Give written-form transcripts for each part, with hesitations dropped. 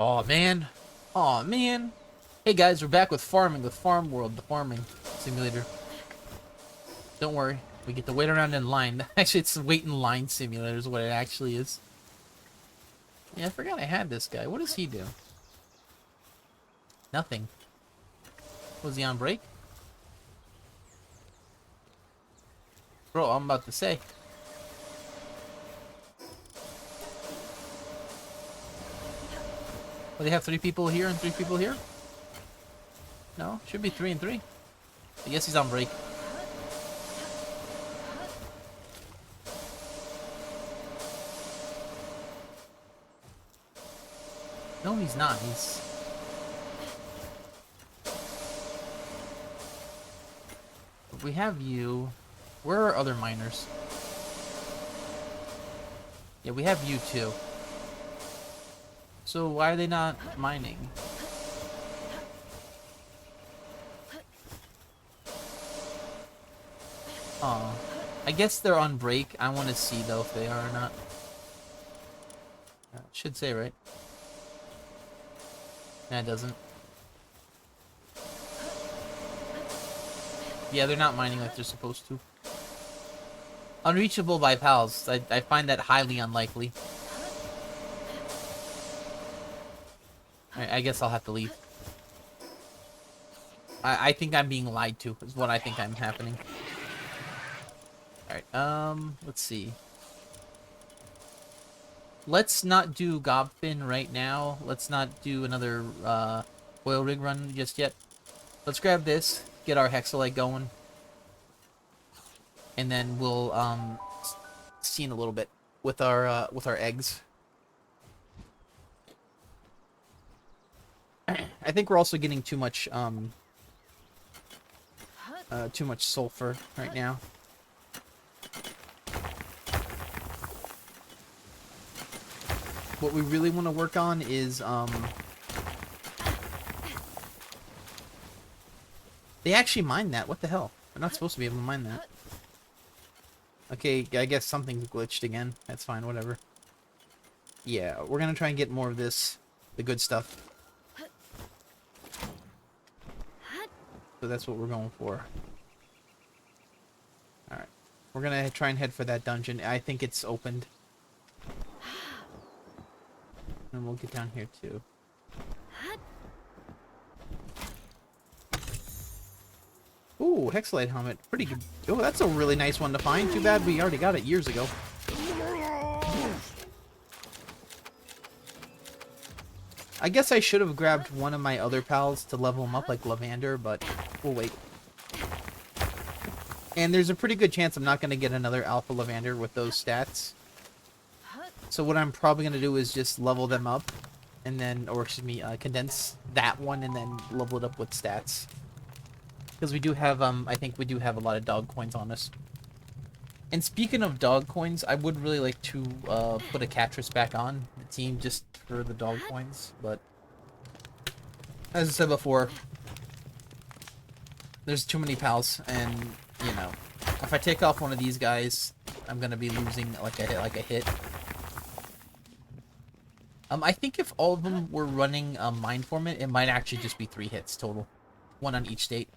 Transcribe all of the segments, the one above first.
Oh man. Oh man. Hey guys, we're back with farming with Farmworld, the farming simulator. Don't worry, we get to wait around in line. Actually, it's wait in line simulator is what it actually is. Yeah, I forgot I had this guy. What does he do? Nothing. Was he on break? Bro, I'm about to say. Well, they have 3 people here and 3 people here? No, should be 3 and 3. I guess he's on break. No, he's not. He's... We have you. Where are other miners? Yeah, we have you too. So why are they not mining? Oh, I guess they're on break. I want to see though if they are or not. Should say right. Nah, it doesn't. Yeah, they're not mining like they're supposed to. Unreachable by pals. I find that highly unlikely. Alright, I guess I'll have to leave. I think I'm being lied to, is what I think I'm happening. Alright, let's see. Let's not do Gobfin right now. Let's not do another oil rig run just yet. Let's grab this, get our Hexalite going. And then we'll see in a little bit with our eggs. I think we're also getting too much sulfur right now. What we really want to work on is they actually mine that. What the hell? They're not supposed to be able to mine that. Okay, I guess something's glitched again. That's fine, whatever. Yeah, we're gonna try and get more of this, the good stuff. So that's what we're going for. Alright. We're gonna try and head for that dungeon. I think it's opened. And we'll get down here too. Ooh, Hexalite helmet. Pretty good. Oh, that's a really nice one to find. Too bad we already got it years ago. I guess I should have grabbed one of my other pals to level him up like Lavander, but we'll wait. And there's a pretty good chance I'm not going to get another Alpha Lavander with those stats. So what I'm probably going to do is just level them up, and then, or excuse me, condense that one and then level it up with stats. Because we do have, I think we do have a lot of dog coins on us. And speaking of dog coins, I would really like to put a Catrus back on the team just for the dog coins, but as I said before, there's too many pals, and you know, if I take off one of these guys, I'm gonna be losing like a hit. I think if all of them were running Mind Formant, it might actually just be 3 hits total, 1 on each state.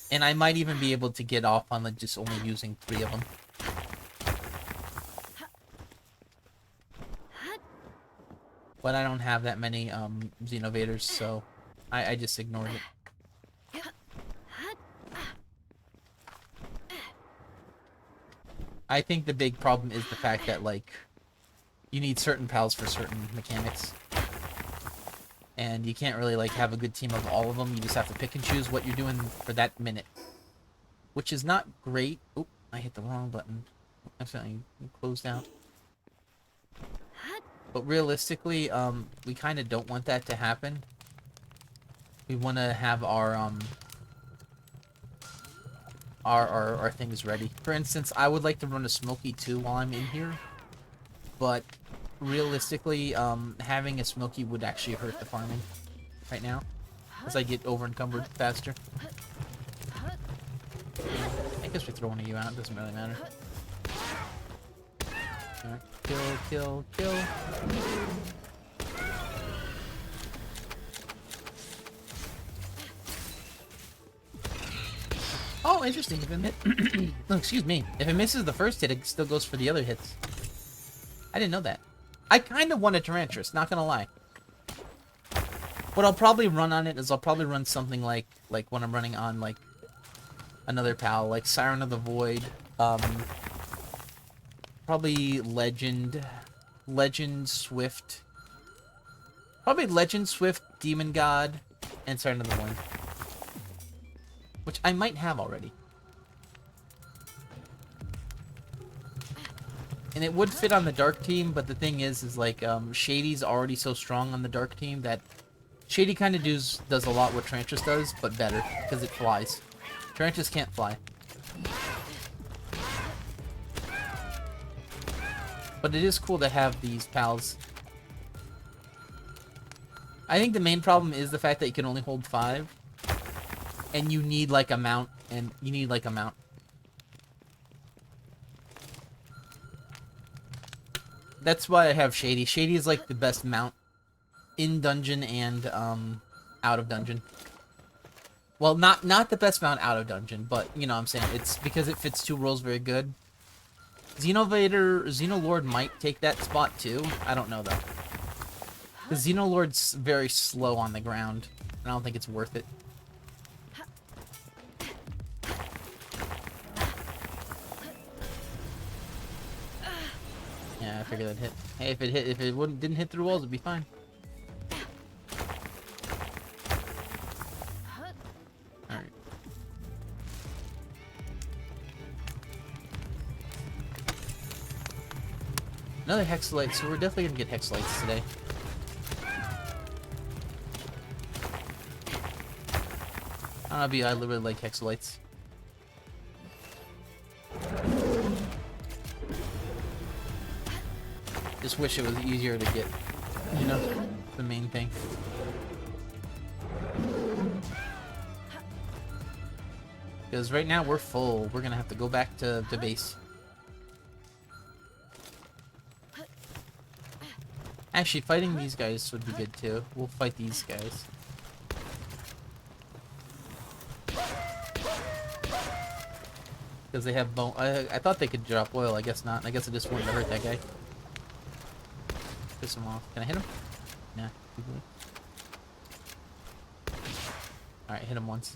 And I might even be able to get off on like just only using 3 of them. But I don't have that many Xenovaders, so I just ignored it. I think the big problem is the fact that, like, you need certain pals for certain mechanics. And you can't really, like, have a good team of all of them. You just have to pick and choose what you're doing for that minute. Which is not great. Oop, I hit the wrong button. Accidentally closed out. But realistically, we kind of don't want that to happen. We want to have our things ready. For instance, I would like to run a Smoky too while I'm in here. But realistically, having a Smoky would actually hurt the farming right now, as I get over encumbered faster. I guess we throw one of you out, it doesn't really matter. Alright, kill. Oh, interesting. If it oh, excuse me. If it misses the first hit, it still goes for the other hits. I didn't know that. I kind of want a Tarantulas, not gonna lie. What I'll probably run on it is I'll probably run something like when I'm running on like another PAL, like Siren of the Void, probably Legend Swift, probably Legend Swift, Demon God, and Siren of the Void, which I might have already. And it would fit on the Dark team, but the thing is like Shady's already so strong on the Dark team that Shady kind of does a lot what Tarantulas does, but better, because it flies. Tarantulas can't fly. But it is cool to have these pals. I think the main problem is the fact that you can only hold 5. And you need like a mount, That's why I have Shady. Shady is like the best mount in dungeon and out of dungeon. Well, not the best mount out of dungeon, but you know what I'm saying. It's because it fits 2 roles very good. Xenolord might take that spot too. I don't know though. The Xenolord's very slow on the ground, and I don't think it's worth it. Yeah, I figured that'd hit. Hey, if it didn't hit through walls, it'd be fine. Alright. Another Hexalite, so we're definitely gonna get Hexalites today. I don't know, I literally like Hexalites. Just wish it was easier to get, you know, the main thing. Because right now we're full. We're gonna have to go back to base. Actually, fighting these guys would be good too. We'll fight these guys. Because they have bone. I thought they could drop oil. I guess not. I guess I just wanted to hurt that guy. Piss him off. Can I hit him? Nah. Alright, hit him once.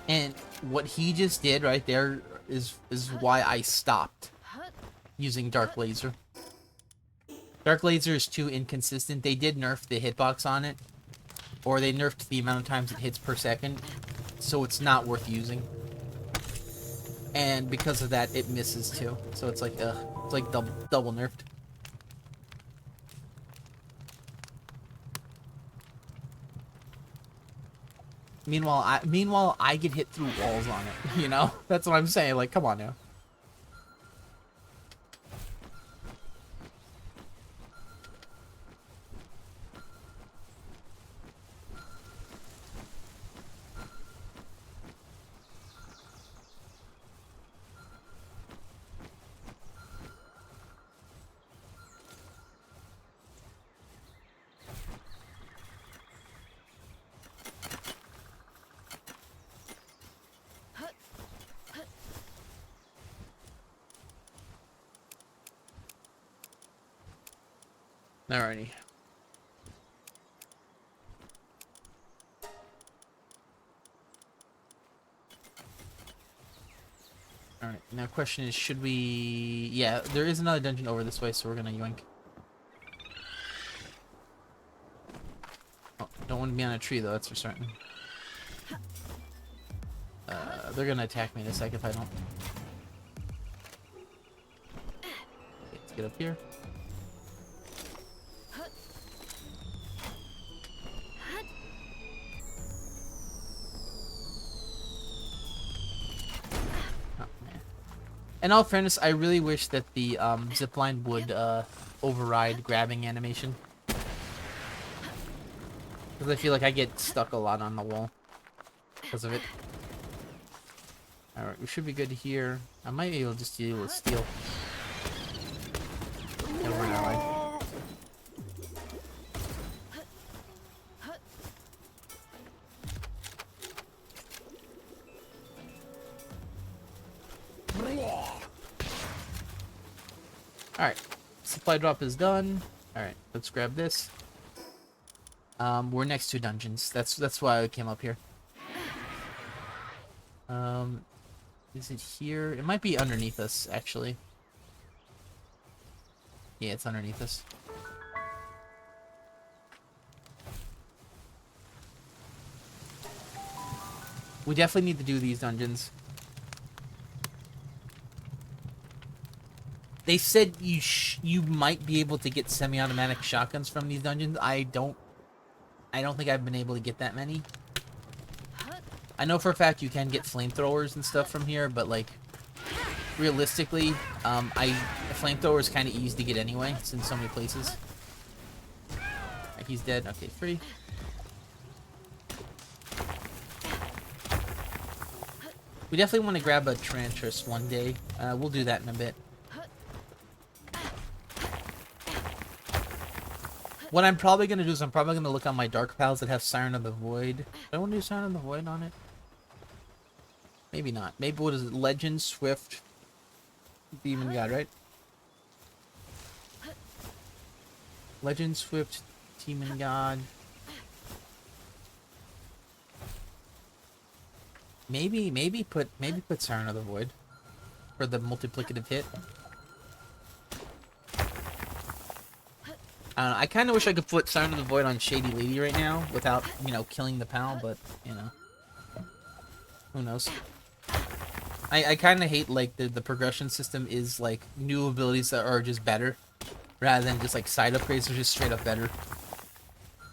And what he just did right there is why I stopped using Dark Laser. Dark Laser is too inconsistent. They did nerf the hitbox on it, or they nerfed the amount of times it hits per second, so it's not worth using. And because of that, it misses too. So it's like double nerfed. Meanwhile, I get hit through walls on it. You know, that's what I'm saying. Like, come on now. Alrighty. Alright, now question is, should we... Yeah, there is another dungeon over this way, so we're gonna yoink. Oh, don't want to be on a tree, though, that's for certain. They're gonna attack me in a sec if I don't. Okay, let's get up here. In all fairness, I really wish that the zipline would override grabbing animation. Because I feel like I get stuck a lot on the wall because of it. Alright, we should be good here. I might be able to just deal with steel. Yeah, we're not right. Alright, supply drop is done. Alright, let's grab this. We're next to dungeons. That's why I came up here. Is it here? It might be underneath us, actually. Yeah, it's underneath us. We definitely need to do these dungeons. They said you might be able to get semi-automatic shotguns from these dungeons. I don't think I've been able to get that many. I know for a fact you can get flamethrowers and stuff from here, but like realistically, a flamethrower is kind of easy to get anyway. It's in so many places. Right, he's dead. Okay, free. We definitely want to grab a Trantress one day. We'll do that in a bit. What I'm probably going to do is I'm probably going to look on my Dark Pals that have Siren of the Void. Do I want to do Siren of the Void on it? Maybe not. Maybe what is it? Legend, Swift, Demon God, right? Legend, Swift, Demon God. Maybe put Siren of the Void for the multiplicative hit. I don't know, I kind of wish I could put Siren of the Void on Shady Lady right now without, you know, killing the pal, but, you know, who knows. I kind of hate, like, the progression system is, like, new abilities that are just better, rather than just, like, side upgrades are just straight up better.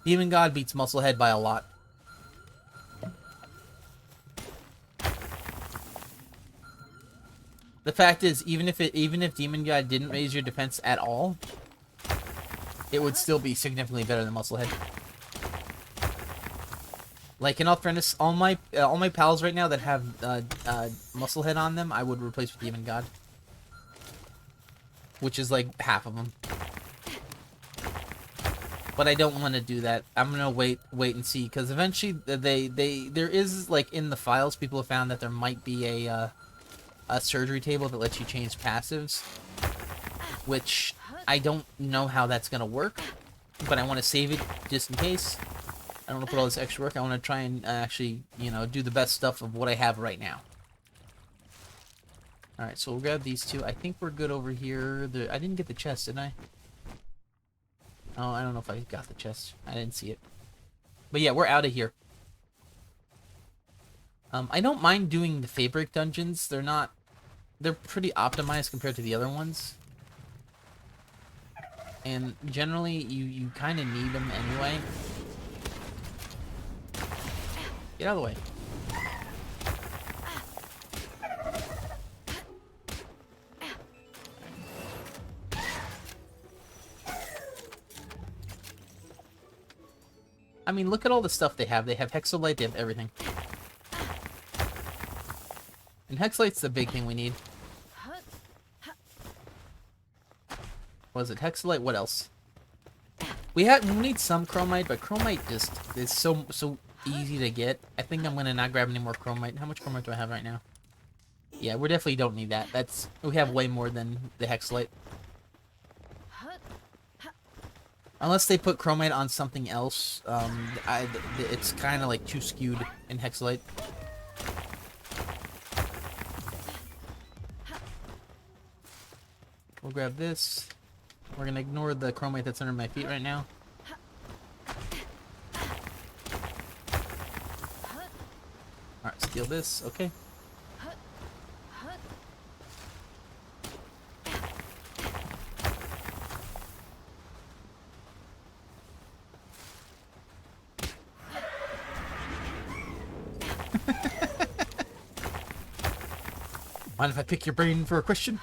Demon God beats Musclehead by a lot. The fact is, even if Demon God didn't raise your defense at all, it would still be significantly better than Musclehead. Like, in all fairness, all my pals right now that have Musclehead on them, I would replace with Demon God, which is like half of them. But I don't want to do that. I'm gonna wait and see, because eventually there is, like, in the files, people have found that there might be a surgery table that lets you change passives, which I don't know how that's gonna work, but I want to save it just in case. I don't want to put all this extra work. I want to try and actually, you know, do the best stuff of what I have right now. Alright, so we'll grab these two. I think we're good over here. I didn't get the chest, did I? Oh, I don't know if I got the chest. I didn't see it. But yeah, we're out of here. I don't mind doing the Feybreak dungeons. They're pretty optimized compared to the other ones. And generally, you kind of need them anyway. Get out of the way. I mean, look at all the stuff they have. They have Hexolite, they have everything. And Hexolite's the big thing we need. What is it? Hexolite, what else? We need some Chromite, but Chromite just is so easy to get. I think I'm gonna not grab any more Chromite. How much Chromite do I have right now? Yeah, we definitely don't need that. We have way more than the Hexolite. Unless they put Chromite on something else, it's kind of like too skewed in Hexolite. We'll grab this. We're gonna ignore the Chromite that's under my feet right now. Alright, steal this. Okay. Mind if I pick your brain for a question?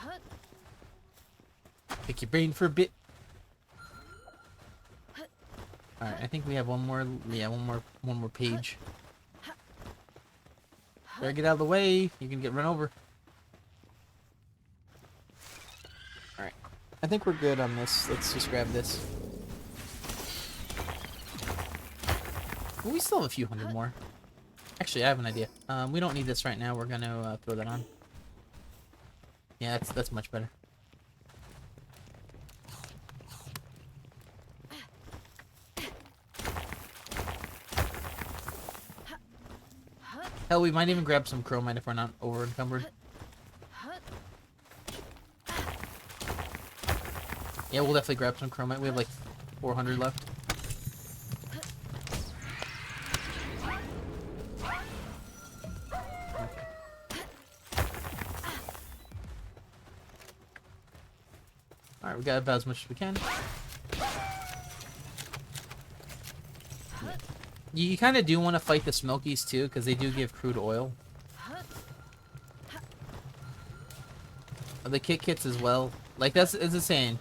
Pick your brain for a bit. Alright, I think we have one more, yeah, one more page. Better get out of the way, you can get run over. Alright, I think we're good on this. Let's just grab this. Well, we still have a few hundred more. Actually, I have an idea. We don't need this right now, we're gonna throw that on. Yeah, that's much better. Hell, we might even grab some chromite if we're not over encumbered. Yeah, we'll definitely grab some chromite. We have like 400 left. Alright, we got about as much as we can. You kind of do want to fight the Smokies too, because they do give crude oil. The kits as well. Like that's a saying.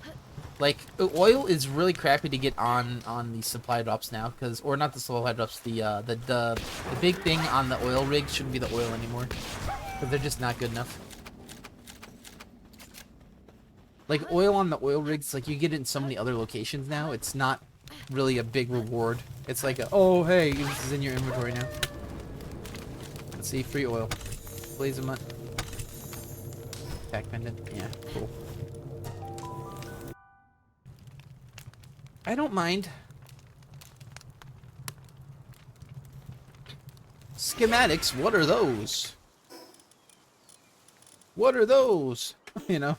Like oil is really crappy to get on the supply drops now, because or not the supply drops. The big thing on the oil rigs shouldn't be the oil anymore, because they're just not good enough. Like oil on the oil rigs, like you get it in so many other locations now. It's not really a big reward. It's like, oh hey, this is in your inventory now. Let's see, free oil. Blaze them up. Attack pendant. Yeah, cool. I don't mind. Schematics, what are those? What are those? You know.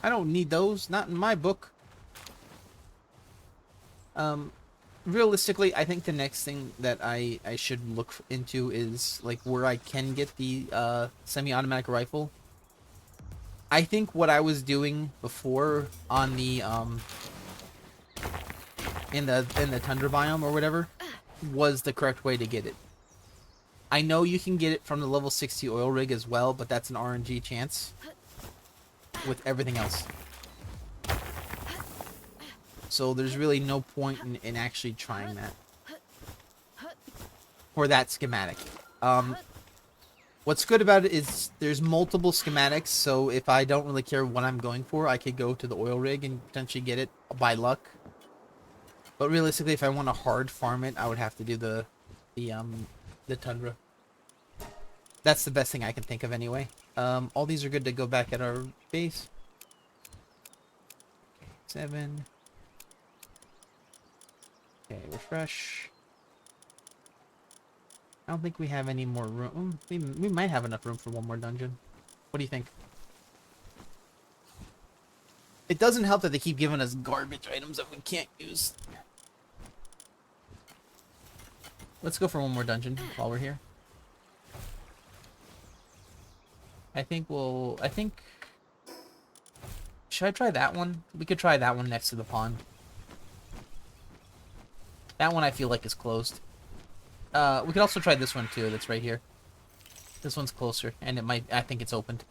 I don't need those, not in my book. Realistically, I think the next thing that I should look into is like where I can get the semi-automatic rifle. I think what I was doing before on the in the tundra biome or whatever was the correct way to get it. I know you can get it from the level 60 oil rig as well, but that's an RNG chance with everything else. So there's really no point in actually trying that. Or that schematic. What's good about it is there's multiple schematics, so if I don't really care what I'm going for, I could go to the oil rig and potentially get it by luck. But realistically, if I want to hard farm it, I would have to do the tundra. That's the best thing I can think of anyway. All these are good to go back at our base. 7. Okay, refresh. I don't think we have any more room. We might have enough room for one more dungeon. What do you think? It doesn't help that they keep giving us garbage items that we can't use. Let's go for one more dungeon while we're here. I think should I try that one? We could try that one next to the pond. That one I feel like is closed. We could also try this one too, that's right here. This one's closer, and I think it's opened.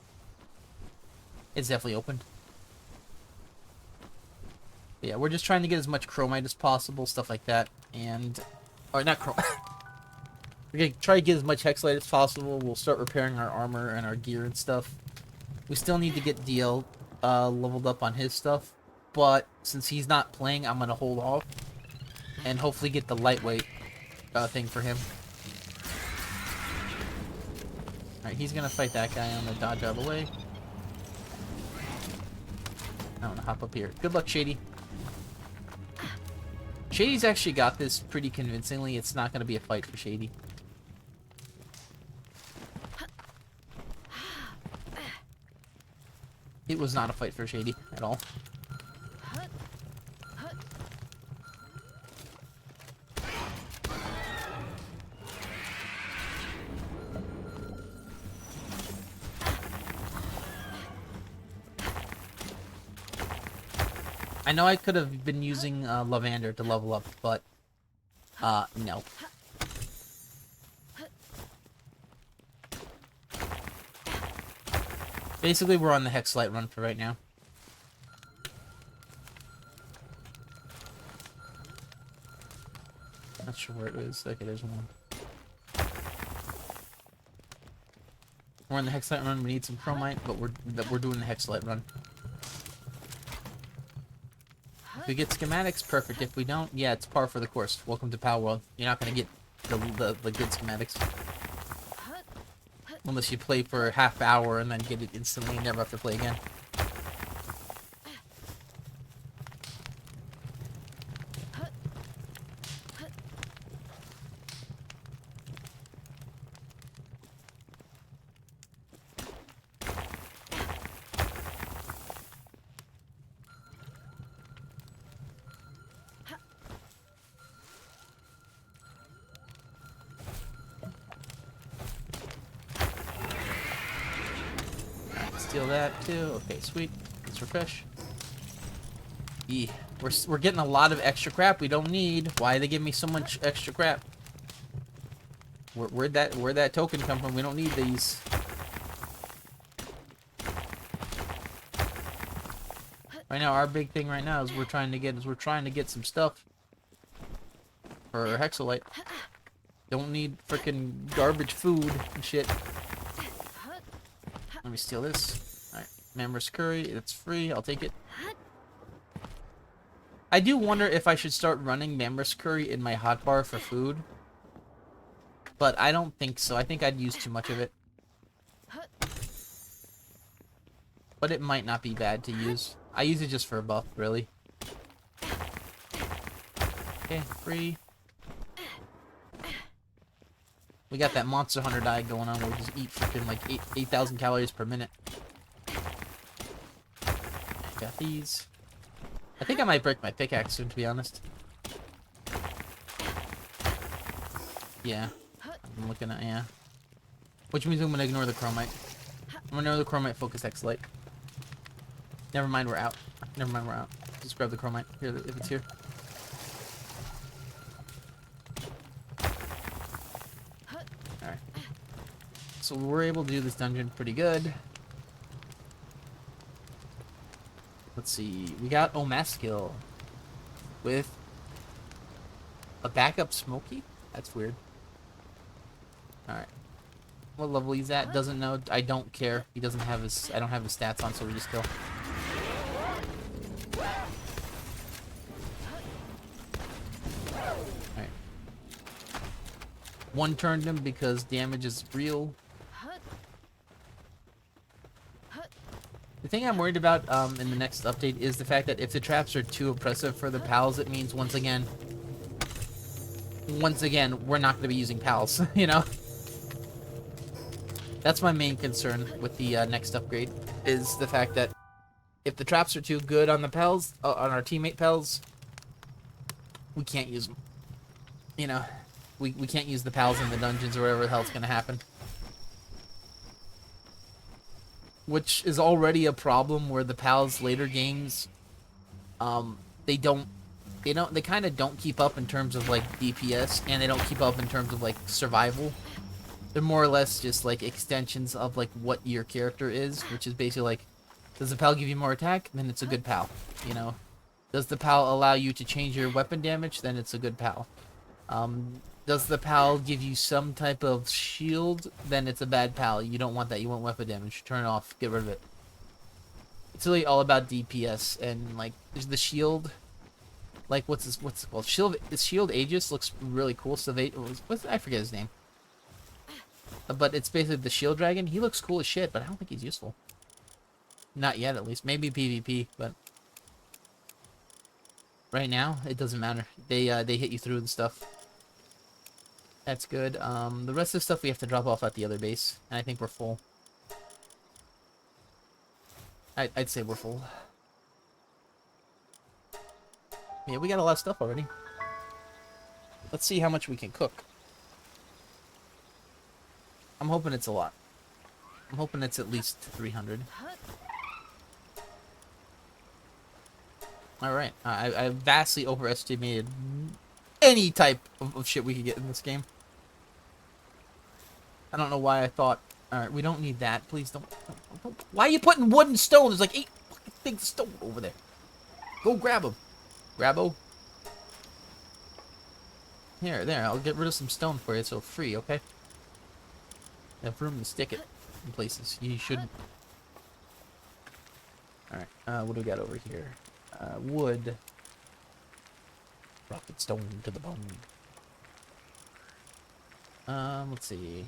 It's definitely opened. But yeah, we're just trying to get as much chromite as possible, stuff like that. And, or not chromite. We're gonna try to get as much hexalite as possible. We'll start repairing our armor and our gear and stuff. We still need to get DL leveled up on his stuff. But since he's not playing, I'm gonna hold off. And hopefully get the lightweight thing for him. Alright, he's gonna fight that guy. I'm gonna dodge out of the way. I'm gonna hop up here. Good luck, Shady. Shady's actually got this pretty convincingly. It's not gonna be a fight for Shady. It was not a fight for Shady at all. I know I could have been using Lavander to level up, but no. Basically, we're on the Hexlight run for right now. Not sure where it is. Okay, there's one. We're on the Hexlight run. We need some chromite, but we're doing the Hexlight run. If we get schematics, perfect. If we don't, yeah, it's par for the course. Welcome to Palworld. You're not gonna get the good schematics unless you play for a half hour and then get it instantly and never have to play again. Steal that too. Okay, sweet. Let's refresh. Yeah, we're getting a lot of extra crap we don't need. Why do they give me so much extra crap? Where'd that token come from? We don't need these. Right now, our big thing right now is we're trying to get some stuff for Hexalite. Don't need freaking garbage food and shit. Let me steal this. Alright, Mammoth Curry, it's free, I'll take it. I do wonder if I should start running Mammoth Curry in my hotbar for food. But I don't think so. I think I'd use too much of it. But it might not be bad to use. I use it just for a buff, really. Okay, free. We got that Monster Hunter diet going on where we just eat freaking like 8,000 calories per minute. Got these. I think I might break my pickaxe soon, to be honest. Yeah. I'm looking at, yeah. Which means I'm going to ignore the chromite. I'm going to ignore the chromite focus X-Light. Never mind, we're out. Never mind, we're out. Just grab the chromite here if it's here. Alright. So we're able to do this dungeon pretty good. Let's see. We got Omaskill with a backup Smokey? That's weird. Alright. What level he's at? Doesn't know. I don't care. He doesn't have his... I don't have his stats on, so we just kill. Alright. One turned him because damage is real. The thing I'm worried about in the next update is the fact that if the traps are too oppressive for the pals, it means once again, we're not going to be using pals, you know? That's my main concern with the next upgrade, is the fact that if the traps are too good on the pals, on our teammate pals, we can't use them. You know, we can't use the pals in the dungeons or whatever the hell's going to happen. Which is already a problem where the pals later games, they kind of don't keep up in terms of like DPS, and they don't keep up in terms of like survival. They're more or less just like extensions of like what your character is, which is basically like, does the pal give you more attack? Then it's a good pal, you know. Does the pal allow you to change your weapon damage? Then it's a good pal. Does the pal give you some type of shield? Then it's a bad pal. You don't want that. You want weapon damage. Turn it off. Get rid of it. It's really all about DPS and like the shield. Like what's it called? Shield Aegis looks really cool. So I forget his name. But it's basically the shield dragon. He looks cool as shit, but I don't think he's useful. Not yet, at least. Maybe PvP, but right now it doesn't matter. They hit you through and stuff. That's good. The rest of the stuff we have to drop off at the other base, and I think we're full. I'd say we're full. Yeah, we got a lot of stuff already. Let's see how much we can cook. I'm hoping it's a lot. I'm hoping it's at least 300. Alright, I vastly overestimated any type of shit we could get in this game. I don't know why I thought Alright, we don't need that. Please don't. Why are you putting wood and stone? There's like 8 fucking things of stone over there. Go grab them. Grab-o. Here, there. I'll get rid of some stone for you so free, okay? Have room to stick it in places. You should. Alright, what do we got over here? Wood. Rocket stone to the bone. Let's see.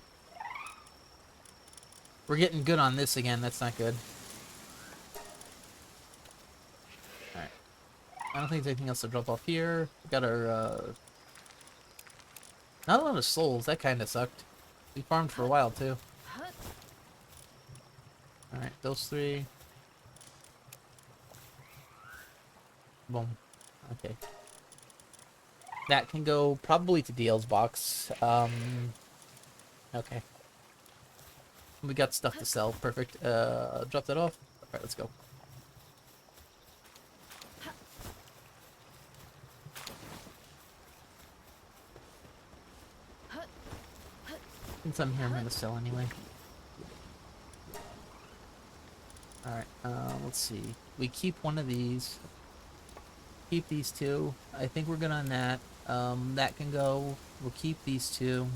We're getting good on this again. That's not good. Alright. I don't think there's anything else to drop off here. We got our, not a lot of souls. That kind of sucked. We farmed for a while, too. Alright, those 3. Boom. Okay. That can go probably to DL's box. Okay. We got stuff to sell. Perfect. Drop that off. Alright, let's go. Since I'm here, I'm gonna sell anyway. Alright, let's see. We keep one of these. Keep these 2. I think we're good on that. That can go. We'll keep these 2.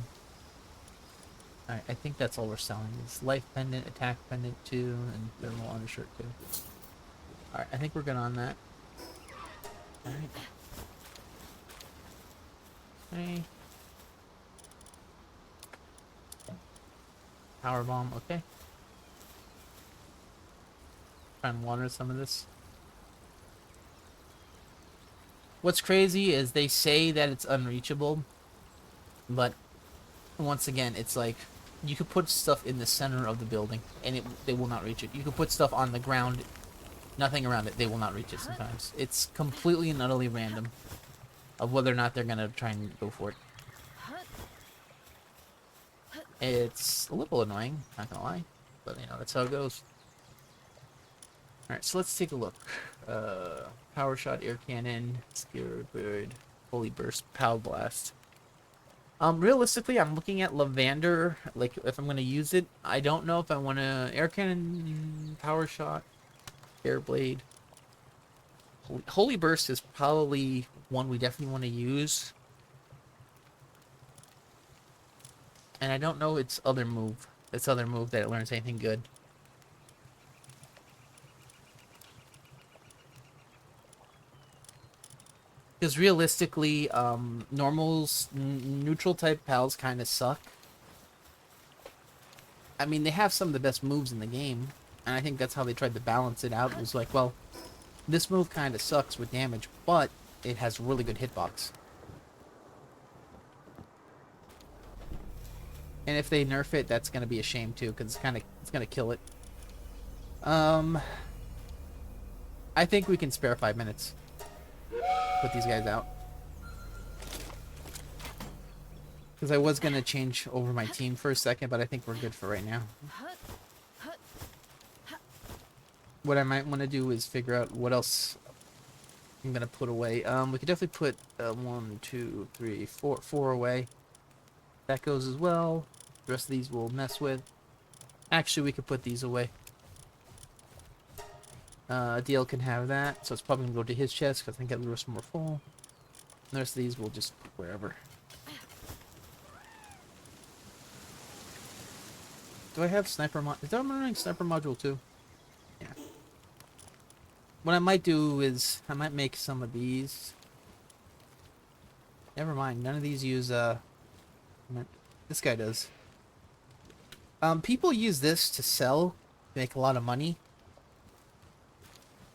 Alright, I think that's all we're selling. It's life pendant, attack pendant 2, and thermal undershirt 2. Alright, I think we're good on that. Alright. Okay. Power bomb, okay. Try and water some of this. What's crazy is they say that it's unreachable, but once again, it's like you could put stuff in the center of the building and they will not reach it. You could put stuff on the ground, nothing around it, they will not reach it sometimes. It's completely and utterly random of whether or not they're gonna try and go for it. It's a little annoying, not gonna lie, but you know, that's how it goes. Alright, so let's take a look. Power shot, air cannon, skewer bird, holy burst, pow blast. Realistically, I'm looking at lavender, like if I'm gonna use it. I don't know if I want to air cannon, power shot, air blade. Holy burst is probably one we definitely want to use. And I don't know its other move. Its other move that it learns anything good. Because realistically, normals, neutral type pals kind of suck. I mean, they have some of the best moves in the game, and I think that's how they tried to balance it out. It was like, well, this move kind of sucks with damage, but it has really good hitbox. And if they nerf it, that's gonna be a shame too, because it's gonna kill it. I think we can spare 5 minutes. Put these guys out. Because I was gonna change over my team for a second, but I think we're good for right now. What I might want to do is figure out what else I'm gonna put away. We could definitely put 1, 2, 3, 4 away. That goes as well. The rest of these we'll mess with. Actually, we could put these away. DL can have that, so it's probably gonna go to his chest because I think the rest of them are full. The rest of these we'll just put wherever. Do I have sniper mod? Is that running sniper module too? Yeah. What I might do is I might make some of these. Never mind. None of these use this guy does. People use this to sell, make a lot of money.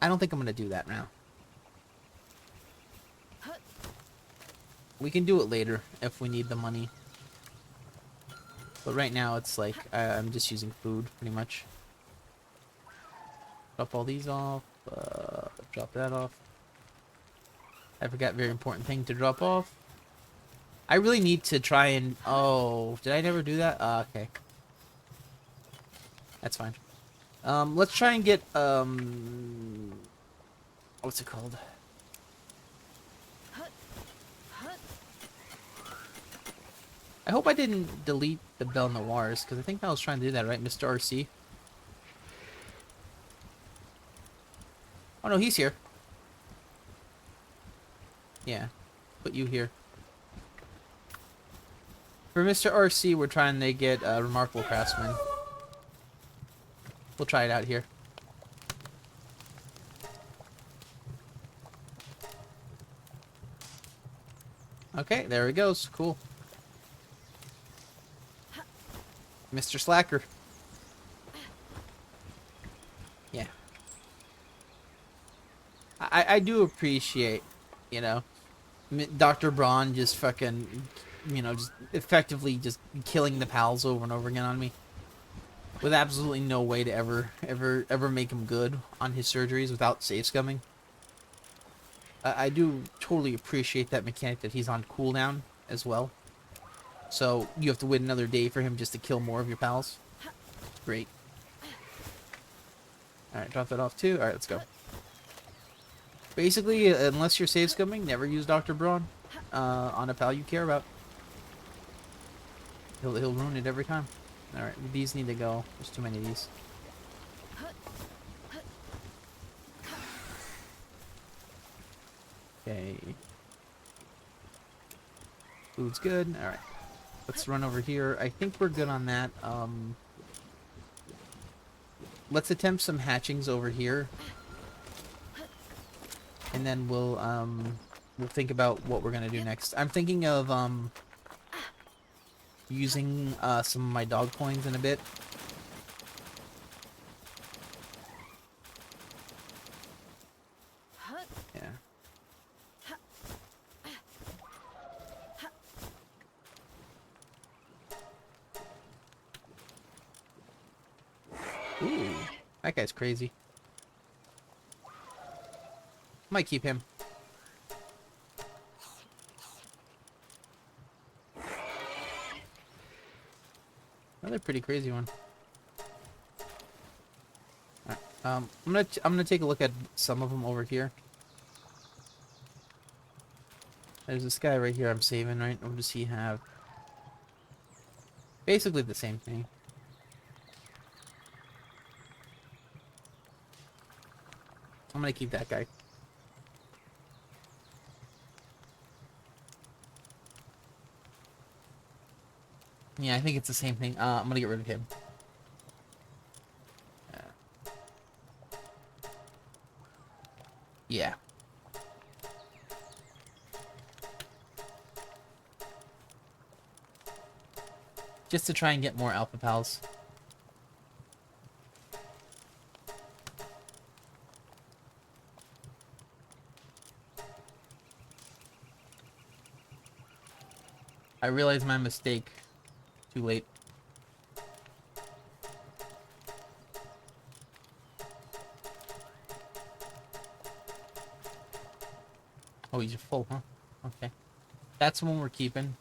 I don't think I'm gonna do that now. We can do it later if we need the money. But right now it's like I'm just using food pretty much. Drop all these off. Drop that off. I forgot a very important thing to drop off. I really need to try and... Oh, did I never do that? Okay. That's fine. Let's try and get, what's it called? I hope I didn't delete the Belle Noirs, because I think I was trying to do that, right, Mr. RC? Oh no, he's here. Yeah, put you here. For Mr. RC, we're trying to get a Remarkable Craftsman. We'll try it out here. Okay, there he goes. Cool. Mr. Slacker. Yeah. I do appreciate, you know, Dr. Braun just fucking, you know, just effectively just killing the pals over and over again on me. With absolutely no way to ever make him good on his surgeries without save scumming. I do totally appreciate that mechanic that he's on cooldown as well. So you have to wait another day for him just to kill more of your pals. Great. Alright, drop that off too. Alright, let's go. Basically, unless you're save scumming, never use Dr. Braun on a pal you care about. He'll ruin it every time. Alright, these need to go. There's too many of these. Okay. Food's good. Alright. Let's run over here. I think we're good on that. Let's attempt some hatchings over here. And then we'll think about what we're gonna do next. I'm thinking of using some of my dog coins in a bit. Yeah. Ooh, that guy's crazy. Might keep him. Another pretty crazy one. All right. I'm gonna take a look at some of them over here. There's this guy right here I'm saving, right? What does he have? Basically the same thing. I'm gonna keep that guy. Yeah, I think it's the same thing. I'm gonna get rid of him. Yeah. Just to try and get more alpha pals. I realized my mistake. Too late. Oh, he's full, huh? Okay. That's the one we're keeping.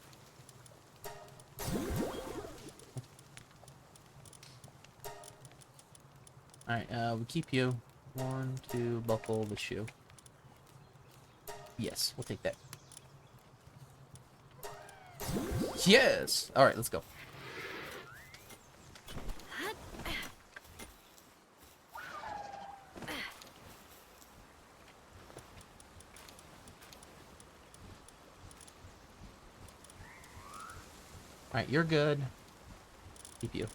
Alright, we keep you. Worn to buckle the shoe. Yes, we'll take that. Yes! Alright, let's go. Alright, you're good. Keep you.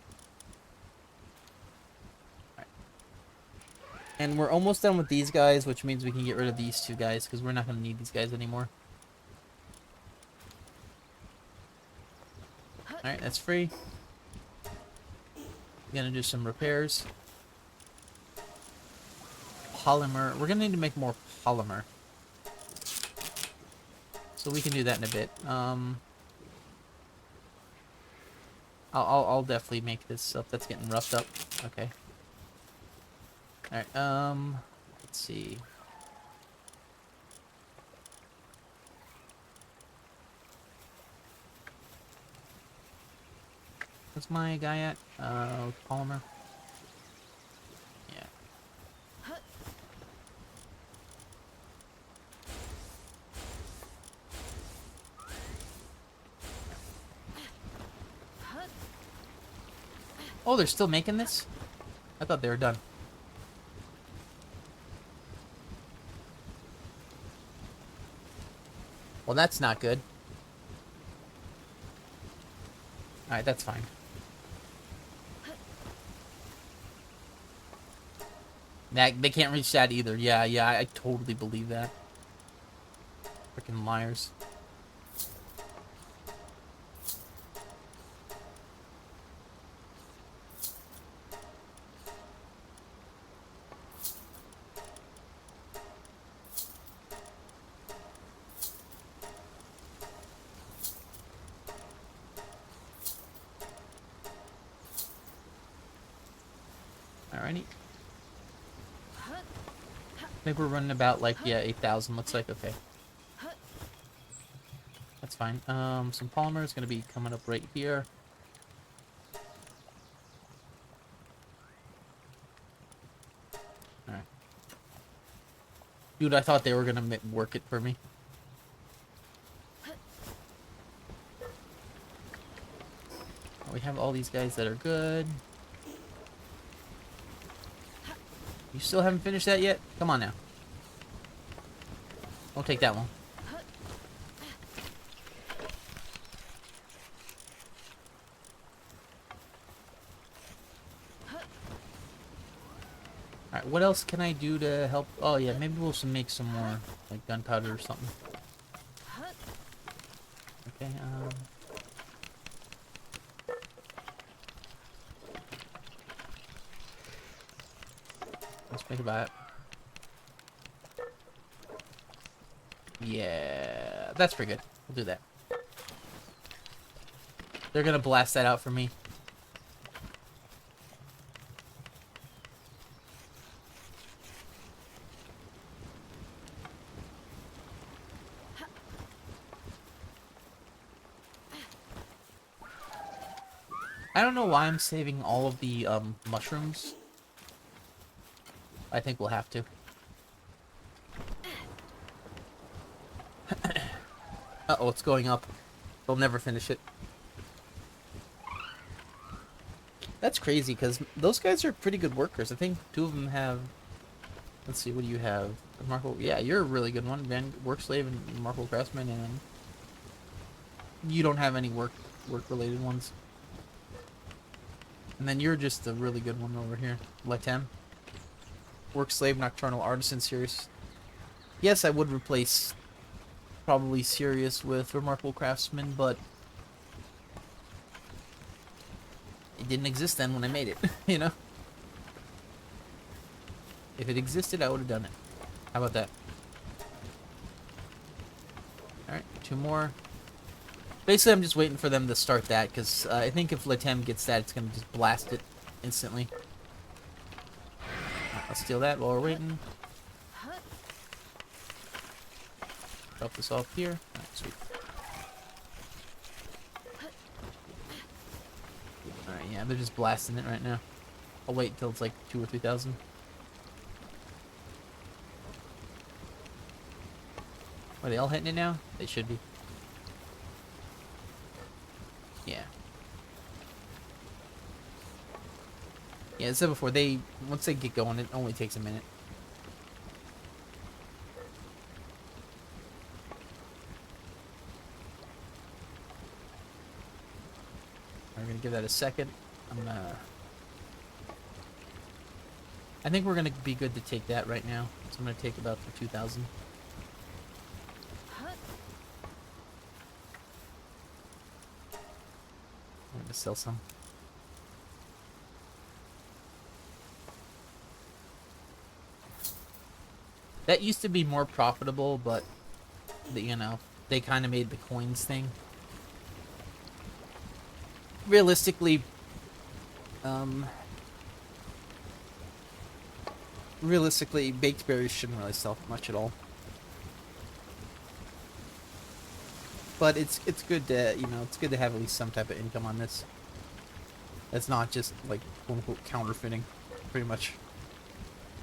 Alright. And we're almost done with these guys, which means we can get rid of these two guys, because we're not going to need these guys anymore. Alright, that's free. Gonna do some repairs. Polymer. We're gonna need to make more polymer. So we can do that in a bit. I'll definitely make this stuff that's getting roughed up. Okay. Alright, let's see. What's my guy at? Polymer. Yeah. Oh, they're still making this? I thought they were done. Well, that's not good. Alright, that's fine. They can't reach that either. Yeah, I totally believe that. Freaking liars. Alrighty. Maybe we're running about like, yeah, 8,000 looks like. Okay. That's fine. Some polymer is going to be coming up right here. Alright. Dude, I thought they were going to work it for me. We have all these guys that are good. You still haven't finished that yet? Come on now. Don't take that one. Alright, what else can I do to help? Oh yeah, maybe we'll make some more, like gunpowder or something. Okay, let's think about it. Yeah, that's pretty good. We'll do that. They're gonna blast that out for me. I don't know why I'm saving all of the mushrooms. I think we'll have to. Uh-oh, it's going up. They'll never finish it. That's crazy, because those guys are pretty good workers. I think two of them have... Let's see, what do you have? Remarkable... Yeah, you're a really good one. Work Slave and Remarkable Craftsman, and... You don't have any work-related ones. And then you're just a really good one over here. Letem. Work Slave, Nocturnal Artisan, Sirius. Yes, I would replace probably Sirius with Remarkable Craftsman, but it didn't exist then when I made it, you know? If it existed, I would have done it. How about that? Alright, two more. Basically, I'm just waiting for them to start that, because I think if Letem gets that, it's going to just blast it instantly. Right, I'll steal that while we're waiting. Drop this off here. Alright, sweet. Alright, yeah, they're just blasting it right now. I'll wait until it's like 2,000 or 3,000. Are they all hitting it now? They should be. Yeah. Yeah, as I said before, once they get going, it only takes a minute. We're gonna give that a second. I think we're gonna be good to take that right now. So I'm gonna take about for 2,000. I'm gonna sell some. That used to be more profitable, but you know, they kind of made the coins thing. Realistically, baked berries shouldn't really sell for much at all. But it's good to, you know, it's good to have at least some type of income on this. It's not just like quote unquote counterfeiting, pretty much.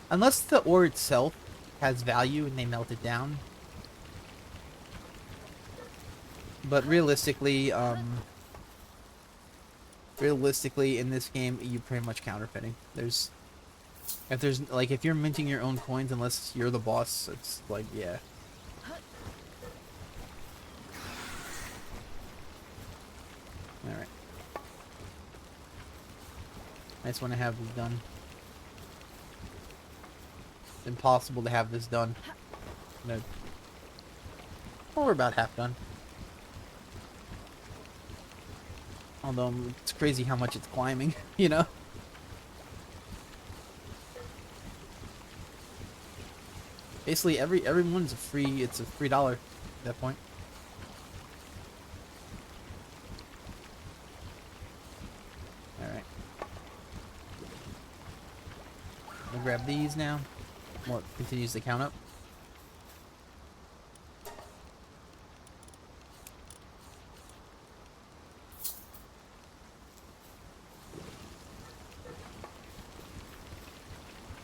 Unless the ore itself has value and they melt it down. But realistically, realistically, in this game, you're pretty much counterfeiting. If you're minting your own coins, unless you're the boss, it's like, yeah. Alright. I just want to have this done. It's impossible to have this done. No. Well, we're about half done. Although, it's crazy how much it's climbing, you know? Basically, everyone's it's a free dollar at that point. Alright. I'll grab these now. What continues the count up.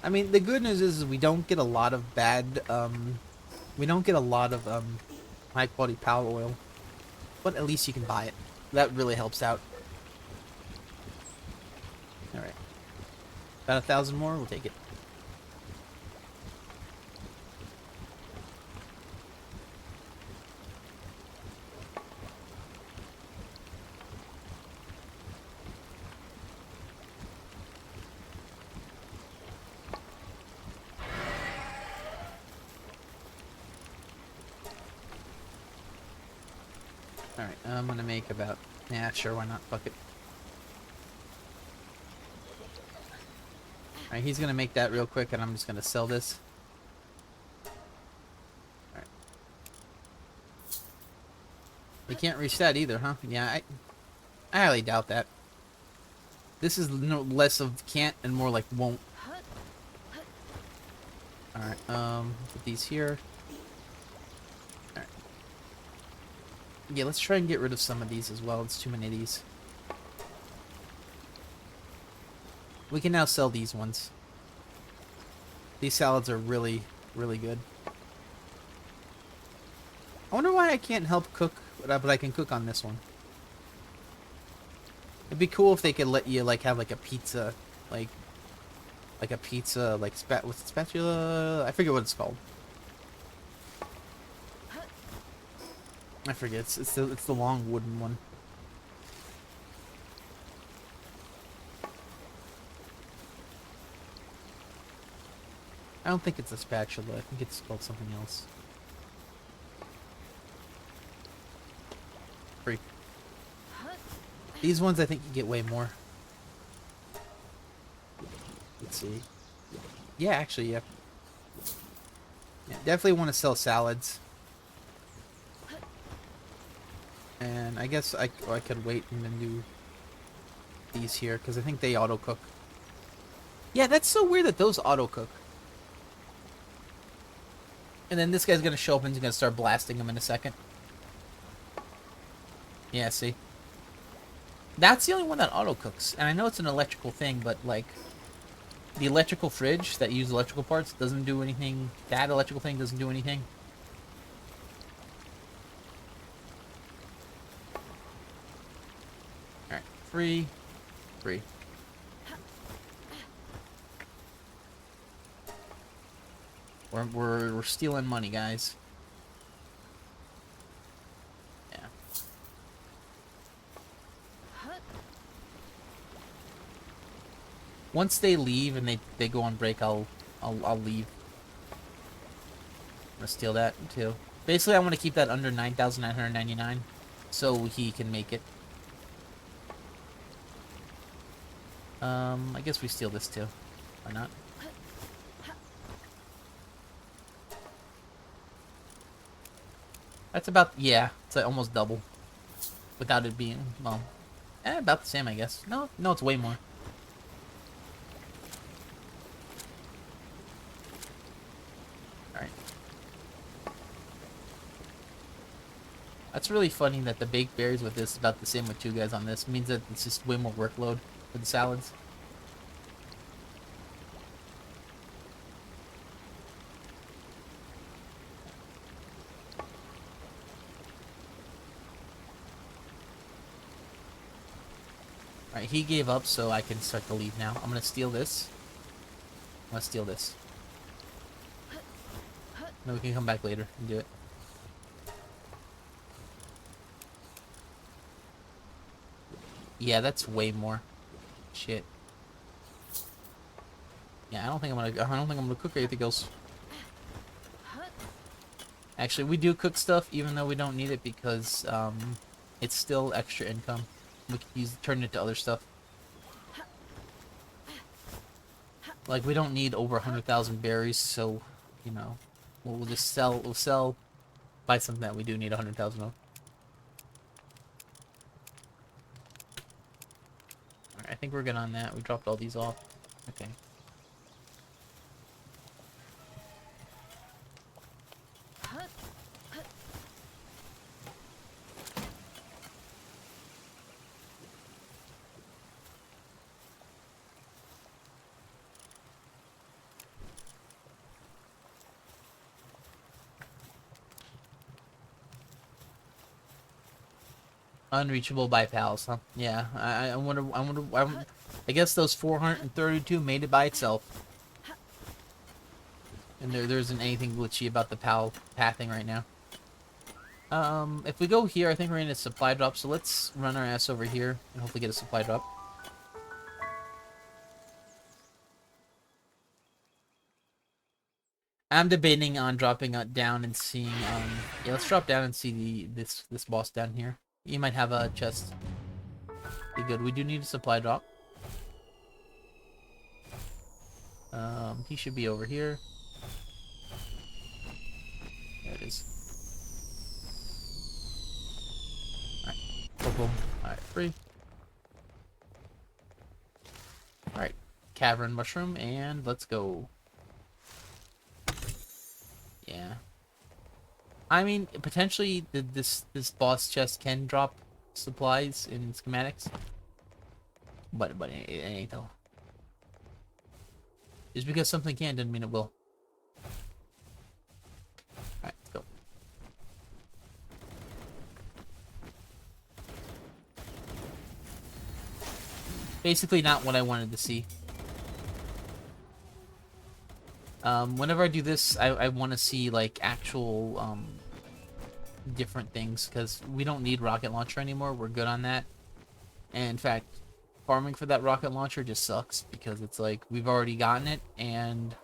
I mean, the good news is we don't get a lot of high quality power oil, but at least you can buy it. That really helps out. All right, about 1,000 more. We'll take it. Alright, I'm gonna make about... Yeah, sure, why not? Fuck it. Alright, he's gonna make that real quick, and I'm just gonna sell this. Alright. You can't reach that either, huh? Yeah, I highly doubt that. This is no less of can't and more like won't. Alright, put these here. Alright. Yeah, let's try and get rid of some of these as well. It's too many of these. We can now sell these ones. These salads are really, really good. I wonder why I can't help cook, but I can cook on this one. It'd be cool if they could let you, like, have, like, a pizza, like a pizza, like, with spatula? I forget what it's called. I forget. It's the long wooden one. I don't think it's a spatula. I think it's called something else. Free. These ones I think you get way more. Let's see. Yeah, actually, yeah. Yeah, definitely want to sell salads. And I guess I could wait and then do these here, because I think they auto-cook. Yeah, that's so weird that those auto-cook. And then this guy's going to show up and he's going to start blasting them in a second. Yeah, see? That's the only one that auto-cooks. And I know it's an electrical thing, but, like, the electrical fridge that uses electrical parts doesn't do anything. That electrical thing doesn't do anything. Alright, free. Free. We're stealing money, guys. Yeah. Once they leave and they go on break, I'll leave. I'm gonna steal that too. Basically, I want to keep that under 9,999, so he can make it. I guess we steal this too. Why not? That's about, yeah, it's like almost double. Without it being, well, about the same, I guess. No, it's way more. Alright. That's really funny that the baked berries with this is about the same with two guys on this. It means that it's just way more workload for the salads. Alright, he gave up, so I can start to leave now. I'm gonna steal this. I'm gonna steal this. No, we can come back later and do it. Yeah, that's way more. Shit. Yeah, I don't think I'm gonna cook anything else. Actually, we do cook stuff even though we don't need it because it's still extra income. We can turn it to other stuff. Like, we don't need over 100,000 berries, so, you know, we'll just buy something that we do need 100,000 of. Alright, I think we're good on that. We dropped all these off. Okay. Unreachable by pals, huh? Yeah, I guess those 432 made it by itself. And there isn't anything glitchy about the pal pathing right now. If we go here, I think we're in a supply drop, so let's run our ass over here and hopefully get a supply drop. I'm debating on dropping down and seeing, yeah, let's drop down and see this boss down here. He might have a chest. Be good. We do need a supply drop. He should be over here. There it is. Alright. Boom, boom. Alright, free. Alright. Cavern mushroom, and let's go. Yeah. I mean, potentially this boss chest can drop supplies in schematics, but it ain't though. Just because something can doesn't mean it will. Alright, let's go. Basically not what I wanted to see. Whenever I do this, I want to see, like, actual, different things, because we don't need rocket launcher anymore. We're good on that. And, in fact, farming for that rocket launcher just sucks, because it's like, we've already gotten it, and,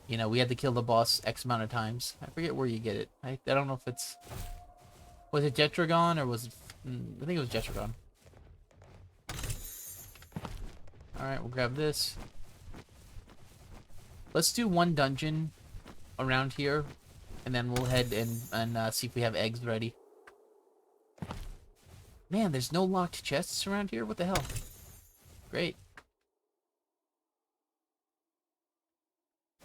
you know, we had to kill the boss X amount of times. I forget where you get it. I don't know if it's... Was it Jetragon, or was it... I think it was Jetragon. Alright, we'll grab this. Let's do one dungeon around here, and then we'll head and see if we have eggs ready. Man, there's no locked chests around here? What the hell? Great.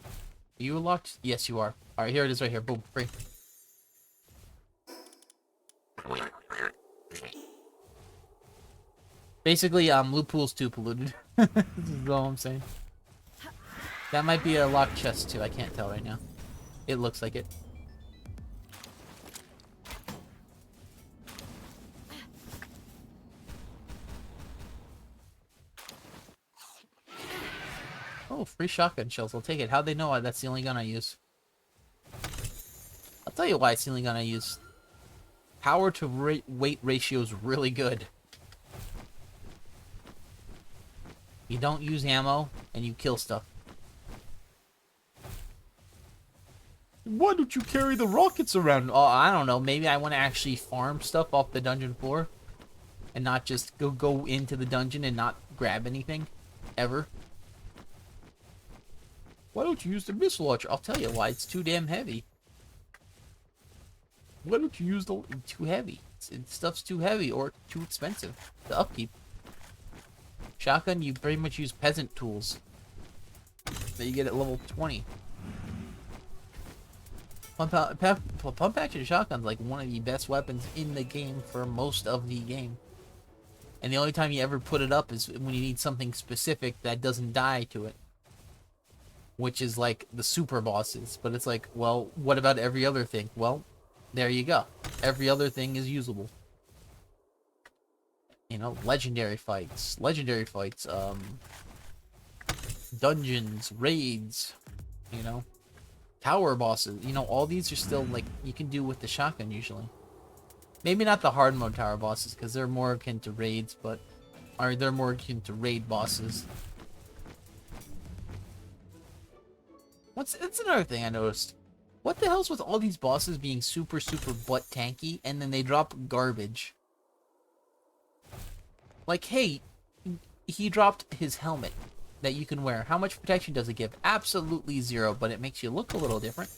Are you locked? Yes, you are. Alright, here it is right here. Boom, free. Basically, loot pool's too polluted. This is all I'm saying. That might be a locked chest too, I can't tell right now. It looks like it. Oh, free shotgun shells, I'll take it. How'd they know that's the only gun I use? I'll tell you why it's the only gun I use. Power to weight ratio is really good. You don't use ammo, and you kill stuff. Why don't you carry the rockets around? Oh, I don't know. Maybe I want to actually farm stuff off the dungeon floor. And not just go into the dungeon and not grab anything. Ever. Why don't you use the missile launcher? I'll tell you why. It's too damn heavy. Why don't you use the... Too heavy. Stuff's too heavy or too expensive. The upkeep. Shotgun, you pretty much use peasant tools. That you get at level 20. Pump action shotgun's like one of the best weapons in the game for most of the game. And the only time you ever put it up is when you need something specific that doesn't die to it. Which is like the super bosses. But it's like, well, what about every other thing? Well, there you go. Every other thing is usable. You know, legendary fights, dungeons, raids, you know, tower bosses. You know, all these are still, like, you can do with the shotgun usually. Maybe not the hard mode tower bosses, because they're more akin to raids, but... Or they're more akin to raid bosses. It's another thing I noticed. What the hell's with all these bosses being super, super butt tanky, and then they drop garbage? Like, hey, he dropped his helmet that you can wear. How much protection does it give? Absolutely zero, but it makes you look a little different.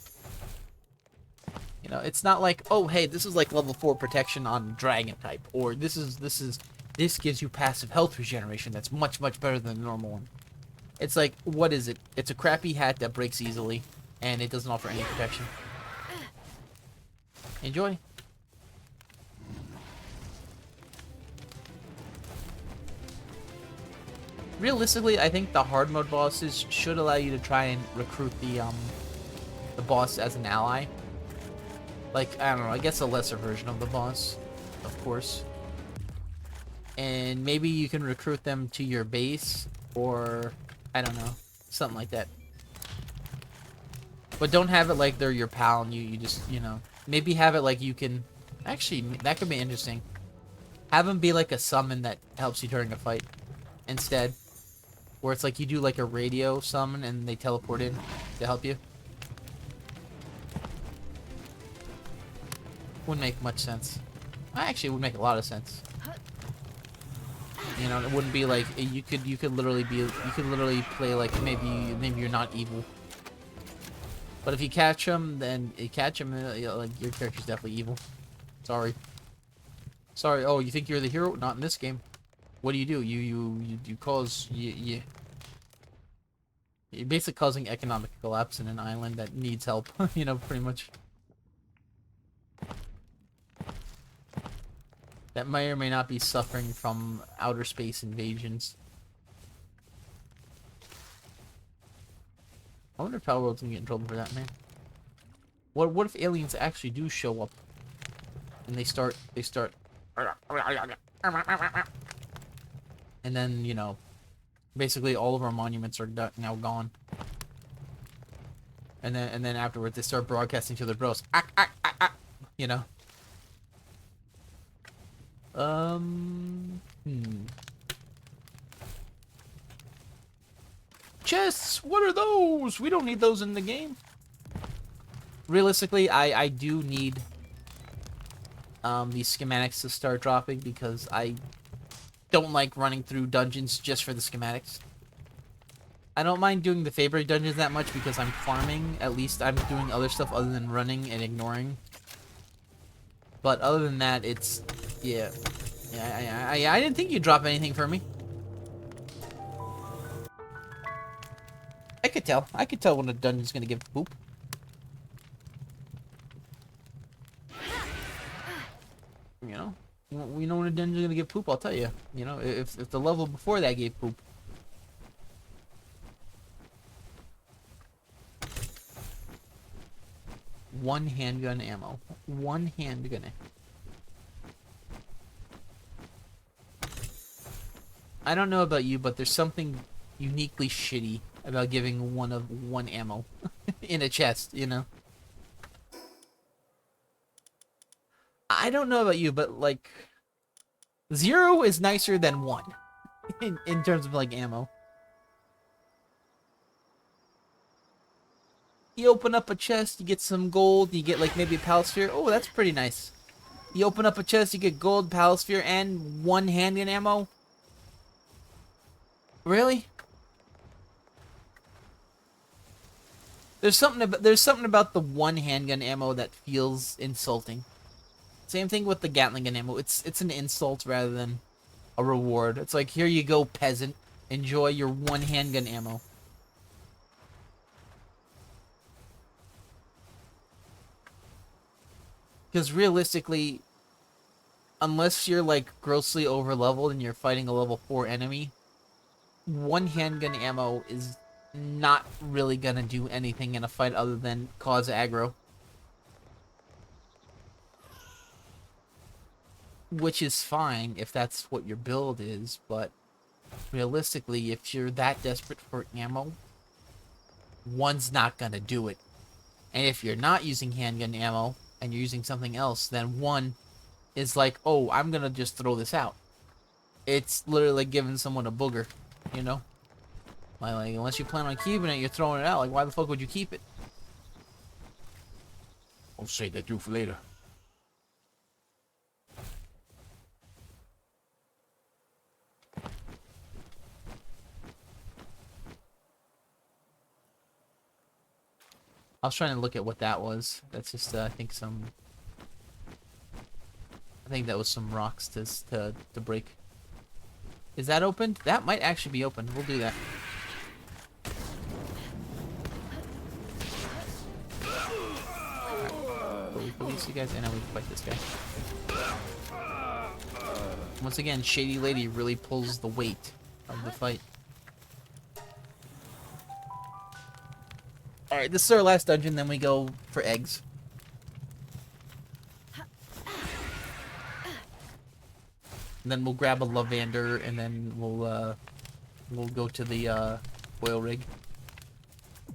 You know, it's not like, oh, hey, this is like level 4 protection on dragon type, or this gives you passive health regeneration that's much, much better than the normal one. It's like, what is it? It's a crappy hat that breaks easily, and it doesn't offer any protection. Enjoy. Realistically, I think the hard mode bosses should allow you to try and recruit the boss as an ally. Like, I don't know, I guess a lesser version of the boss, of course. And maybe you can recruit them to your base, or, I don't know, something like that. But don't have it like they're your pal and you just, you know, maybe have it like you can, actually, that could be interesting. Have them be like a summon that helps you during a fight instead. Where it's like you do like a radio summon and they teleport in to help you. Wouldn't make much sense. Actually, it would make a lot of sense. You know, it wouldn't be like you could literally play like maybe you're not evil. But if you catch them, then you catch them, you know, like your character's definitely evil. Sorry. Sorry. Oh, you think you're the hero? Not in this game. What do? You cause you're basically causing economic collapse in an island that needs help. You know, pretty much. That may or may not be suffering from outer space invasions. I wonder if Palworld's gonna get in trouble for that, man. What if aliens actually do show up and they start and then, you know, basically all of our monuments are now gone. And then afterwards they start broadcasting to their bros. You know. Chests! What are those? We don't need those in the game. Realistically, I do need these schematics to start dropping because I don't like running through dungeons just for the schematics. I don't mind doing the Feybreak dungeons that much because I'm farming. At least I'm doing other stuff other than running and ignoring. But other than that, it's... Yeah. I didn't think you'd drop anything for me. I could tell. I could tell when a dungeon's gonna give poop. You know? We know when a dungeon's gonna give poop, I'll tell you. You know, if the level before that gave poop. One handgun ammo. One handgun. I don't know about you, but there's something uniquely shitty about giving one ammo in a chest, you know? I don't know about you, but like 0 is nicer than 1 in terms of like ammo. You open up a chest, you get some gold, you get like maybe a Palsphere. Oh, that's pretty nice. You open up a chest, you get gold, Palsphere, and 1 handgun ammo. Really? There's something about the 1 handgun ammo that feels insulting. Same thing with the Gatling gun ammo. It's an insult rather than a reward. It's like, here you go, peasant. Enjoy your 1 handgun ammo. Because realistically, unless you're like grossly over leveled and you're fighting a level 4 enemy, 1 handgun ammo is not really gonna do anything in a fight other than cause aggro. which is fine if that's what your build is, but realistically, if you're that desperate for ammo, one's not gonna do it. And if you're not using handgun ammo and you're using something else, then one is like, oh, I'm gonna just throw this out. It's literally like giving someone a booger, you know? Like unless you plan on keeping it, you're throwing it out. Like, why the fuck would you keep it? I'll save that you for later. I was trying to look at what that was. That's just, I think that was some rocks to break. Is that open? That might actually be open. We'll do that. Right. We release you guys, and now we fight this guy. Once again, Shady Lady really pulls the weight of the fight. Alright, this is our last dungeon, then we go for eggs. And then we'll grab a Lavander, and then we'll go to the oil rig.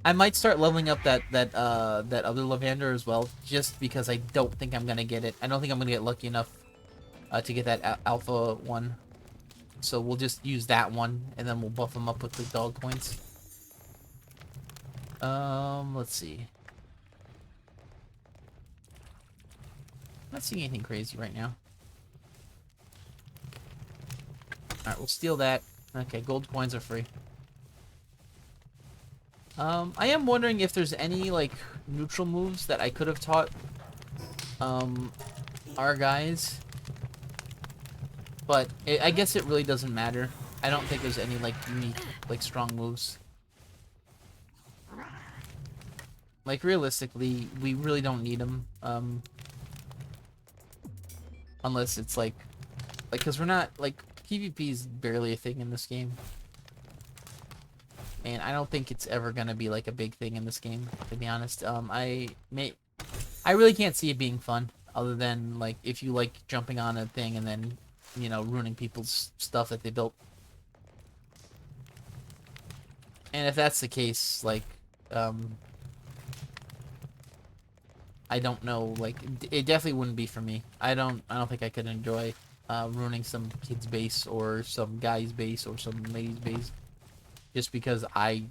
I might start leveling up that other Lavander as well, just because I don't think I'm gonna get it. I don't think I'm gonna get lucky enough to get that alpha one. So we'll just use that one, and then we'll buff them up with the dog points. Let's see. Not seeing anything crazy right now. Alright, we'll steal that. Okay, gold coins are free. I am wondering if there's any, like, neutral moves that I could have taught, our guys. But I guess it really doesn't matter. I don't think there's any, like, unique, like, strong moves. Like, realistically, we really don't need them, unless it's, like, because we're not, like, PvP is barely a thing in this game. And I don't think it's ever gonna be, like, a big thing in this game, to be honest. I really can't see it being fun, other than, like, if you like jumping on a thing and then, you know, ruining people's stuff that they built. And if that's the case, like, I don't know, like, it definitely wouldn't be for me. I don't think I could enjoy ruining some kid's base or some guy's base or some lady's base just because I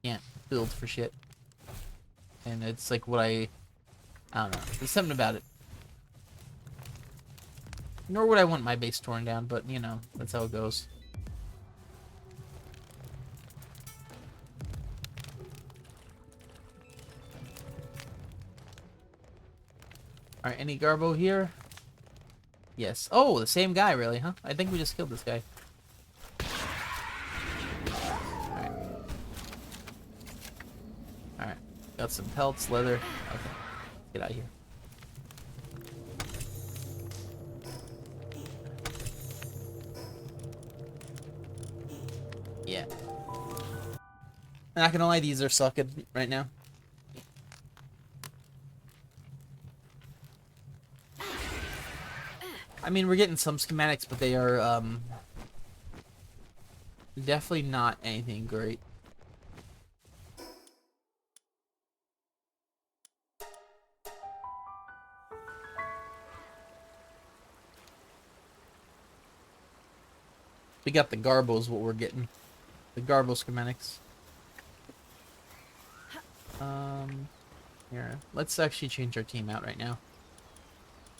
can't build for shit. And it's like what I don't know. There's something about it. Nor would I want my base torn down, but you know, that's how it goes. Alright, any Garbo here? Yes. Oh, the same guy, really, huh? I think we just killed this guy. Alright. Alright. Got some pelts, leather. Okay. Get out of here. Yeah. Not gonna lie, these are sucking right now. I mean, we're getting some schematics, but they are, definitely not anything great. We got the Garbos, what we're getting. The Garbo schematics. Here. Let's actually change our team out right now.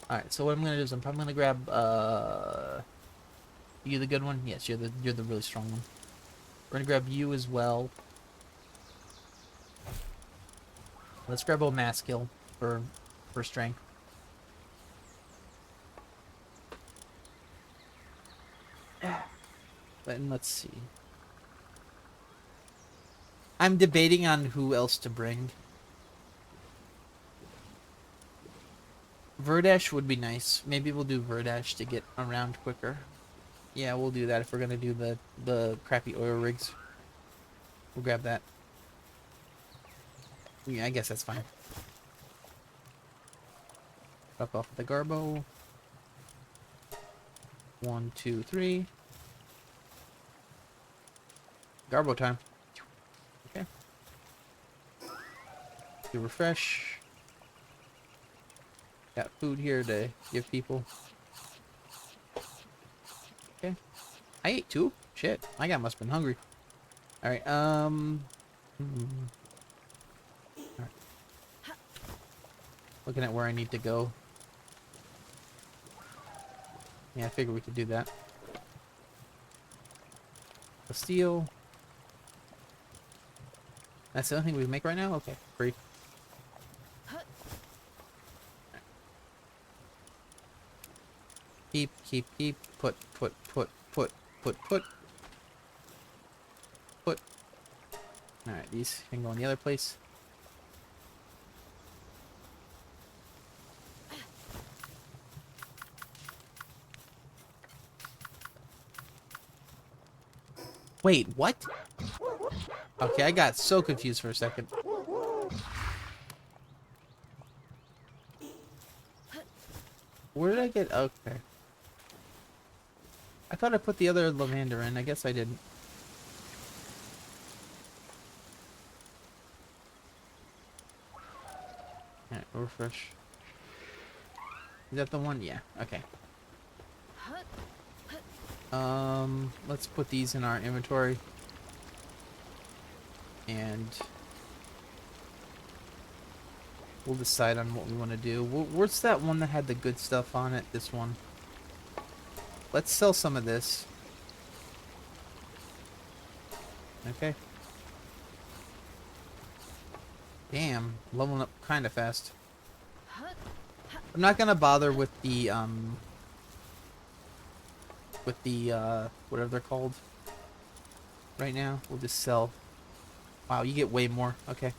Alright, so what I'm gonna do is I'm probably gonna grab, you the good one? Yes, you're the really strong one. We're gonna grab you as well. Let's grab a mass kill for strength. And let's see. I'm debating on who else to bring. Verdash would be nice. Maybe we'll do Verdash to get around quicker. Yeah, we'll do that if we're gonna do the crappy oil rigs. We'll grab that. Yeah, I guess that's fine. Drop off the Garbo. 1, 2, 3. Garbo time. Okay. Do refresh. Got food here to give people. Okay. I ate 2. Shit. My guy must have been hungry. Alright, Alright. Looking at where I need to go. Yeah, I figured we could do that. The steel. That's the only thing we make right now? Okay, free. Keep. Put. Alright, these can go in the other place. Wait, what? Okay, I got so confused for a second. Where did I get... Okay. I thought I put the other lavender in. I guess I didn't. Alright, refresh. Is that the one? Yeah, okay. Let's put these in our inventory. And we'll decide on what we want to do. Where's that one that had the good stuff on it? This one. Let's sell some of this. Okay. Damn, leveling up kind of fast. I'm not gonna bother with the whatever they're called right now. We'll just sell. Wow, you get way more. Okay.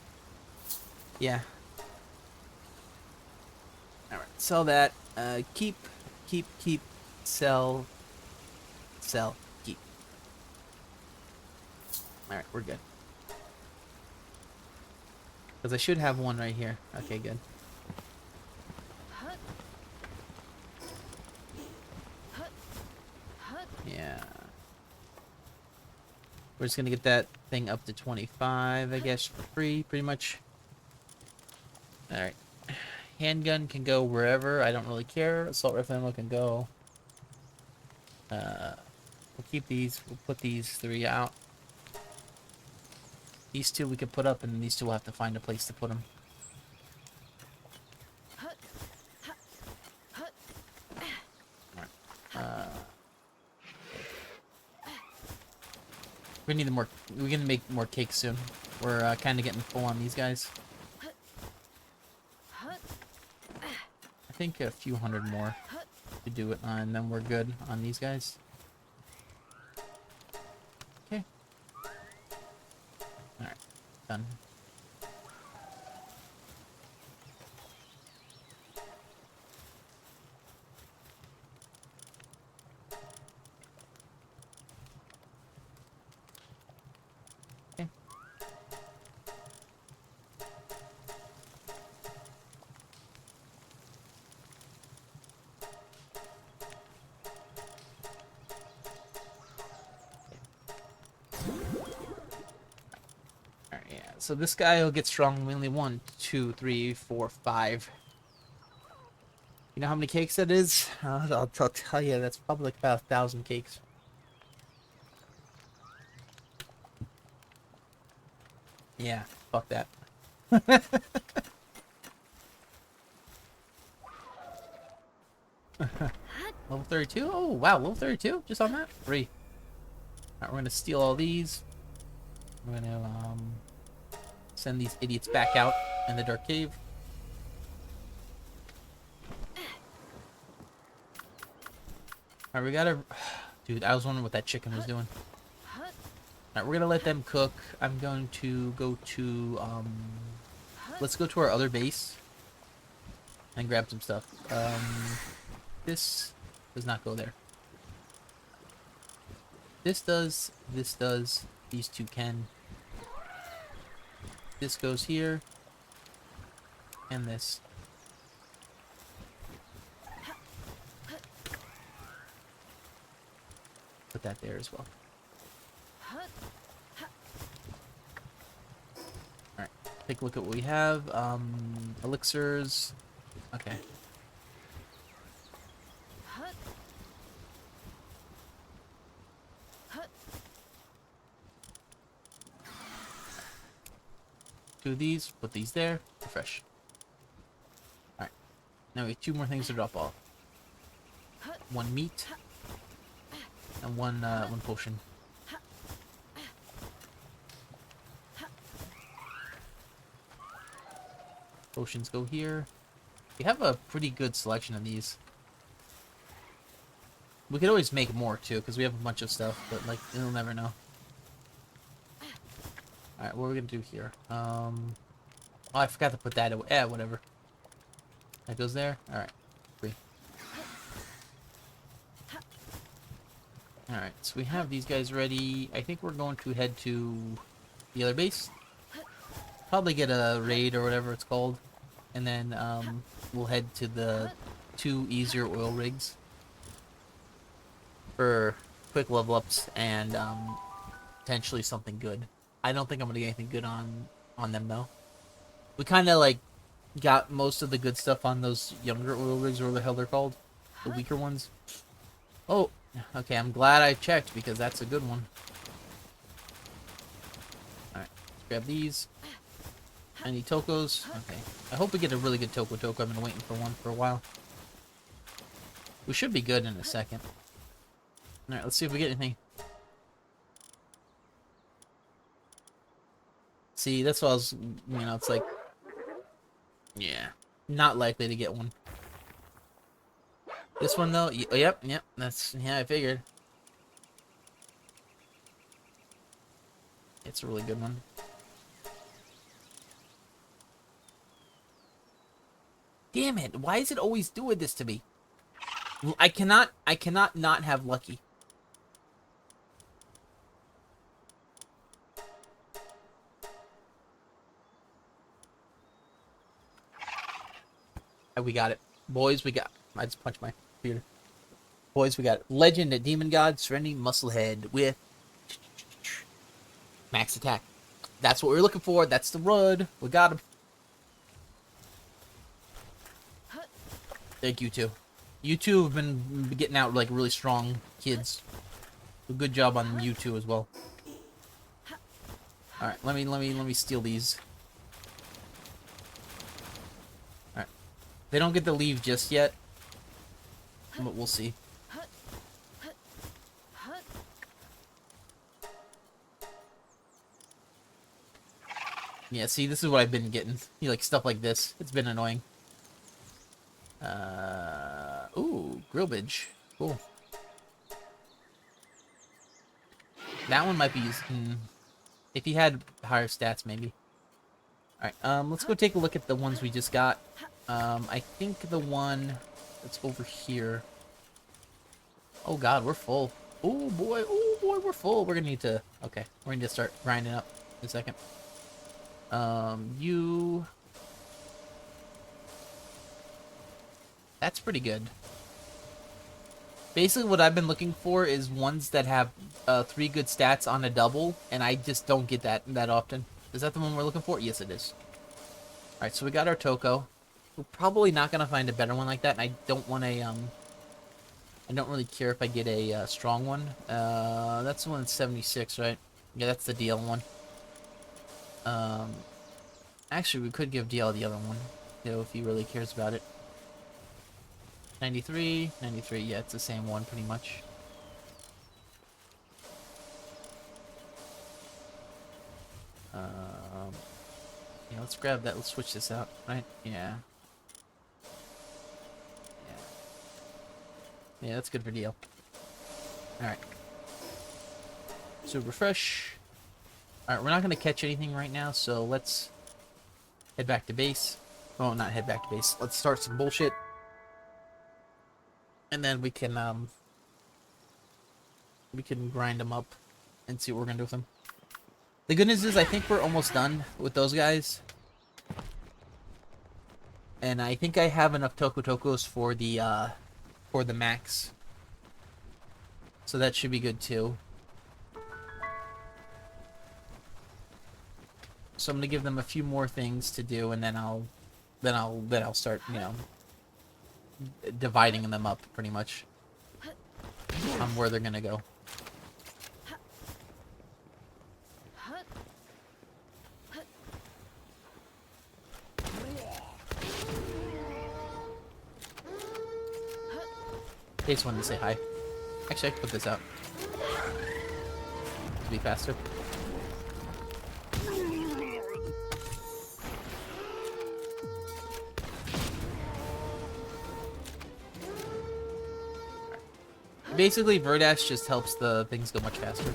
Yeah. Alright, sell that. Keep, sell, keep. Alright, we're good. Because I should have one right here. Okay, good. Yeah. We're just gonna get that thing up to 25, I guess, for free, pretty much. Alright. Handgun can go wherever, I don't really care. Assault rifle ammo can go. We'll keep these, we'll put these 3 out. These 2 we could put up, and then these 2 we'll have to find a place to put them. Alright. We need more. We're gonna make more cakes soon. We're kind of getting full on these guys. I think a few hundred more to do it, and then we're good on these guys. Okay. All right, done. So this guy will get strong. We only 1, 2, 3, 4, 5. You know how many cakes that is? I'll tell you, that's probably like about 1,000 cakes. Yeah, fuck that. Level 32? Oh, wow, level 32? Just on that? Free. Alright, we're gonna steal all these. We're gonna, send these idiots back out in the dark cave. Alright, we gotta... Dude, I was wondering what that chicken was doing. Alright, we're gonna let them cook. I'm going to go to, let's go to our other base and grab some stuff. This does not go there. This does, these 2 can. This goes here, and this. put that there as well. Alright, take a look at what we have. Elixirs. Okay. Two of these, put these there, refresh. Alright, now we have 2 more things to drop off. 1 meat, and one potion. Potions go here. We have a pretty good selection of these. We could always make more too, because we have a bunch of stuff, but like, you'll never know. Alright, what are we gonna do here? Oh, I forgot to put that away. Yeah, whatever. That goes there? Alright. Free. Alright, so we have these guys ready. I think we're going to head to the other base. Probably get a raid or whatever it's called. And then, we'll head to the 2 easier oil rigs. For quick level ups and, potentially something good. I don't think I'm gonna get anything good on them though. We kind of like got most of the good stuff on those younger oil rigs, or what the hell they're called, the weaker ones. Oh, okay. I'm glad I checked because that's a good one. All right, let's grab these. Any tokos? Okay. I hope we get a really good toko. I've been waiting for one for a while. We should be good in a second. All right, let's see if we get anything. See, that's what I was, you know, it's like, yeah, not likely to get one. This one, though, yep, that's, yeah, I figured. It's a really good one. Damn it, why is it always doing this to me? I cannot not have lucky. We got it. Boys, we got... I just punched my computer. Boys, we got it. Legend at Demon God, Serenity Musclehead with... max attack. That's what we're looking for. That's the rud. We got him. Thank you, two. You two have been getting out like really strong kids. A good job on you two as well. Alright, let me steal these. They don't get to leave just yet, but we'll see. Yeah, see, this is what I've been getting. You like stuff like this. It's been annoying. Ooh, Grillbridge. Cool. That one might be used. If he had higher stats, maybe. Alright, let's go take a look at the ones we just got. I think the one that's over here. Oh god, we're full. Oh boy, we're full. We're gonna need to... Okay, we're gonna need to start grinding up in a second. You... That's pretty good. Basically, what I've been looking for is ones that have 3 good stats on a double, and I just don't get that often. Is that the one we're looking for? Yes, it is. Alright, so we got our Toko. We're probably not gonna find a better one like that, and I don't want a, I don't really care if I get a strong one. That's the one that's 76, right? Yeah, that's the DL one. Actually, we could give DL the other one, you know, if he really cares about it. 93, 93, yeah, it's the same one, pretty much. Yeah, let's grab that, let's switch this out, right? Yeah. Yeah, that's good for DL. Alright. So refresh. Alright, we're not going to catch anything right now, so let's head back to base. Oh, not head back to base. Let's start some bullshit. And then we can grind them up and see what we're going to do with them. The good news is I think we're almost done with those guys. And I think I have enough Tokos for the max. So that should be good too. So I'm gonna give them a few more things to do, and then I'll start, you know, dividing them up pretty much on where they're gonna go. They just wanted to say hi. Actually, I can put this out to be faster. Basically, Verdash just helps the things go much faster.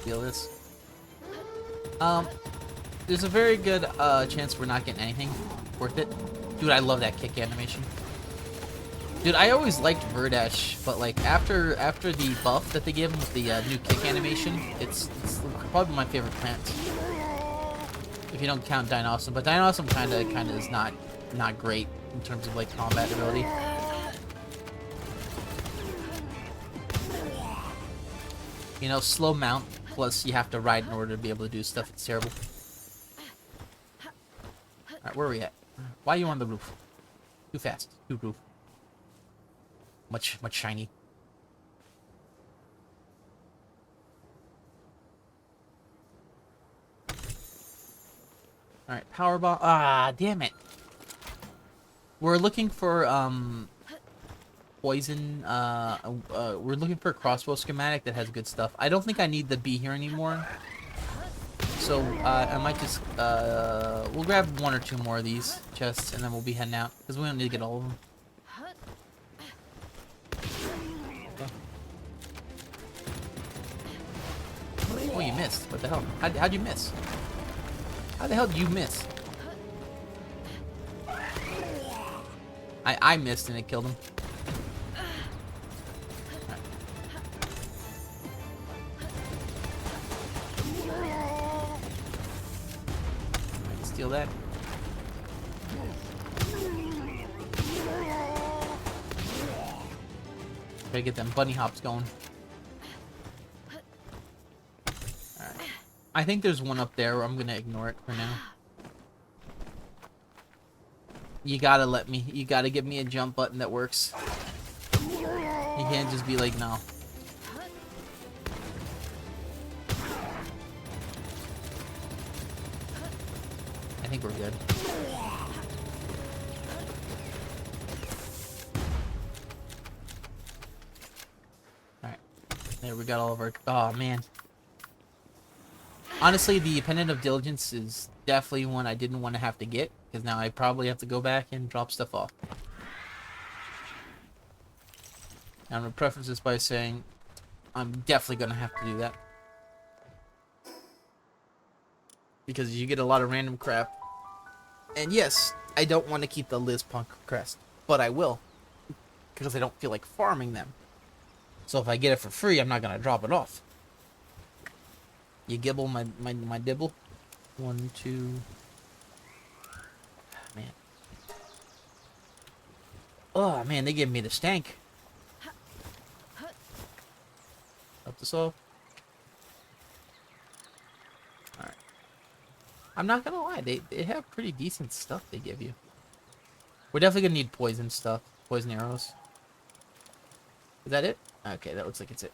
Feel this. There's a very good chance we're not getting anything worth it. Dude, I love that kick animation. Dude, I always liked Verdash, but like after the buff that they give him with the new kick animation, it's probably my favorite plant. If you don't count Dynawesome, but Dynawesome kinda is not great in terms of like combat ability. You know, slow mount, plus you have to ride in order to be able to do stuff. It's terrible. Alright, where are we at? Why are you on the roof? Too fast. Too roof. Much shiny. Alright, Powerball. Ah, damn it. We're looking for, poison, we're looking for a crossbow schematic that has good stuff. I don't think I need the bee here anymore. So, I might just, we'll grab one or two more of these chests, and then we'll be heading out, because we don't need to get all of them. Okay. Oh, you missed. What the hell? How'd you miss? How the hell did you miss? I missed and it killed him. Steal that. Gotta get them bunny hops going. Alright. I think there's one up there. I'm gonna ignore it for now. You gotta give me a jump button that works. You can't just be like, no. I think we're good. Alright. There, we got all of our... Oh, man. Honestly, the Pendant of Diligence is definitely one I didn't want to have to get, because now I probably have to go back and drop stuff off. I'm going to preface this by saying I'm definitely going to have to do that. Because you get a lot of random crap. And yes, I don't want to keep the Liz Punk crest, but I will. Because I don't feel like farming them. So if I get it for free, I'm not going to drop it off. You gibble my dibble. 1, 2... Man. Oh, man, they gave me the stank. Up this off. Alright. I'm not gonna lie, they have pretty decent stuff they give you. We're definitely gonna need poison stuff. Poison arrows. Is that it? Okay, that looks like it's it.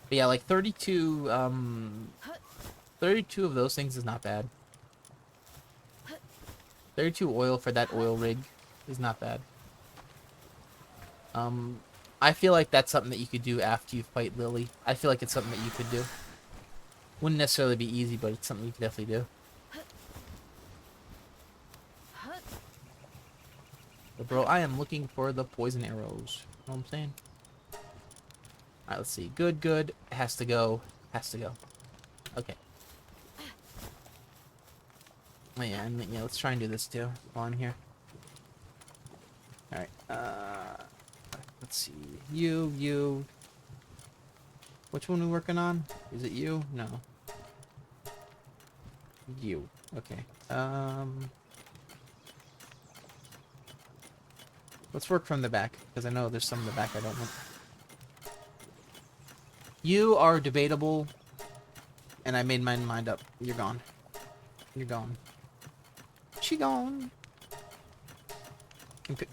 But yeah, like 32 of those things is not bad. 32 oil for that oil rig is not bad. I feel like that's something that you could do after you fight Lily. I feel like it's something that you could do. Wouldn't necessarily be easy, but it's something you could definitely do. But bro, I am looking for the poison arrows. You know what I'm saying? Alright, let's see. Good, good. Has to go. Has to go. Okay. Oh, yeah, and yeah, let's try and do this too while I'm here. Alright, let's see. You. Which one are we working on? Is it you? No. You. Okay. Let's work from the back, because I know there's some in the back I don't want. You are debatable, and I made my mind up. You're gone. You're gone. She gone.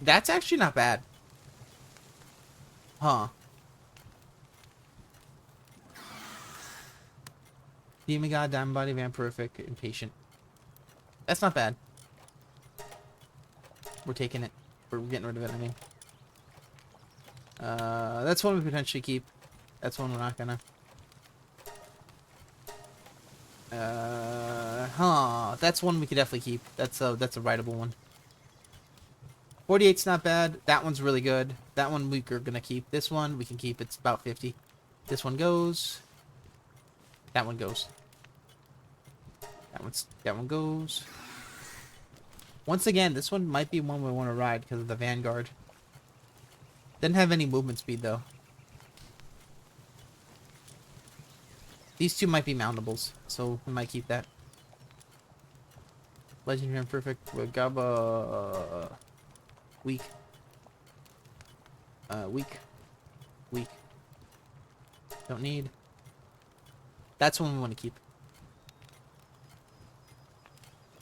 That's actually not bad. Huh. Demon God, Diamond Body, Vampirific, Impatient. That's not bad. We're taking it. We're getting rid of it, I mean. That's one we potentially keep. That's one we're not gonna. That's one we could definitely keep. That's a rideable one. 48's not bad. That one's really good. That one we're gonna keep. This one we can keep. It's about 50. This one goes. That one goes. That one goes. Once again, this one might be one we want to ride because of the Vanguard. Didn't have any movement speed though. These two might be mountables, so we might keep that. Legendary Imperfect with Gaba. Weak. Weak. Don't need. That's one we want to keep.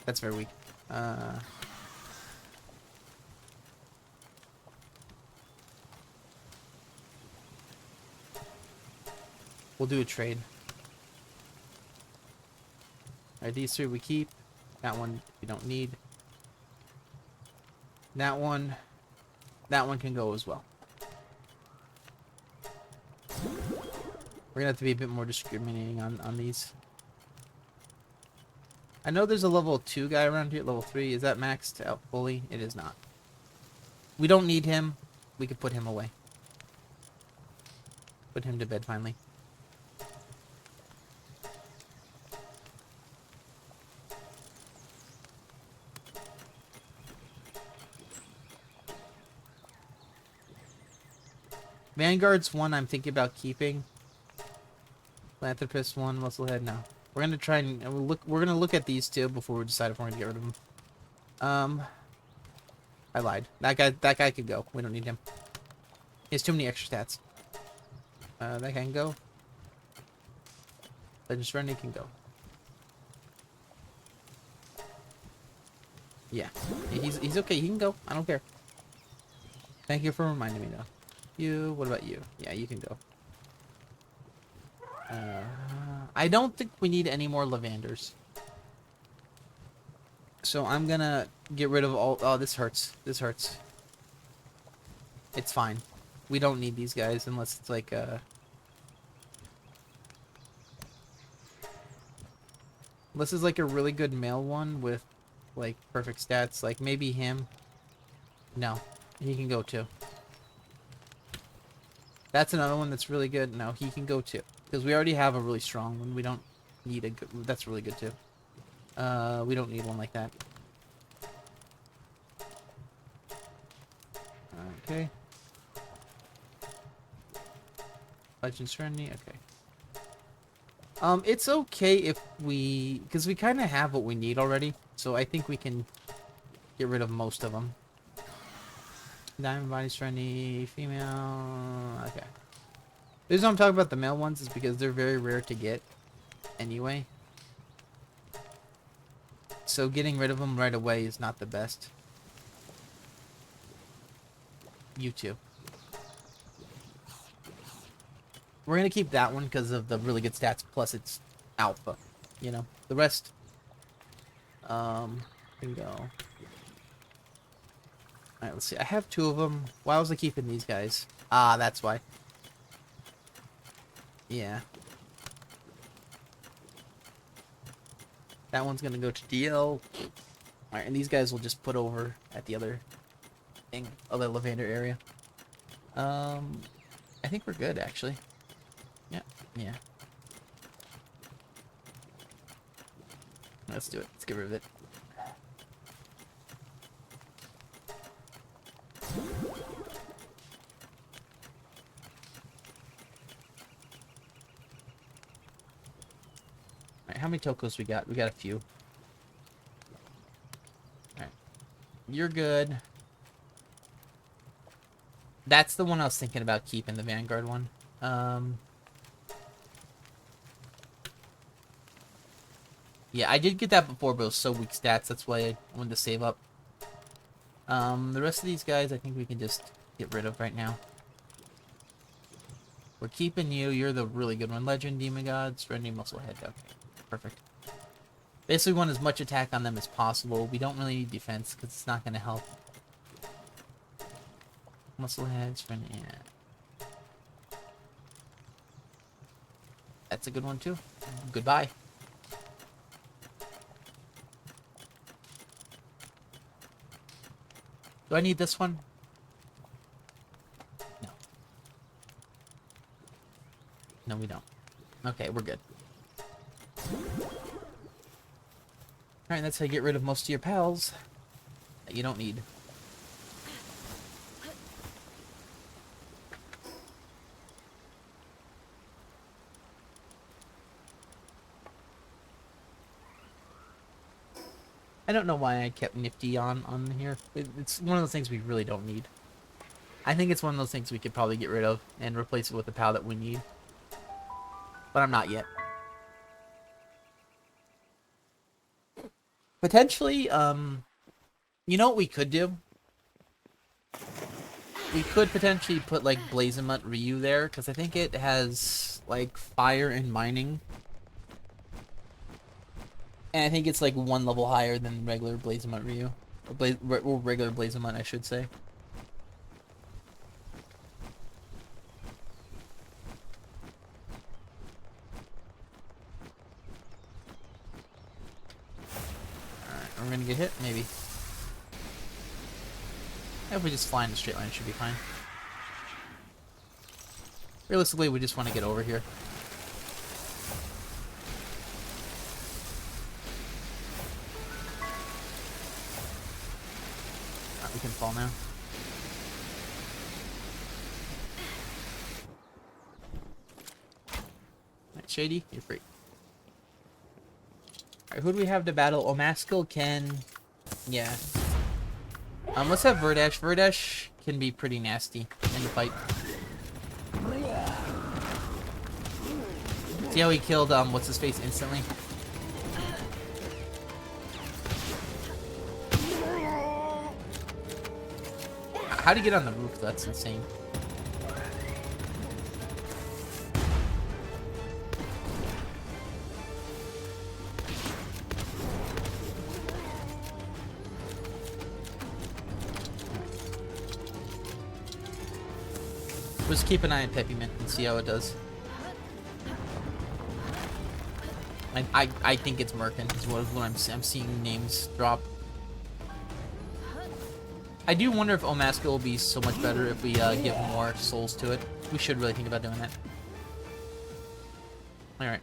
That's very weak. We'll do a trade. Alright, these three we keep. That one we don't need. That one can go as well. We're gonna have to be a bit more discriminating on these. I know there's a level 2 guy around here, level 3. Is that maxed out fully? It is not. We don't need him. We could put him away. Put him to bed finally. Vanguard's one I'm thinking about keeping. Philanthropist one, Musclehead, no. We're gonna try and we're gonna look at these two before we decide if we're gonna get rid of them. I lied. That guy could go. We don't need him. He has too many extra stats. That guy can go. Legend Serenity can go. Yeah. He's okay, he can go. I don't care. Thank you for reminding me though. You, what about you? Yeah, you can go. I don't think we need any more Lavanders. So I'm gonna get rid of all. Oh, this hurts. This hurts. It's fine. We don't need these guys unless it's like unless it's like a really good male one with like perfect stats. Like maybe him. No, he can go too. That's another one that's really good. No, he can go too. Because we already have a really strong one. We don't need a good... That's really good too. We don't need one like that. Okay. Legend Serenity, okay. It's okay if we... Because we kind of have what we need already. So I think we can get rid of most of them. Diamond Body Serenity, female... Okay. The reason I'm talking about the male ones is because they're very rare to get anyway. So getting rid of them right away is not the best. You too. We're going to keep that one because of the really good stats, plus it's alpha. You know, the rest can go. Alright, let's see. I have two of them. Why was I keeping these guys? Ah, that's why. Yeah. That one's gonna go to DL. Alright, and these guys will just put over at the other thing, other Lavander area. I think we're good, actually. Yeah. Let's do it. Let's get rid of it. Alright, how many tokos we got? We got a few. Alright. You're good. That's the one I was thinking about keeping, the Vanguard one. Yeah, I did get that before, but it was so weak stats. That's why I wanted to save up. The rest of these guys, I think we can just get rid of right now. We're keeping you. You're the really good one. Legend, Demon God, Serenity, Musclehead. Okay, perfect. Basically, want as much attack on them as possible. We don't really need defense because it's not going to help. Musclehead, Serenity. Yeah. That's a good one too. Goodbye. Do I need this one? No. No, we don't. Okay, we're good. Alright, that's how you get rid of most of your pals that you don't need. I don't know why I kept Nifty on here. It's one of those things we really don't need. I think it's one of those things we could probably get rid of and replace it with a pal that we need. But I'm not yet. Potentially, you know what we could do? We could potentially put, like, Blazemut Ryu there, because I think it has, like, fire and mining. And I think it's like one level higher than regular Blazemut Ryu. Or regular Blazemut, I should say. Alright, we're gonna get hit? Maybe. If we just fly in a straight line, it should be fine. Realistically, we just want to get over here. We can fall now. Alright, Shady, you're free. Alright, who do we have to battle? Omaskil can... Yeah. Let's have Verdash. Verdash can be pretty nasty in the fight. See how he killed, what's-his-face instantly? How'd he get on the roof? That's insane. Just keep an eye on Peppermint and see how it does. I think it's Merkin is what I'm seeing names drop. I do wonder if Omaskil will be so much better if we give more souls to it. We should really think about doing that. Alright.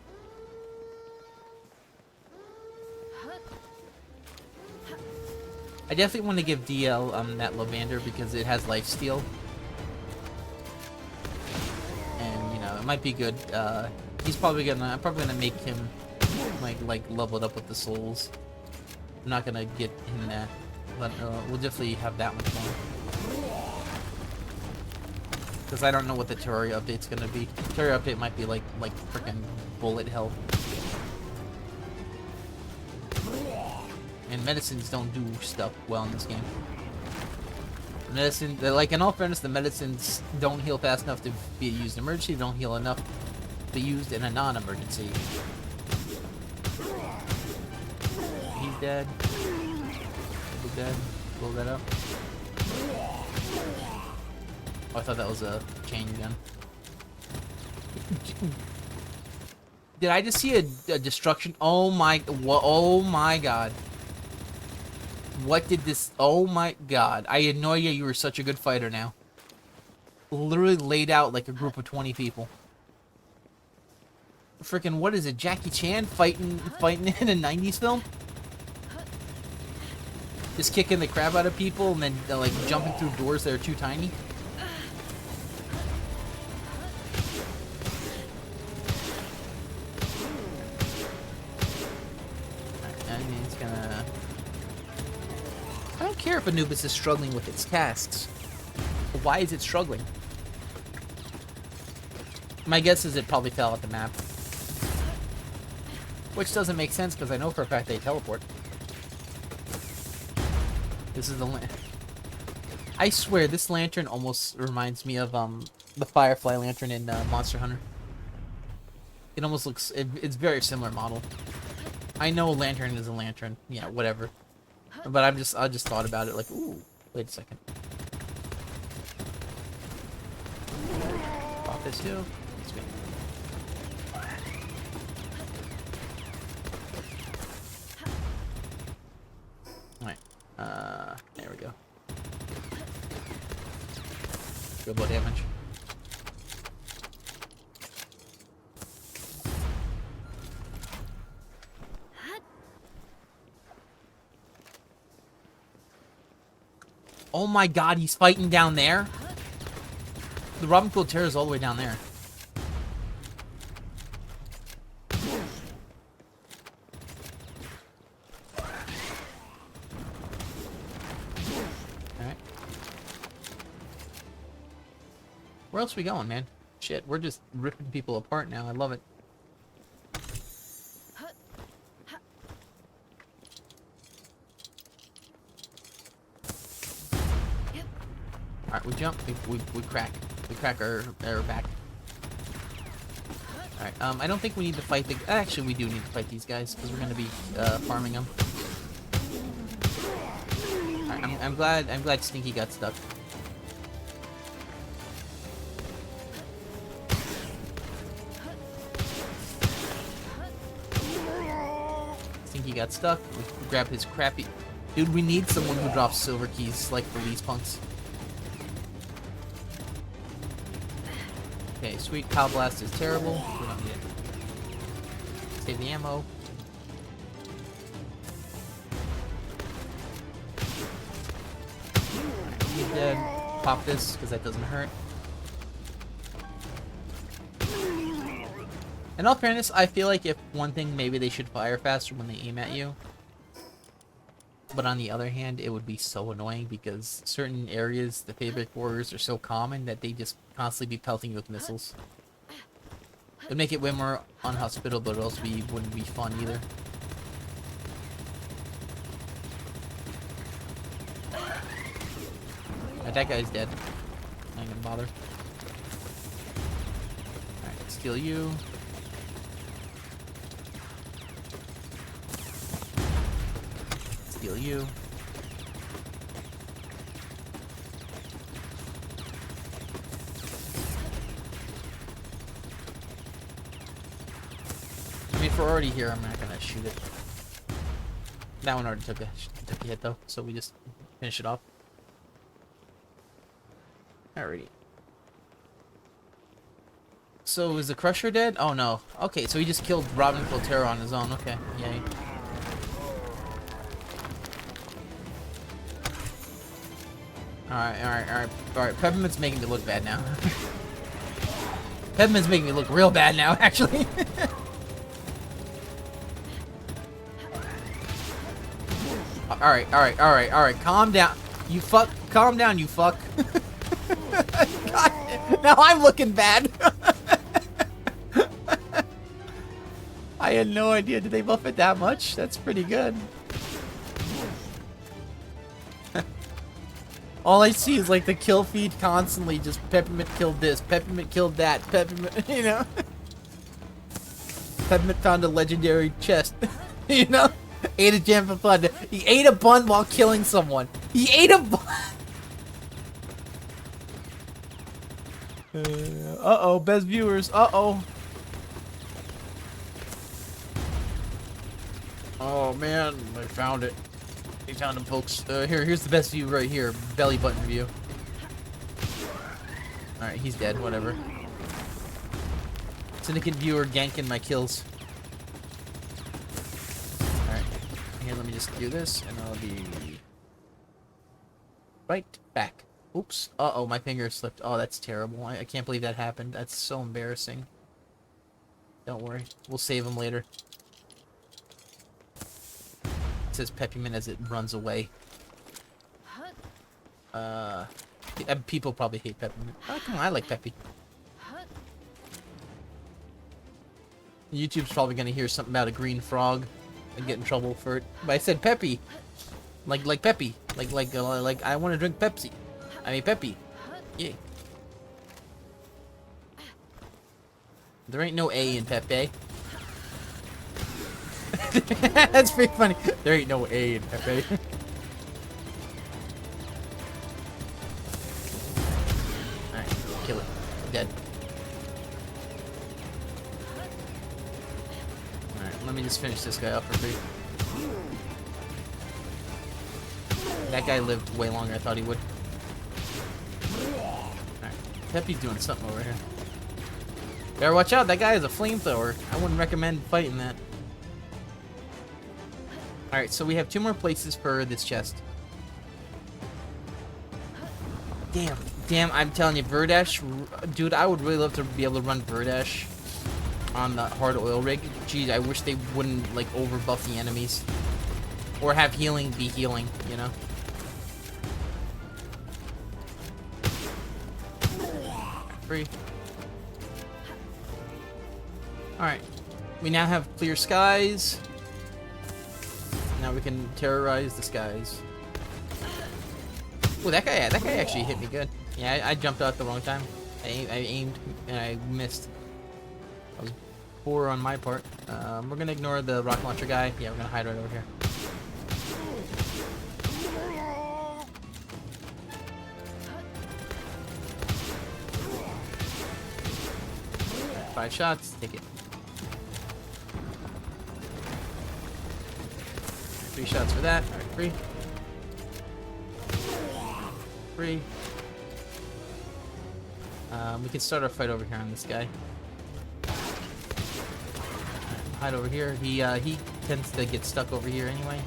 I definitely want to give DL that Lavander because it has lifesteal. And, you know, it might be good. He's probably gonna... I'm probably gonna make him, like level it up with the souls. I'm not gonna get him that. But we'll definitely have that one for because I don't know what the Terraria update's gonna be. Terraria update might be like freaking bullet hell. And medicines don't do stuff well in this game. Medicine, like in all fairness, the medicines don't heal fast enough to be used in emergency. Don't heal enough to be used in a non-emergency. He's dead. Dead. Blow that up. Oh, I thought that was a chain gun. Did I just see a destruction? Oh my! Oh my god! What did this? Oh my god! I had no idea you were such a good fighter now. Literally laid out like a group of 20 people. freaking, what is it, Jackie Chan fighting in a 90s film? Just kicking the crap out of people and then like jumping through doors that are too tiny. I mean, it's gonna... I don't care if Anubis is struggling with its tasks. But why is it struggling? My guess is it probably fell off the map. Which doesn't make sense because I know for a fact they teleport. This is the I swear this lantern almost reminds me of the Firefly lantern in Monster Hunter. It almost looks it's very similar model. I know a lantern is a lantern. Yeah, whatever. But I just thought about it like, ooh, wait a second. Pop this too. Sweet. Alright. There we go. Good blow damage. Oh my god, he's fighting down there? The Robin Quill Terror is all the way down there. Alright. Where else are we going, man? Shit, we're just ripping people apart now. I love it. Alright, we jump, we crack. We crack our back. Alright, I don't think we need to fight the... Actually, we do need to fight these guys, because we're going to be farming them. Alright, I'm glad Stinky got stuck. Stinky got stuck. We grab his crappy... Dude, we need someone who drops silver keys, like for these punks. Okay, sweet. Pow Blast is terrible. We don't need it. Save the ammo. He's dead. Pop this, because that doesn't hurt. In all fairness, I feel like if one thing, maybe they should fire faster when they aim at you. But on the other hand, it would be so annoying because certain areas, the Feybreak warriors are so common that they just constantly be pelting you with missiles. It would make it way more unhospitable, but it also wouldn't be fun either. Right, that guy's dead. I ain't gonna bother. Alright, steal you. Steal you. I mean, if we're already here, I'm not gonna shoot it. That one already took a hit though, so we just finish it off. Alrighty. So is the Crusher dead? Oh no. Okay, so he just killed Robin Clotero on his own. Okay, yay. Alright. Peppermint's making me look bad now. Peppermint's making me look real bad now, actually. Alright. Calm down. You fuck. Calm down, you fuck. God, now I'm looking bad. I had no idea. Did they buff it that much? That's pretty good. All I see is like the kill feed constantly just Peppermint killed this, Peppermint killed that, Peppermint, you know? Peppermint found a legendary chest, you know? Ate a jam for fun. He ate a bun while killing someone. He ate a bun! Uh-oh, best viewers, uh-oh. Oh man, I found it. We found him, folks. Here's the best view right here. Belly button view. Alright, he's dead. Whatever. Syndicate viewer ganking my kills. Alright. Here, let me just do this, and I'll be right back. Oops. Uh-oh, my finger slipped. Oh, that's terrible. I can't believe that happened. That's so embarrassing. Don't worry. We'll save him later. It says Peppyman as it runs away. People probably hate Peppermint. Oh, come on, I like Peppy. YouTube's probably gonna hear something about a green frog and get in trouble for it. But I said Peppy, like Peppy, like I want to drink Pepsi. I mean Peppy. Yeah. There ain't no A in Pepe. That's pretty funny. There ain't no A in Pepe. Alright, kill it. Dead. Alright, let me just finish this guy up for free. That guy lived way longer than I thought he would. Alright, Peppy's doing something over here. Better watch out, that guy has a flamethrower. I wouldn't recommend fighting that. Alright, so we have 2 more places for this chest. Damn, I'm telling you, Verdash, dude, I would really love to be able to run Verdash on the hard oil rig. Geez, I wish they wouldn't, like, overbuff the enemies. Or have healing be healing, you know? Free. Alright. We now have clear skies. Now we can terrorize the skies. Oh, that guy actually hit me good. Yeah, I jumped out at the wrong time. I aimed and I missed. That was poor on my part. We're gonna ignore the rocket launcher guy. Yeah, we're gonna hide right over here. Five shots, take it. 3 shots for that. Alright, free. Free. We can start our fight over here on this guy. Hide over here. He tends to get stuck over here anyway.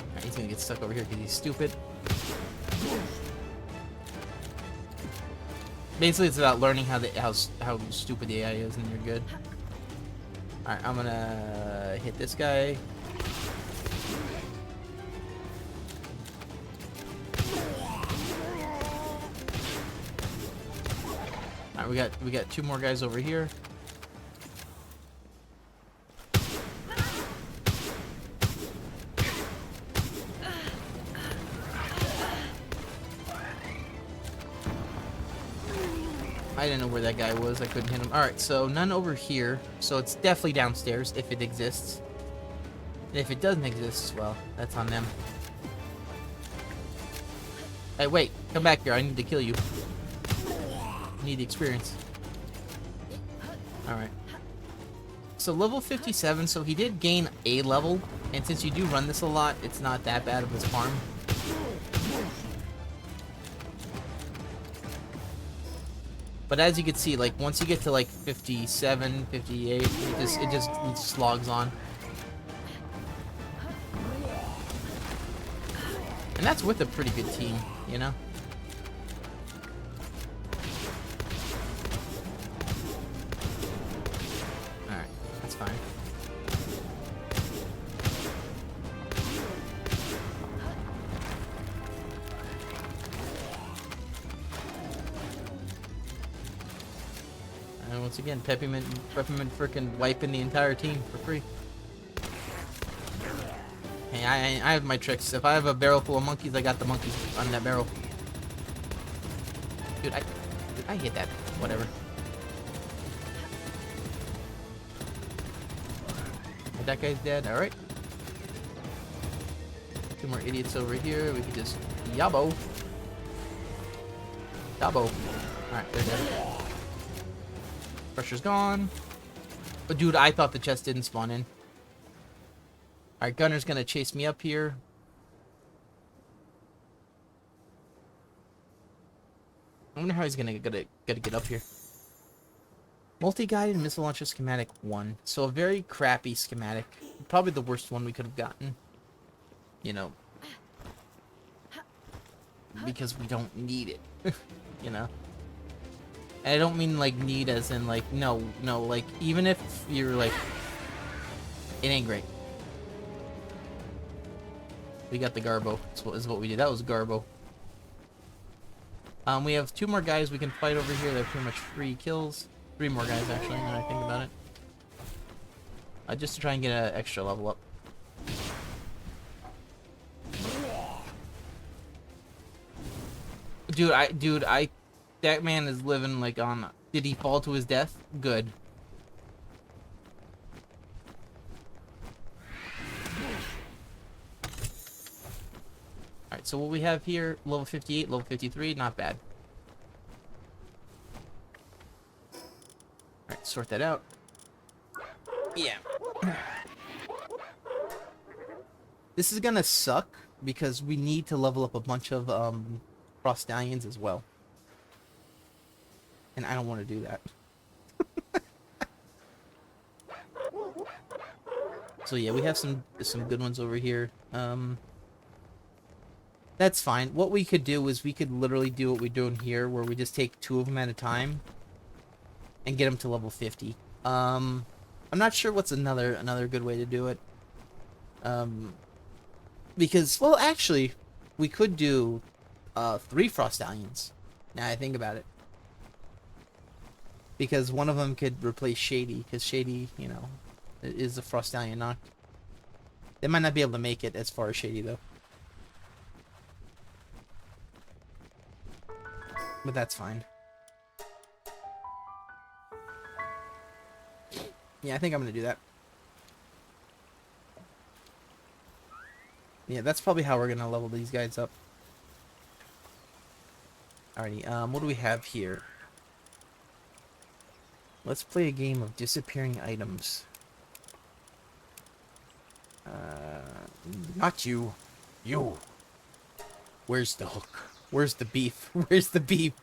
Alright, he's gonna get stuck over here because he's stupid. Basically, it's about learning how stupid the AI is, and you're good. Alright, I'm gonna hit this guy. Alright, we got 2 more guys over here. I didn't know where that guy was. I couldn't hit him. Alright, so none over here. So it's definitely downstairs if it exists. And if it doesn't exist, well, that's on them. Hey, wait. Come back here. I need to kill you. I need the experience. Alright. So level 57, so he did gain a level. And since you do run this a lot, it's not that bad of his farm. But as you can see, like, once you get to, like, 57, 58, it just logs on. And that's with a pretty good team, you know? Alright, that's fine. And once again, Peppermint frickin' wiping the entire team for free. Hey, I have my tricks. If I have a barrel full of monkeys, I got the monkeys on that barrel. Dude, I hit that. Whatever. That guy's dead. All right. 2 more idiots over here. We can just yabo. Yabo. All right, they're dead. Pressure's gone. But dude, I thought the chest didn't spawn in. Alright, Gunner's gonna chase me up here. I wonder how he's gonna get up here. Multi-guided missile launcher schematic 1. So a very crappy schematic. Probably the worst one we could have gotten. You know. Because we don't need it. You know. And I don't mean like need as in like no, like even if you're like it ain't great. We got the Garbo. Is what we did. That was Garbo. We have 2 more guys we can fight over here. They're pretty much free kills. 3 more guys actually, now that I think about it. Just to try and get an extra level up. Dude, that man is living like on. Did he fall to his death? Good. Alright, so what we have here, level 58, level 53, not bad. Alright, sort that out. Yeah. This is gonna suck, because we need to level up a bunch of, Frost Stallions as well. And I don't want to do that. So yeah, we have some good ones over here. That's fine. What we could do is we could literally do what we're doing here, where we just take 2 of them at a time and get them to level 50. I'm not sure what's another good way to do it. Because, well, actually, we could do 3 Frost Stallions. Now I think about it. Because one of them could replace Shady, because Shady, you know, is a Frost Stallion knocked. They might not be able to make it as far as Shady, though. But that's fine. Yeah, I think I'm gonna do that. Yeah, that's probably how we're gonna level these guys up. Alrighty, what do we have here? Let's play a game of disappearing items. Not you. You. Where's the hook? Where's the beef? Where's the beef?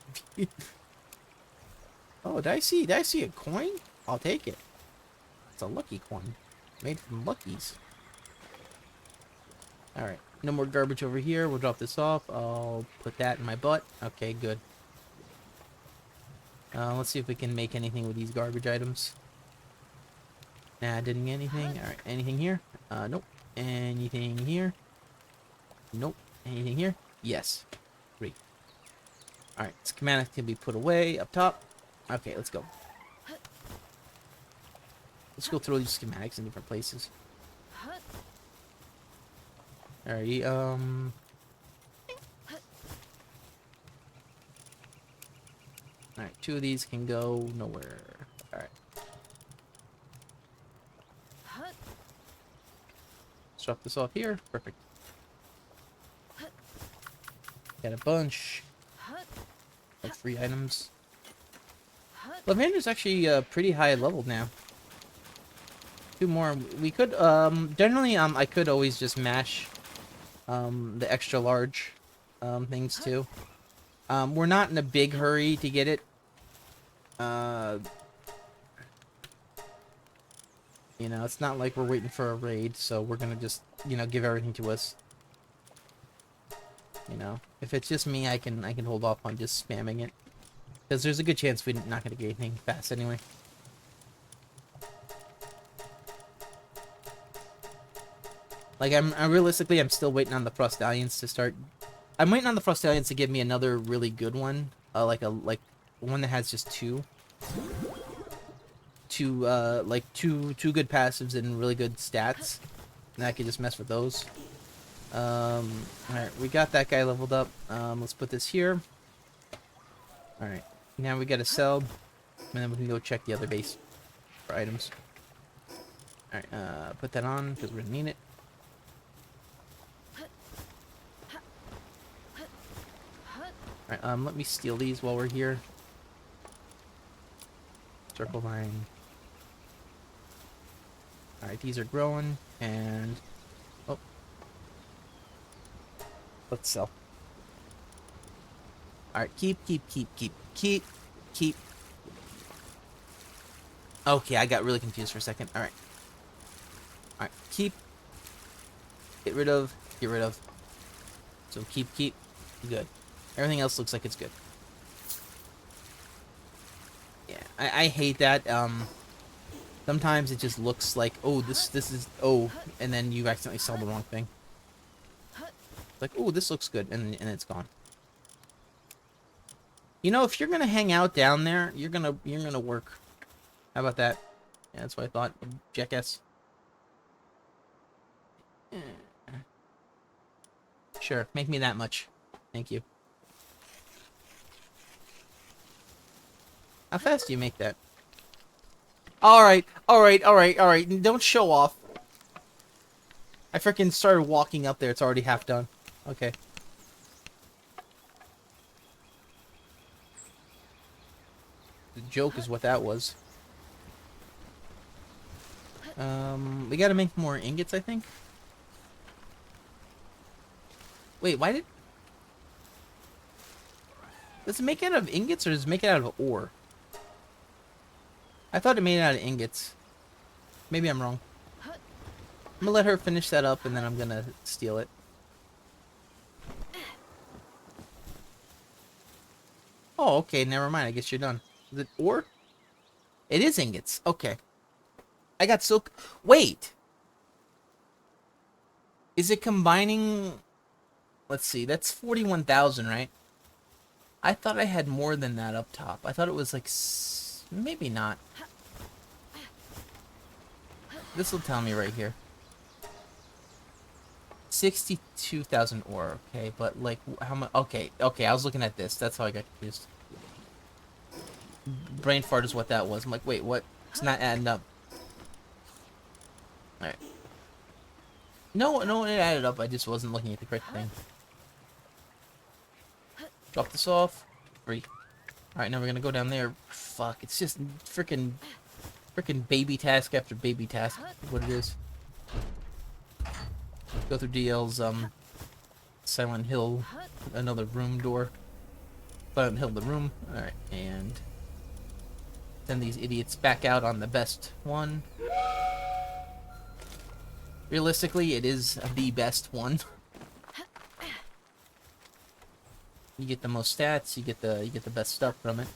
Oh, did I see a coin? I'll take it. It's a lucky coin. Made from luckies. Alright, no more garbage over here. We'll drop this off. I'll put that in my butt. Okay, good. Let's see if we can make anything with these garbage items. Nah, I didn't get anything. Alright, anything here? Nope. Anything here? Nope. Anything here? Yes. 3. Alright, schematic can be put away up top. Okay, let's go. Let's go throw these schematics in different places. Alright, Alright, 2 of these can go nowhere. Alright. Let's drop this off here. Perfect. Got a bunch of free items. Lavander's actually pretty high level now. 2 more. We could, generally, I could always just mash, the extra large, things too. We're not in a big hurry to get it. You know, it's not like we're waiting for a raid, so we're gonna just, you know, give everything to us. You know, if it's just me, I can hold off on just spamming it, because there's a good chance we're not gonna get anything fast anyway. Like, I'm realistically, I'm still waiting on the Frost Stallions to start. I'm waiting on the Frost Stallions to give me another really good one, like one that has just 2. Like two good passives and really good stats, and I could just mess with those. Alright, we got that guy leveled up. Let's put this here. Alright, now we gotta sell, and then we can go check the other base for items. Alright, put that on, because we're gonna need it. Alright, let me steal these while we're here. Circle line. Alright, these are growing, and... oh. Let's sell. Alright, keep. Okay, I got really confused for a second. Alright. Alright, keep. Get rid of. So keep. Good. Everything else looks like it's good. Yeah, I hate that. Sometimes it just looks like, oh, this is, oh, and then you accidentally sell the wrong thing. It's like, oh, this looks good, and it's gone. You know, if you're gonna hang out down there, you're gonna work. How about that? Yeah, that's what I thought. Jackass. Sure, make me that much. Thank you. How fast do you make that? Alright. Don't show off. I freaking started walking up there. It's already half done. Okay. The joke is what that was. We gotta make more ingots, I think. Wait, why did... Does it make it out of ingots or does it make it out of ore? I thought it made it out of ingots. Maybe I'm wrong. I'm gonna let her finish that up and then I'm gonna steal it. Oh, okay, never mind. I guess you're done. Is it ore? It is ingots. Okay. I got silk. Wait! Is it combining... Let's see, that's 41,000, right? I thought I had more than that up top. I thought it was like... Maybe not. This will tell me right here. 62,000 ore, okay, but like, how much? Okay, I was looking at this. That's how I got confused. Brain fart is what that was. I'm like, wait, what? It's not adding up. Alright. No, it added up. I just wasn't looking at the correct thing. Drop this off. 3. Alright, now we're gonna go down there. Fuck, it's just freaking baby task after baby task. What it is. Go through DL's Silent Hill, another room door. Silent Hill the room. Alright, and send these idiots back out on the best one. Realistically, it is the best one. You get the most stats, you get the best stuff from it.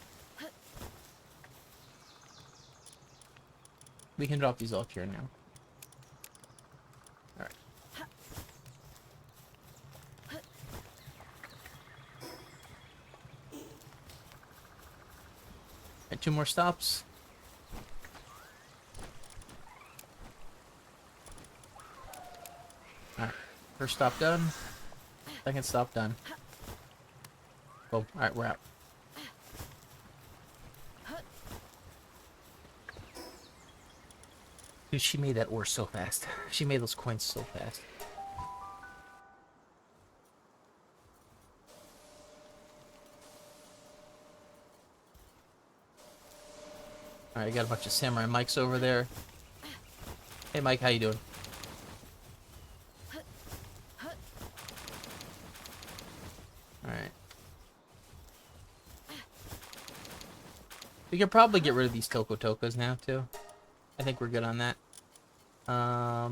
We can drop these off here now. Alright. Alright, 2 more stops. Alright. First stop done. Second stop done. Oh, alright, we're out. Dude, she made that ore so fast. She made those coins so fast. Alright, I got a bunch of samurai mics over there. Hey Mike, how you doing? Alright. We could probably get rid of these Tokas now, too. I think we're good on that. Yeah.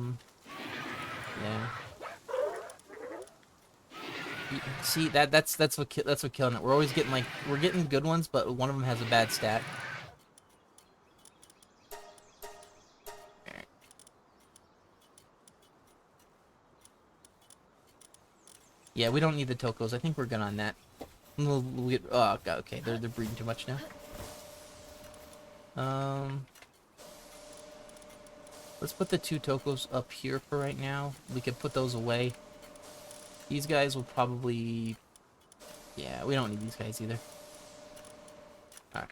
See, that's what killing it. We're always getting we're getting good ones, but one of them has a bad stat. Yeah, we don't need the Tokos. I think we're good on that. We'll get, oh god, okay, they're breeding too much now. Let's put the 2 Tokos up here for right now. We can put those away. These guys will probably... Yeah, we don't need these guys either. Alright.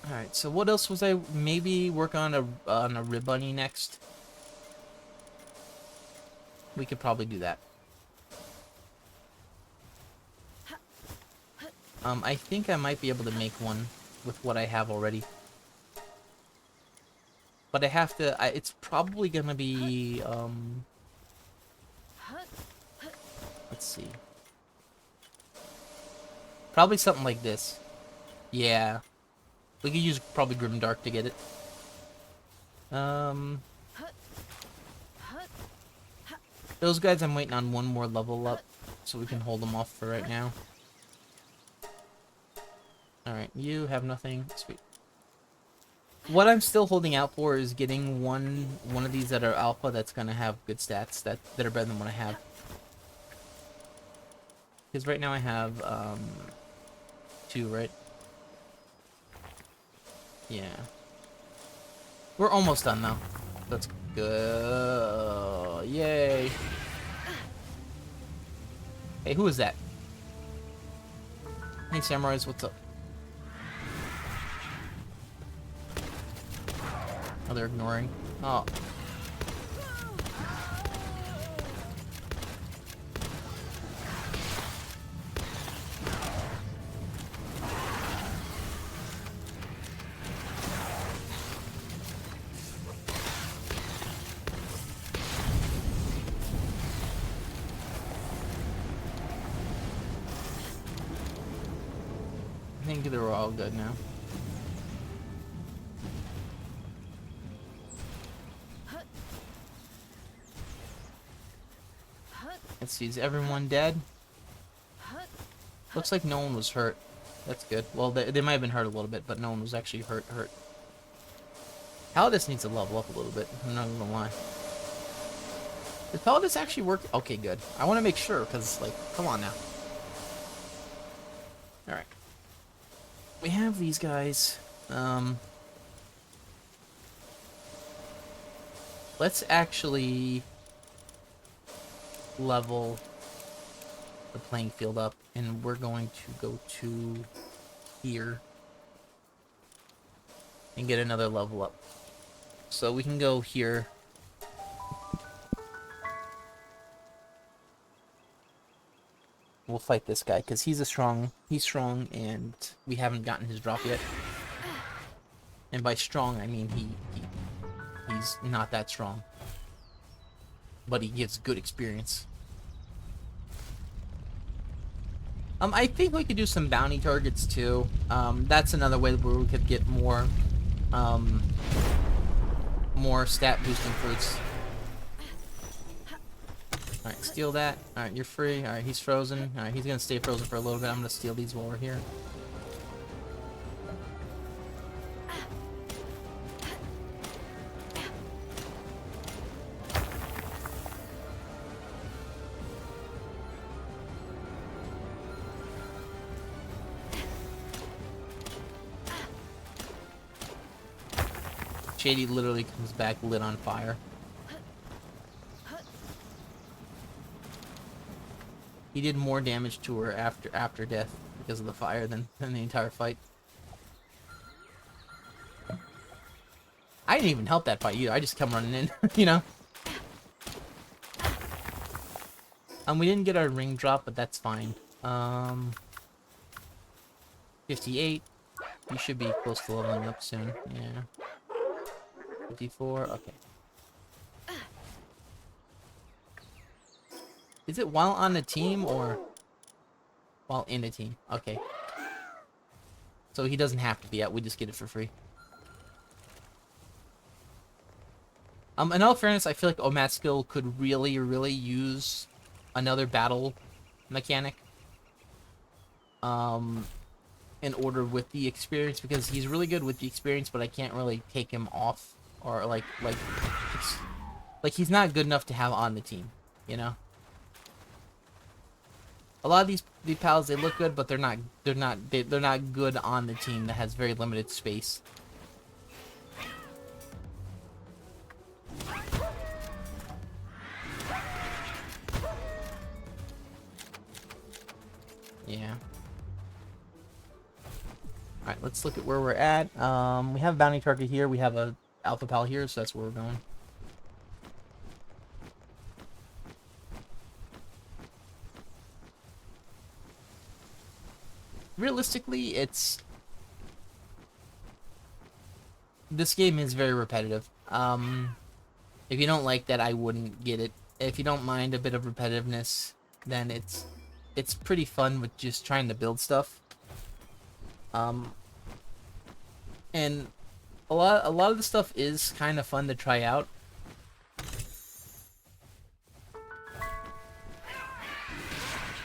Alright, so what else was I... Maybe work on a rib bunny next? We could probably do that. I think I might be able to make one with what I have already. But I have to... it's probably gonna be... Let's see. Probably something like this. Yeah. We could use probably Grimdark to get it. Those guys I'm waiting on one more level up, so we can hold them off for right now. Alright, you have nothing. Sweet. What I'm still holding out for is getting one of these that are alpha that's gonna have good stats that are better than what I have. Because right now I have 2, right? Yeah. We're almost done though. That's good. Yay. Hey, who is that? Hey, samurais, what's up? Oh, they're ignoring. Oh. I think they're all good now. Let's see, is everyone dead? Looks like no one was hurt. That's good. Well, they might have been hurt a little bit, but no one was actually hurt. Paladus needs to level up a little bit. I'm not gonna lie. Does Paladus actually work? Okay, good. I want to make sure, because, like, come on now. Alright. We have these guys. Let's actually level the playing field up, and we're going to go to here and get another level up. So we can go here. We'll fight this guy because he's strong, and we haven't gotten his drop yet. And by strong, I mean he's not that strong, but he gives good experience. I think we could do some bounty targets too. That's another way where we could get more stat boosting fruits. Alright, steal that. Alright, you're free. Alright, he's frozen. Alright, he's gonna stay frozen for a little bit. I'm gonna steal these while we're here. Shady literally comes back lit on fire. He did more damage to her after death because of the fire than the entire fight. I didn't even help that fight either. I just come running in, you know. We didn't get our ring drop, but that's fine. 58. You should be close to leveling up soon. Yeah. 54. Okay. Is it while on the team or while in a team? Okay. So he doesn't have to be out. We just get it for free. In all fairness, I feel like Omatskill could really use another battle mechanic. In order with the experience, because he's really good with the experience, but I can't really take him off, or like he's not good enough to have on the team, you know. A lot of these pals, they look good, but they're not good on the team that has very limited space. Yeah. Alright, let's look at where we're at. We have a bounty target here. We have a alpha pal here, so that's where we're going. Realistically, this game is very repetitive. If you don't like that, I wouldn't get it. If you don't mind a bit of repetitiveness, then it's pretty fun with just trying to build stuff. And a lot of the stuff is kind of fun to try out.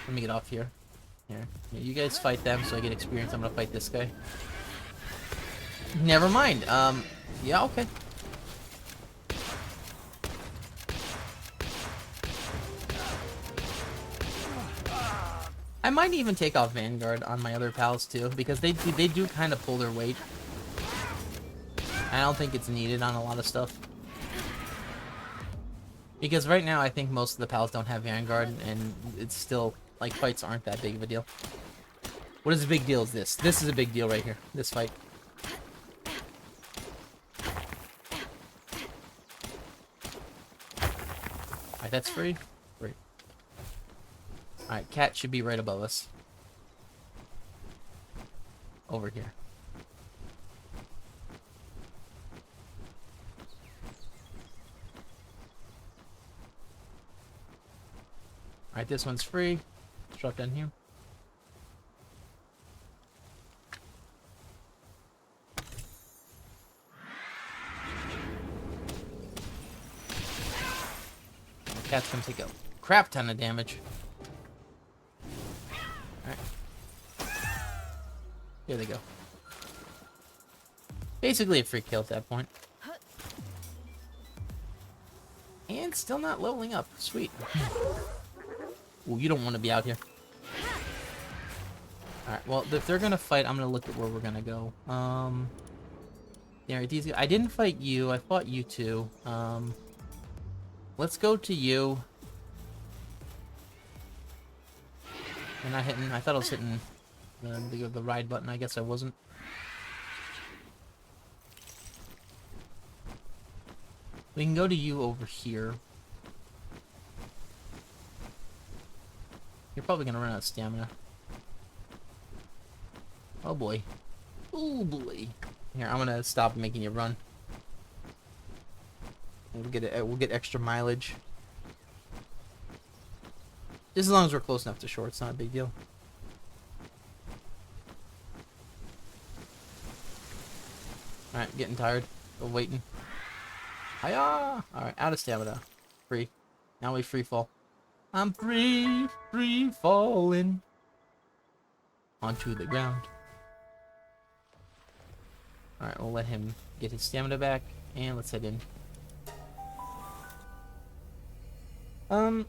Let me get off here. Here, you guys fight them so I get experience. I'm gonna fight this guy. Never mind. Yeah, okay. I might even take off Vanguard on my other pals too, because they do kind of pull their weight. I don't think it's needed on a lot of stuff. Because right now I think most of the pals don't have Vanguard, and it's still, like, fights aren't that big of a deal. What is a big deal is this. This is a big deal right here. This fight. Alright, that's free. Free. Alright, cat should be right above us. Over here. Alright, this one's free. Let's drop down here. Cat's gonna take a crap ton of damage. Alright. Here they go. Basically a free kill at that point. And still not leveling up. Sweet. Ooh, you don't want to be out here. Alright, well, if they're gonna fight, I'm gonna look at where we're gonna go. Yeah, these guys, I didn't fight you, I fought you two. Let's go to you. I'm not hitting, I thought I was hitting the ride button, I guess I wasn't. We can go to you over here. You're probably gonna run out of stamina. Oh boy. Oh boy. Here, I'm gonna stop making you run. We'll get extra mileage. Just as long as we're close enough to shore, it's not a big deal. Alright, getting tired of waiting. Hiya! Alright, out of stamina. Free. Now we free fall. I'm free falling onto the ground. Alright, we'll let him get his stamina back, and let's head in. Yeah,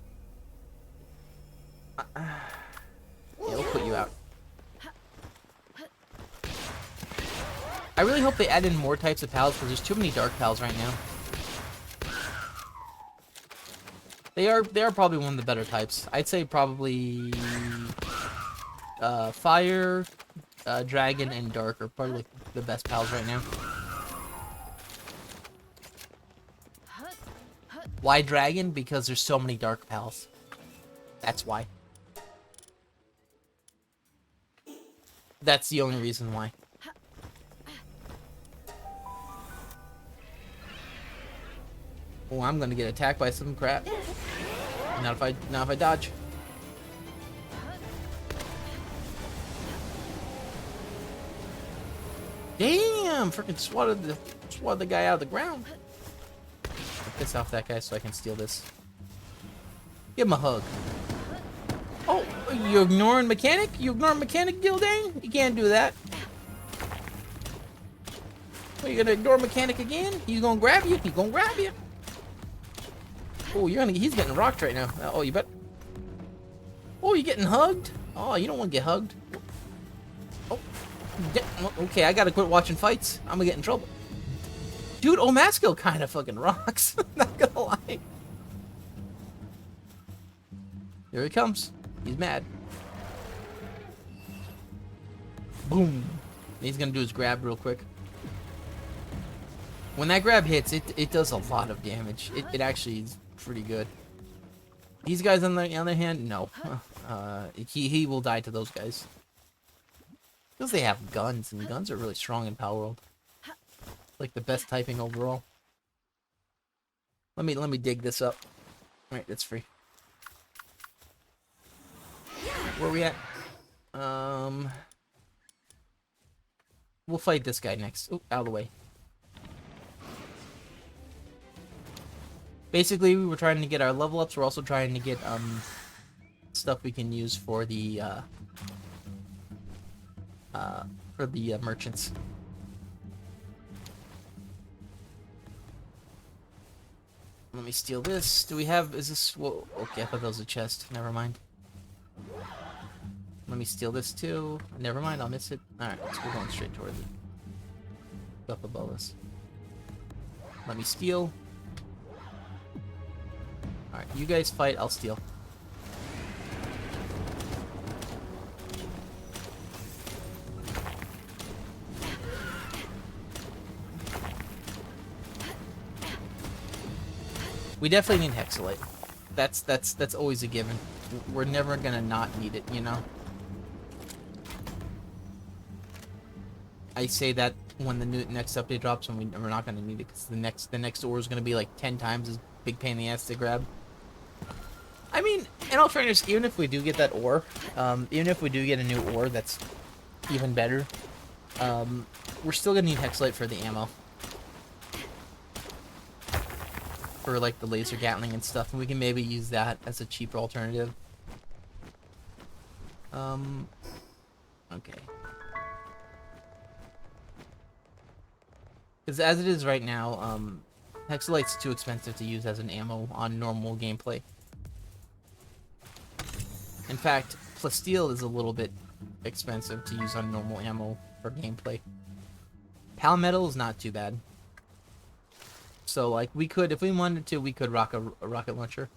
we'll put you out. I really hope they add in more types of pals, because there's too many dark pals right now. They are probably one of the better types. I'd say probably fire, dragon, and dark are probably like the best pals right now. Why dragon? Because there's so many dark pals. That's why. That's the only reason why. Oh, I'm gonna get attacked by some crap. Not if I dodge. Damn! Freaking swatted the guy out of the ground. I'll piss off that guy so I can steal this. Give him a hug. Oh, you ignoring mechanic? You ignoring mechanic, Gildane? You can't do that. Are you gonna ignore mechanic again? He's gonna grab you. He's gonna grab you. Oh, he's getting rocked right now. Oh, you bet. Oh, you're getting hugged? Oh, you don't want to get hugged. Oh, okay, I gotta quit watching fights. I'm gonna get in trouble. Dude, Omasco kind of fucking rocks. Not gonna lie. Here he comes. He's mad. Boom. He's gonna do his grab real quick. When that grab hits, it does a lot of damage. It actually is pretty good. These guys, on the other hand, no. He will die to those guys. Because they have guns, and guns are really strong in Palworld. Like the best typing overall. Let me dig this up. Alright, that's free. Where are we at? we'll fight this guy next. Oop, out of the way. Basically, we were trying to get our level ups. We're also trying to get stuff we can use for the merchants. Let me steal this. Do we have? Is this? Whoa, okay, I thought that was a chest. Never mind. Let me steal this too. Never mind, I'll miss it. Alright, so we're going straight towards it. Up above us. Let me steal. Alright, you guys fight, I'll steal. We definitely need Hexalite. That's always a given. We're never gonna not need it, you know? I say that when the next update drops, and we're not gonna need it because the next ore is gonna be like 10 times as big pain in the ass to grab. I mean, in all fairness, even if we do get that ore, even if we do get a new ore that's even better, we're still gonna need Hexalite for the ammo, for like the laser gatling and stuff, and we can maybe use that as a cheaper alternative. Okay. Because as it is right now, Hexalite's too expensive to use as an ammo on normal gameplay. In fact, Plasteel is a little bit expensive to use on normal ammo for gameplay. Palmetal is not too bad. So, like, we could, if we wanted to, we could rock a rocket launcher.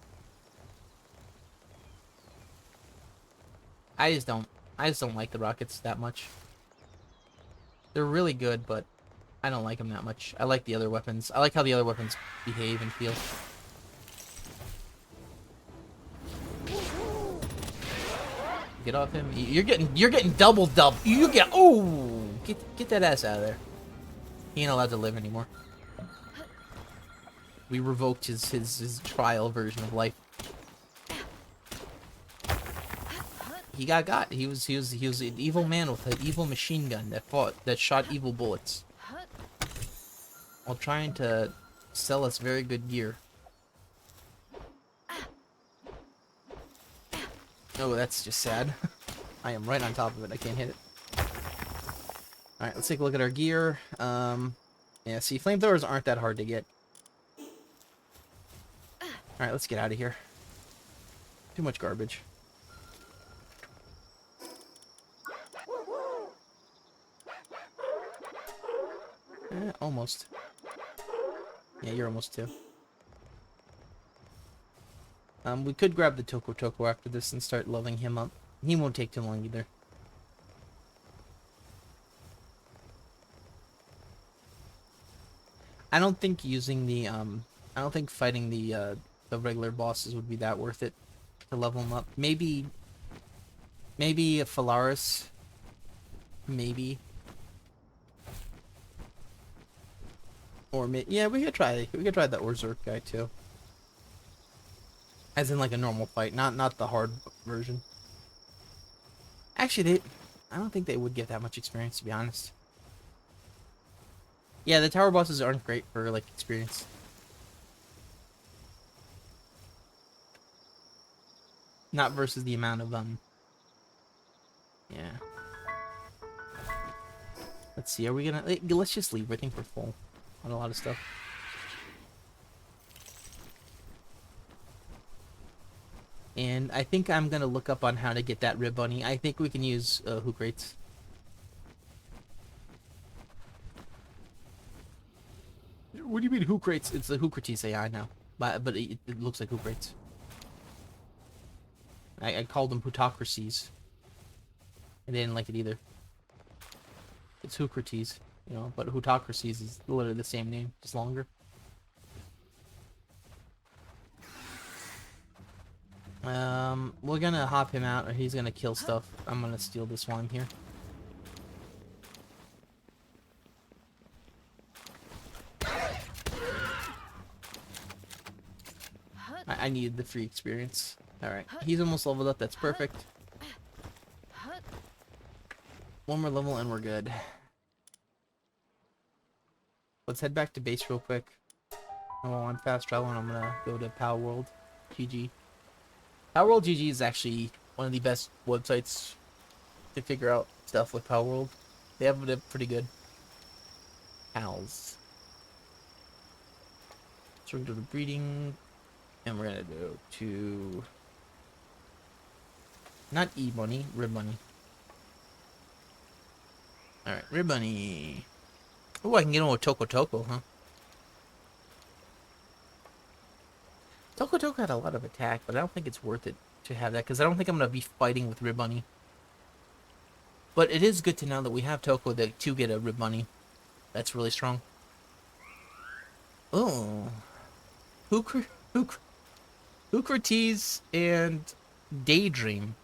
I just don't like the rockets that much. They're really good, but I don't like them that much. I like the other weapons. I like how the other weapons behave and feel. Get off him. You're getting double. You get get that ass out of there. He ain't allowed to live anymore. We revoked his trial version of life. He got. He was an evil man with an evil machine gun that shot evil bullets, while trying to sell us very good gear. Oh, that's just sad. I am right on top of it. I can't hit it. Alright, let's take a look at our gear. Yeah, see, flamethrowers aren't that hard to get. Alright, let's get out of here. Too much garbage. Almost. Yeah, you're almost too. We could grab the Toko after this and start leveling him up. He won't take too long either. I don't think using the I don't think fighting the regular bosses would be that worth it to level him up. Maybe a Phalaris. Maybe. Or yeah, we could try the Orzurk guy too. As in like a normal fight, not the hard version. Actually, I don't think they would get that much experience, to be honest. Yeah, the tower bosses aren't great for like experience. Not versus the amount of yeah. Let's see, are we gonna let's just leave. I think we're full on a lot of stuff. And I think I'm gonna look up on how to get that rib bunny. I think we can use hook rates. What do you mean hook rates? It's the Hookrates AI now, but it looks like hook rates. I called them Hootocracies. And they didn't like it either. It's Hookrates, you know, but Hootocracies is literally the same name, just longer. We're gonna hop him out, or he's gonna kill stuff. I'm gonna steal this while I'm here. I needed the free experience. Alright, he's almost leveled up, that's perfect. 1 more level and we're good. Let's head back to base real quick. And while I'm fast traveling, I'm gonna go to Palworld. GG. Palworld GG is actually one of the best websites to figure out stuff with Palworld. They have it pretty good. Pals. So we're gonna do the breeding, and we're gonna go to not E-Bunny, Rib Bunny. Alright, Rib Bunny. Oh, I can get on with Toko Toko, huh? Toko Toko had a lot of attack, but I don't think it's worth it to have that, because I don't think I'm going to be fighting with Rib Bunny. But it is good to know that we have Toko to get a Rib Bunny. That's really strong. Oh. Hookrates and Daydream.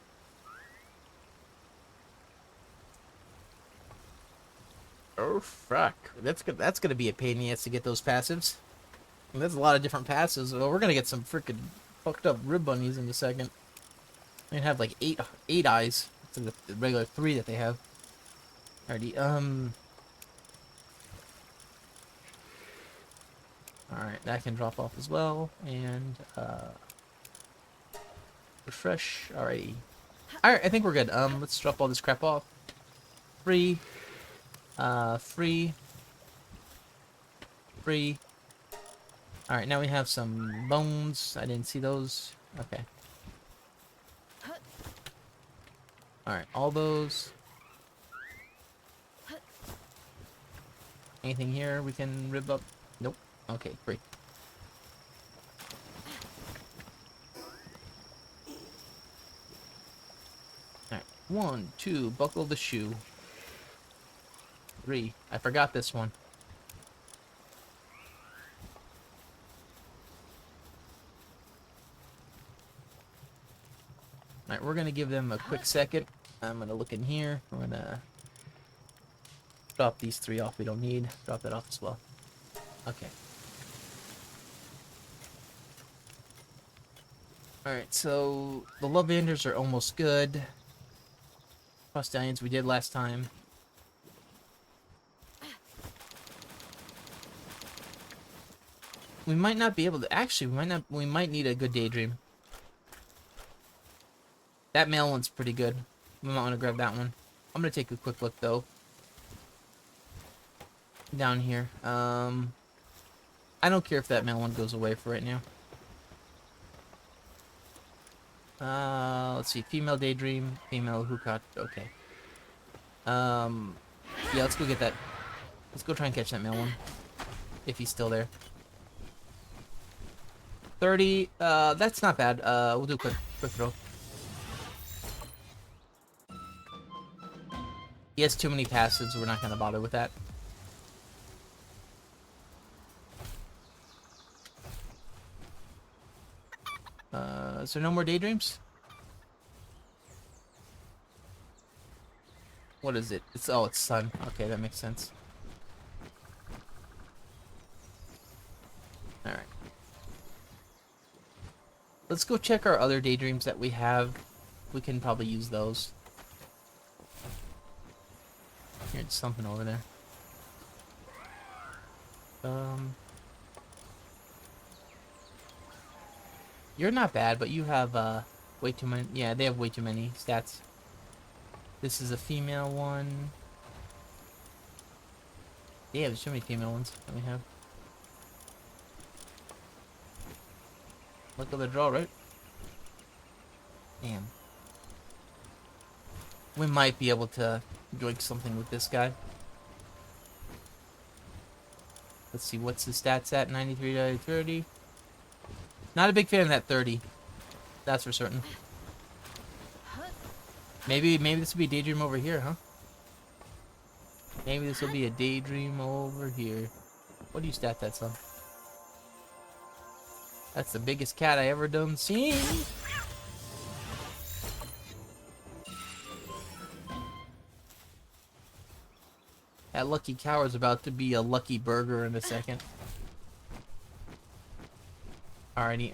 Oh, fuck. That's gonna be a pain in the ass to get those passives. And there's a lot of different passives. Well, we're gonna get some freaking fucked up Rib Bunnies in a second. They have like eight eyes to the regular 3 that they have. Alrighty, alright, that can drop off as well. And, refresh. Alrighty. Alright, I think we're good. Let's drop all this crap off. Free. Free. Alright, now we have some bones. I didn't see those. Okay. Alright, all those. Anything here we can rib up? Nope. Okay, great. Alright, 1, 2, buckle the shoe. 3, I forgot this one. Alright, we're gonna give them a quick second. I'm gonna look in here. We're gonna drop these 3 off we don't need. Drop that off as well. Okay. Alright, so the Lavenders are almost good. Postallions we did last time. We might not be able to actually we might need a good Daydream. That male one's pretty good. We might want to grab that one. I'm gonna take a quick look though. Down here. I don't care if that male one goes away for right now. Let's see. Female Daydream, female Hookah. Okay. Yeah, let's go get that. Let's go try and catch that male one. If he's still there. 30. That's not bad. We'll do a quick throw. He has too many passives. We're not gonna bother with that. Is there no more Daydreams? What is it? It's Sun. Okay, that makes sense. Alright. Let's go check our other Daydreams that we have. We can probably use those. Here's something over there. You're not bad, but you have way too many. Yeah, they have way too many stats. This is a female one. Yeah, there's too many female ones that we have. Look at the draw, right? Damn. We might be able to drink something with this guy. Let's see, what's the stats at? 93 to 30. Not a big fan of that 30. That's for certain. Maybe this will be a Daydream over here, huh? Maybe this will be a Daydream over here. What do you stat that, son? That's the biggest cat I ever done seen. That lucky cow is about to be a lucky burger in a second. Alrighty,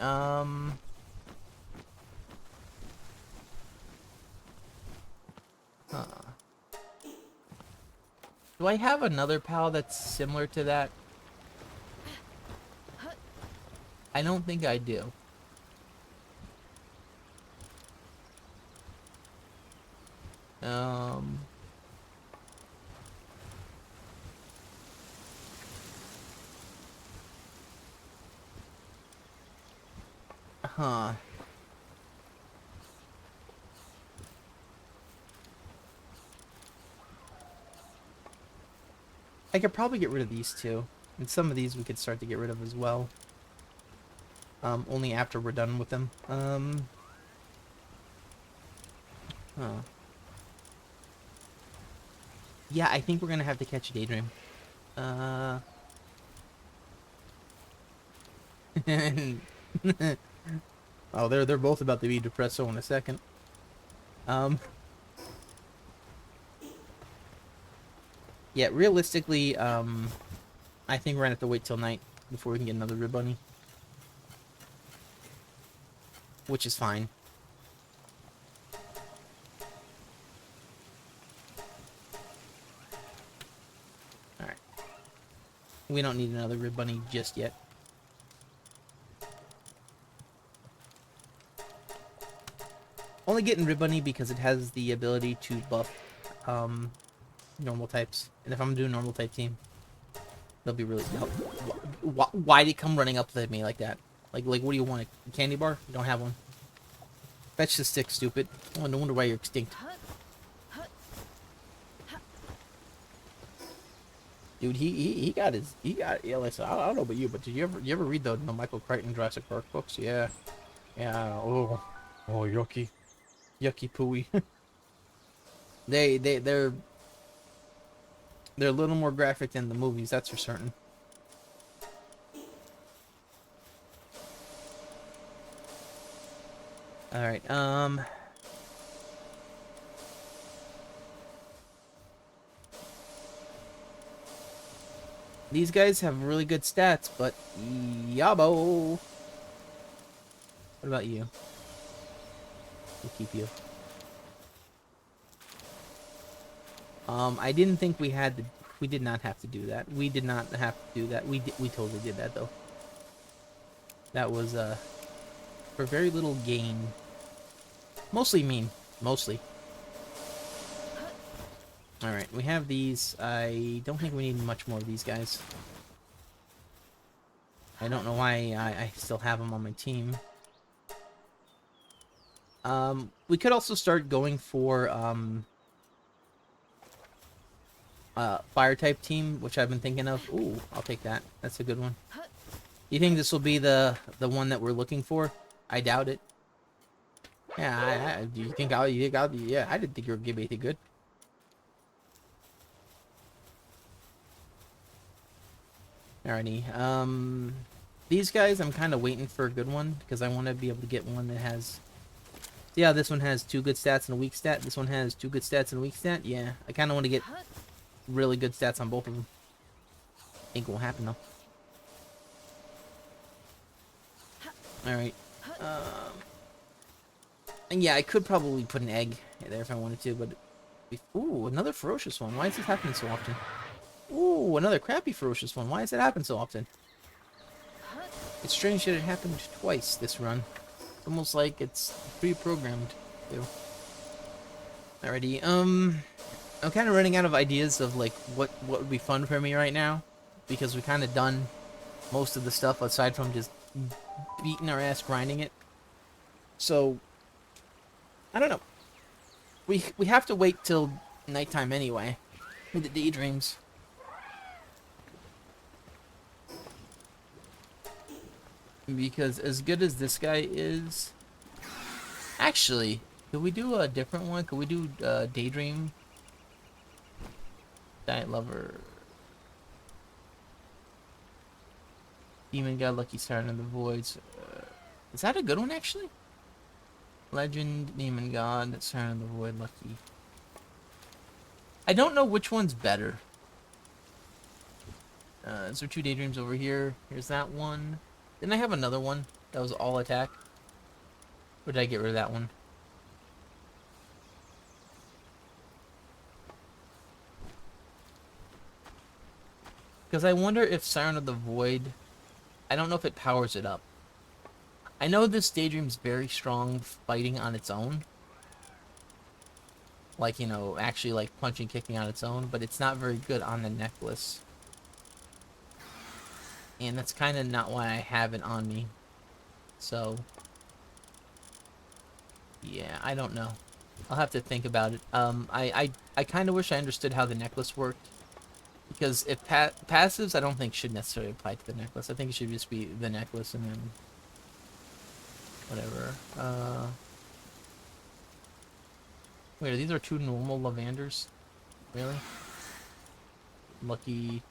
Do I have another pal that's similar to that? I don't think I do. Um... Huh. I could probably get rid of these two. And some of these we could start to get rid of as well. Only after we're done with them. Huh. Yeah, I think we're gonna have to catch a daydream. Oh, they're both about to be depresso in a second. Yeah, realistically, I think we're gonna have to wait till night before we can get another rib bunny. Which is fine. Alright. We don't need another rib bunny just yet. Only getting rib bunny because it has the ability to buff normal types. And if I'm doing normal type team, they'll be really... Why'd it come running up to me like that? Like what do you want? A candy bar? You don't have one. Fetch the stick, stupid. Oh, no wonder why you're extinct. Dude, he got his... Yeah, listen, I don't know about you, but did you ever read the Michael Crichton Jurassic Park books? Yeah. Yeah, oh, yucky. Yucky pooey. They're a little more graphic than the movies, that's for certain. Alright, these guys have really good stats, but yabo. What about you? We'll keep you. I didn't think we had to... We did not have to do that. We did not have to do that. We totally did that, though. That was, for very little gain. Mostly mean. Mostly. Alright, we have these. I don't think we need much more of these guys. I don't know why I still have them on my team. We could also start going for, fire type team, which I've been thinking of. Ooh, I'll take that. That's a good one. You think this will be the one that we're looking for? I doubt it. Yeah, do you think I'll... Yeah, I didn't think you were gonna be anything good. Alrighty, these guys, I'm kind of waiting for a good one, because I want to be able to get one that has... Yeah, this one has 2 good stats and a weak stat. This one has 2 good stats and a weak stat. Yeah, I kind of want to get really good stats on both of them. Ain't gonna happen, though. Alright, and yeah, I could probably put an egg there if I wanted to, but... Ooh, another ferocious one. Why is this happening so often? Ooh, another crappy ferocious one. Why does it happen so often? It's strange that it happened twice this run. It's almost like it's pre-programmed. Alrighty, I'm kind of running out of ideas of, like, what would be fun for me right now. Because we kind of done most of the stuff aside from just beating our ass grinding it. So, I don't know. We have to wait till nighttime anyway with the daydreams. Because as good as this guy is... Actually, could we do a different one? Could we do Daydream? Diet Lover. Demon God, Lucky Siren of the Voids. Is that a good one, actually? Legend, Demon God, Siren of the Void, Lucky. I don't know which one's better. Is there 2 Daydreams over here? Here's that one. Didn't I have another one that was all attack? Or did I get rid of that one? Because I wonder if Siren of the Void... I don't know if it powers it up. I know this Daydream's very strong fighting on its own. Like, you know, actually like punching, kicking on its own, but it's not very good on the necklace. And that's kind of not why I have it on me. So, yeah, I don't know. I'll have to think about it. I kind of wish I understood how the necklace worked. Because if passives, I don't think should necessarily apply to the necklace. I think it should just be the necklace and then whatever. Wait, these are two normal lavanders? Really? Lucky.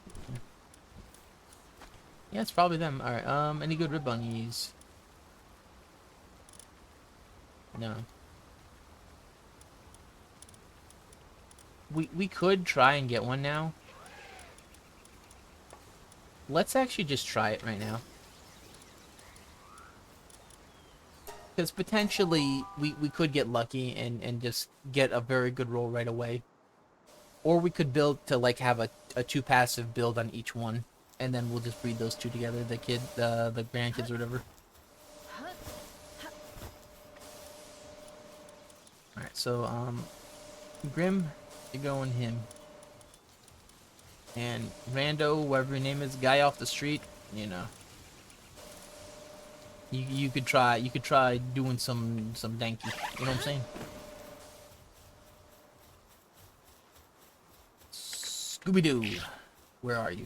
Yeah, it's probably them. Alright, any good rib bunnies? No. We could try and get one now. Let's actually just try it right now. Because potentially we could get lucky and just get a very good roll right away. Or we could build to like have a 2 passive build on each one. And then we'll just breed those 2 together, the grandkids or whatever. Alright, so Grim, you go on him. And Rando, whatever your name is, guy off the street, you know. You could try doing some danky. You know what I'm saying? Scooby-Doo, where are you?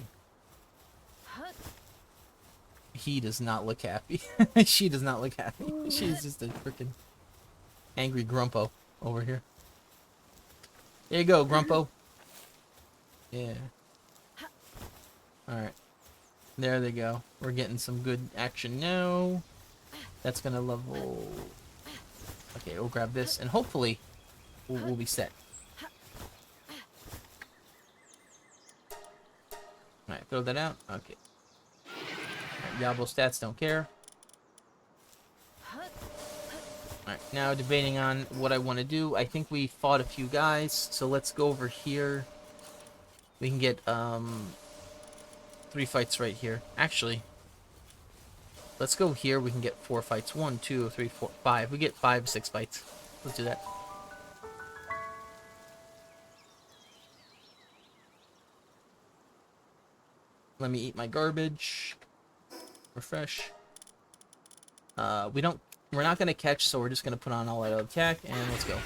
He does not look happy. She does not look happy. She's just a freaking angry grumpo over here. There you go, grumpo. Yeah. Alright. There they go. We're getting some good action now. That's gonna level... Okay, we'll grab this, and hopefully we'll be set. Alright, throw that out. Okay. Right, Yabo stats don't care. Alright, now debating on what I want to do. I think we fought a few guys, so let's go over here. We can get 3 fights right here. Actually, let's go here. We can get 4 fights. 1, 2, 3, 4, 5. We get 5, 6 fights. Let's do that. Let me eat my garbage. Refresh. We're not gonna catch, so we're just gonna put on all out attack and let's go.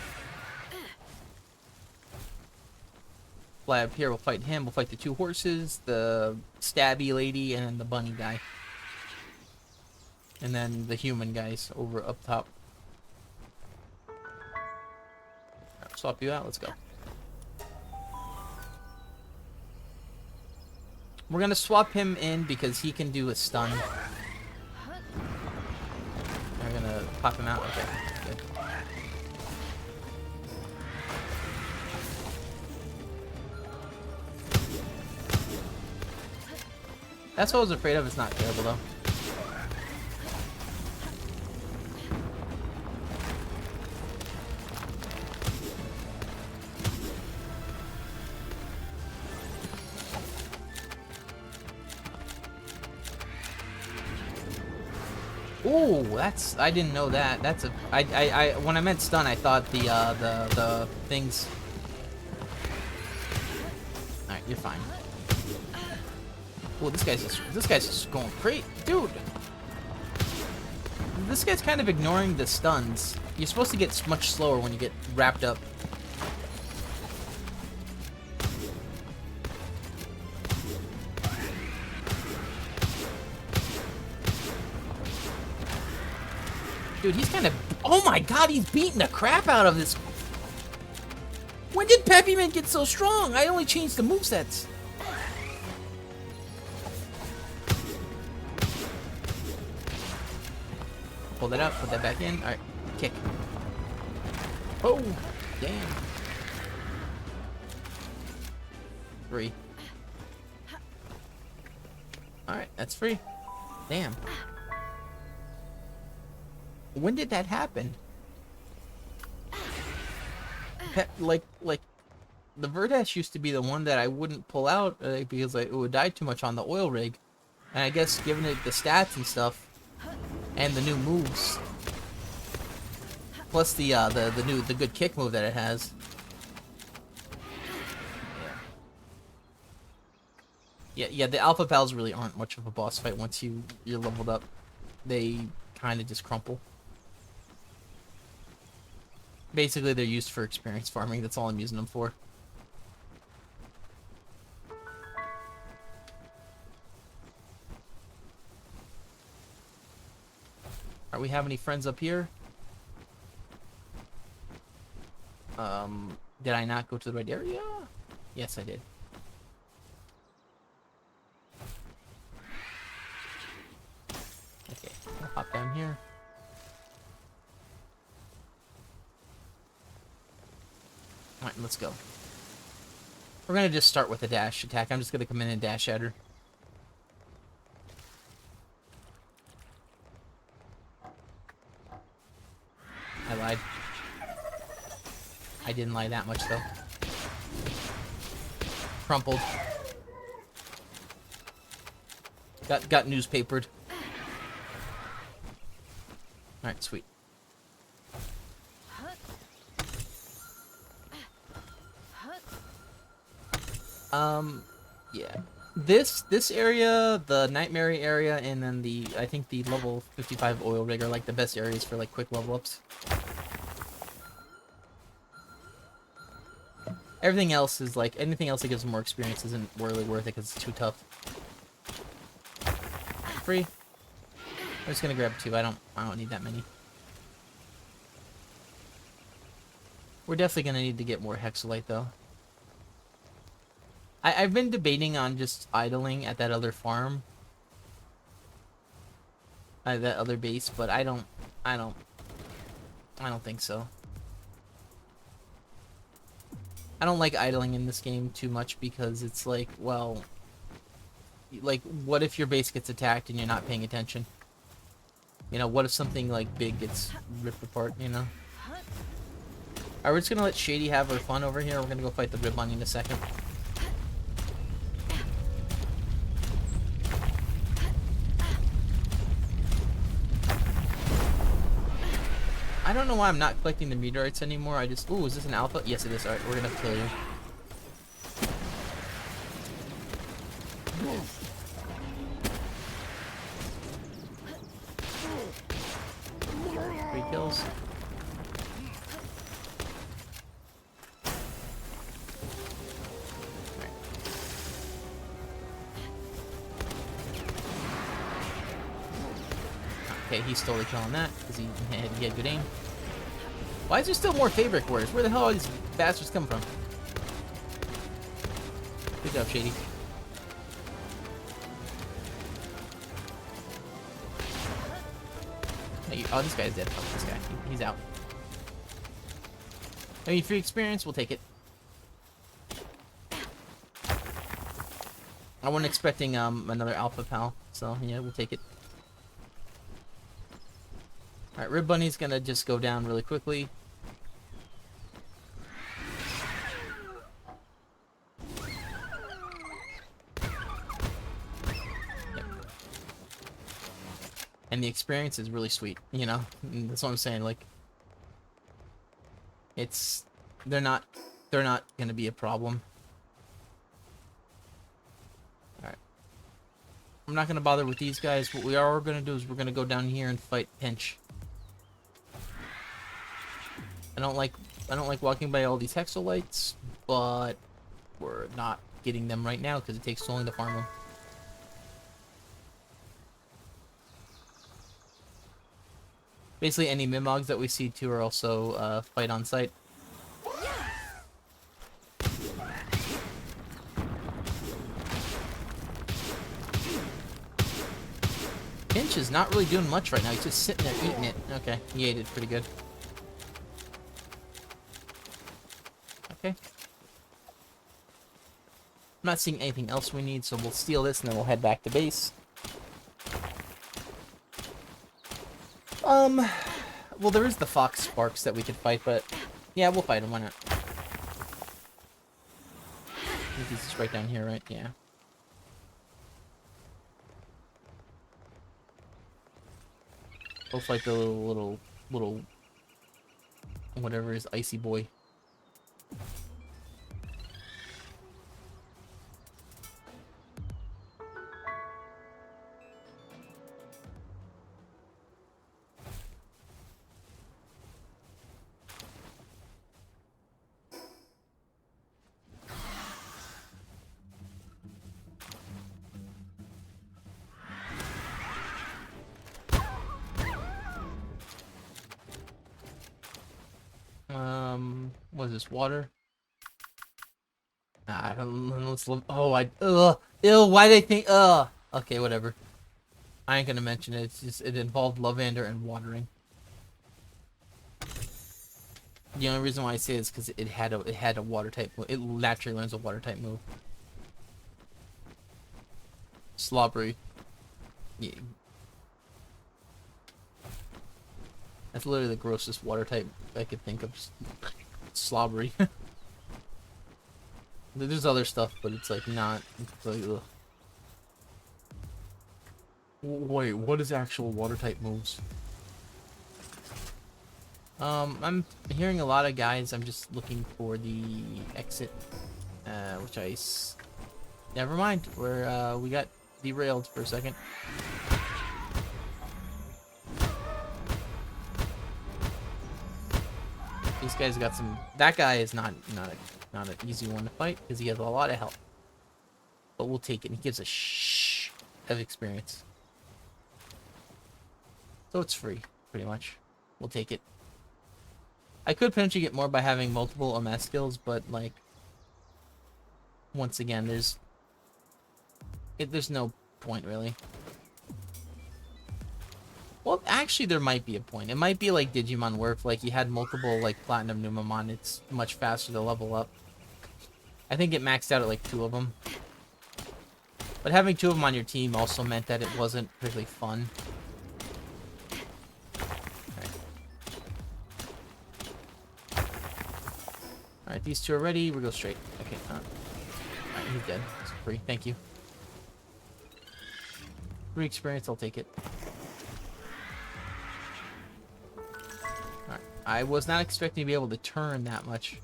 Fly up here, we'll fight him, we'll fight the 2 horses, the stabby lady, and then the bunny guy. And then the human guys over up top. Right, swap you out, let's go. We're gonna swap him in because he can do a stun. We're gonna pop him out, okay, good. That's what I was afraid of. It's not terrible though. Ooh, that's, I didn't know that. That's a, when I meant stun, I thought the things. All right, you're fine. Oh, this guy's just going great, dude. This guy's kind of ignoring the stuns. You're supposed to get much slower when you get wrapped up. Dude, he's kind of... Oh my god, he's beating the crap out of this. When did Peppyman get so strong? I only changed the movesets. Pull that out, put that back in. Alright, kick. Oh, damn. 3. Alright, that's free. Damn. When did that happen? Like the Verdash used to be the one that I wouldn't pull out because it would die too much on the oil rig. And I guess given it the stats and stuff, And the new moves. Plus the good kick move that it has. Yeah, the Alpha Pals really aren't much of a boss fight once you're leveled up. They kind of just crumple. Basically, they're used for experience farming. That's all I'm using them for. Alright, we have any friends up here? Did I not go to the right area? Yes, I did. Okay, I'll hop down here. Alright, let's go. We're gonna just start with a dash attack. I'm just gonna come in and dash at her. I lied. I didn't lie that much, though. Crumpled. Got newspapered. Alright, sweet. Yeah. This area, the Nightmare area, and then I think the level 55 oil rig are like the best areas for like quick level ups. Everything else is like, anything else that gives them more experience isn't really worth it because it's too tough. Free. I'm just gonna grab 2. I don't need that many. We're definitely gonna need to get more Hexalite though. I've been debating on just idling at that other farm. That other base, but I don't think so. I don't like idling in this game too much because it's like, well, like, what if your base gets attacked and you're not paying attention? You know, what if something like big gets ripped apart, you know? Alright, we're just gonna let Shady have her fun over here. We're gonna go fight the Rib Bunny in a second. I don't know why I'm not collecting the meteorites anymore. I just... Ooh, is this an alpha? Yes, it is. Alright, we're gonna kill you. 3 kills. Okay, he's totally killing that because he had good aim. Why is there still more Feybreak warriors? Where the hell are these bastards coming from? Good job, Shady. Hey, oh, this guy's dead. Oh, this guy. He's out. I mean, free experience, we'll take it. I wasn't expecting another Alpha Pal, so yeah, we'll take it. Alright, Rib Bunny's gonna just go down really quickly. Yep. And the experience is really sweet, you know? And that's what I'm saying, like... They're not gonna be a problem. Alright. I'm not gonna bother with these guys. What we are gonna do is we're gonna go down here and fight Pinch. I don't like walking by all these Hexalites, but we're not getting them right now because it takes so long to farm them. Basically, any Mimogs that we see too are also fight on site. Pinch is not really doing much right now. He's just sitting there eating it. Okay, he ate it pretty good. Okay. I'm not seeing anything else we need, so we'll steal this and then we'll head back to base. Well, there is the Fox Sparks that we could fight, but yeah, we'll fight him. Why not? I think he's just right down here, right? Yeah. Go fight the little whatever is icy boy. What is this, water? Nah, I don't, let's look. Oh, ew, why they think, okay, whatever. I ain't gonna mention it. It's just, it involved lavender and watering. The only reason why I say it is because it had a water type move. It naturally learns a water type move. Slobbery. Yeah. That's literally the grossest water type I could think of. Slobbery. There's other stuff, but it's like not. It's like, ugh. Wait, what is actual water type moves? I'm hearing a lot of guys. I'm just looking for the exit, which never mind. We got derailed for a second. These guys got some. That guy is not an easy one to fight because he has a lot of health. But we'll take it. He gives a shh of experience, so it's free, pretty much. We'll take it. I could potentially get more by having multiple MS skills, but like, once again, there's no point really. Well, actually, there might be a point. It might be like Digimon, where if like you had multiple like Platinum Numamon, it's much faster to level up. I think it maxed out at like 2 of them. But having 2 of them on your team also meant that it wasn't particularly fun. Alright, these 2 are ready. We go straight. Okay. Alright, he's dead. It's free. Thank you. Free experience, I'll take it. Alright. I was not expecting to be able to turn that much.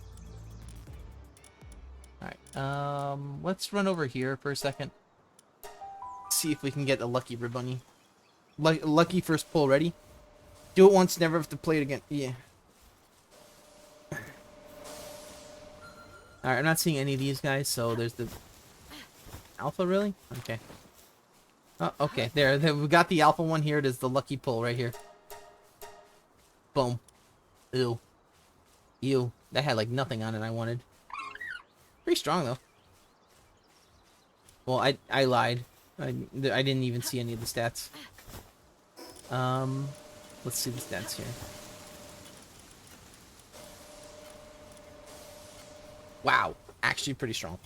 Alright. Let's run over here for a second. See if we can get a lucky Ribbunny. Lucky first pull, ready? Do it once, never have to play it again. Yeah. Alright, I'm not seeing any of these guys, so there's the alpha, really? Okay. Oh, okay, there, we got the alpha one here. It is the lucky pull right here. Boom. Ew. Ew. That had like nothing on it I wanted. Pretty strong though. Well, I lied. I didn't even see any of the stats. Let's see the stats here. Wow, actually pretty strong.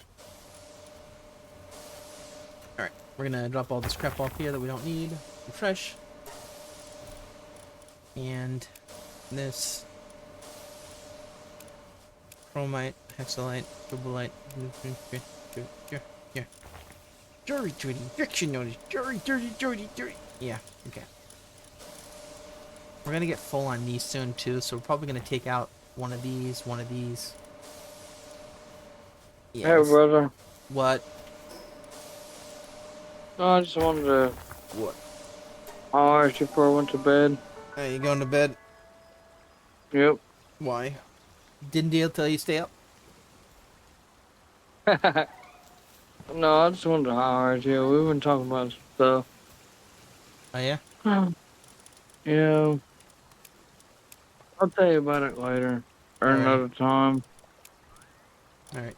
Alright, we're gonna drop all this crap off here that we don't need. Refresh. And this. Chromite, hexalite, tubalite, here. Dirty, friction notice. Dirty. Yeah, okay. We're gonna get full on these soon too, so we're probably gonna take out one of these. Yes. Hey, brother. What? No, I just wanted to. What? How are you before I went to bed? Hey, you going to bed? Yep. Why? Didn't Dale tell you stay up? No, I just wanted to holler at you. We've been talking about stuff. Oh yeah? Yeah. I'll tell you about it later. Or Alright. another time. Alright.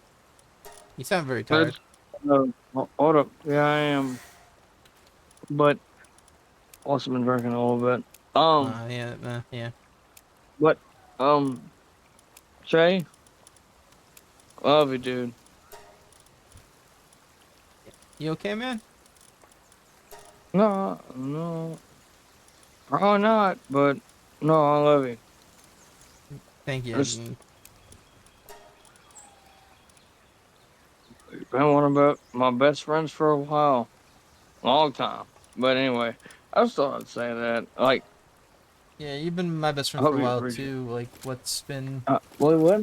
You sound very tired. Hold up. Yeah, I am. But also been drinking a little bit. Yeah. But, Shay? Love you, dude. You okay, man? No. Probably not, but no, I love you. Thank you. It's- You've been one of my best friends for a while. Long time. But anyway, I just thought I'd say that. Like, Yeah, you've been my best I friend hope for a you while appreciate it. too. Like, what's been? What?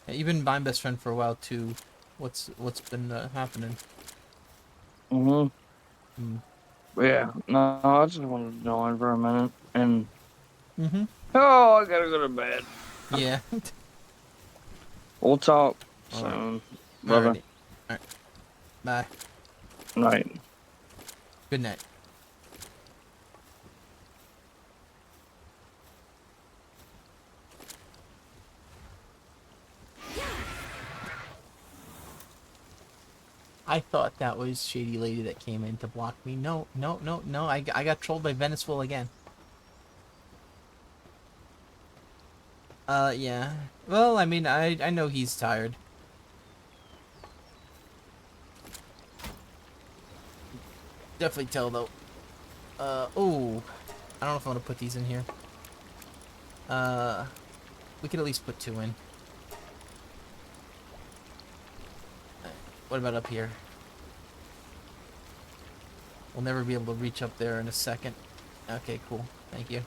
Yeah, you've been my best friend for a while too. What's been happening? Mm-hmm. Mm. Yeah. No, I just wanted to join for a minute, and Mm-hmm. oh, I gotta go to bed. Yeah. We'll talk All right. soon, brother. Alrighty. All right. Bye. Night. Good night. I thought that was Shady Lady that came in to block me. No, no, no, no. I got trolled by Veniceville again. Yeah. Well, I mean, I know he's tired. Definitely tell though. Oh. I don't know if I'm gonna put these in here. Uh, we could at least put 2 in. What about up here? We'll never be able to reach up there in a second. Okay, cool. Thank you.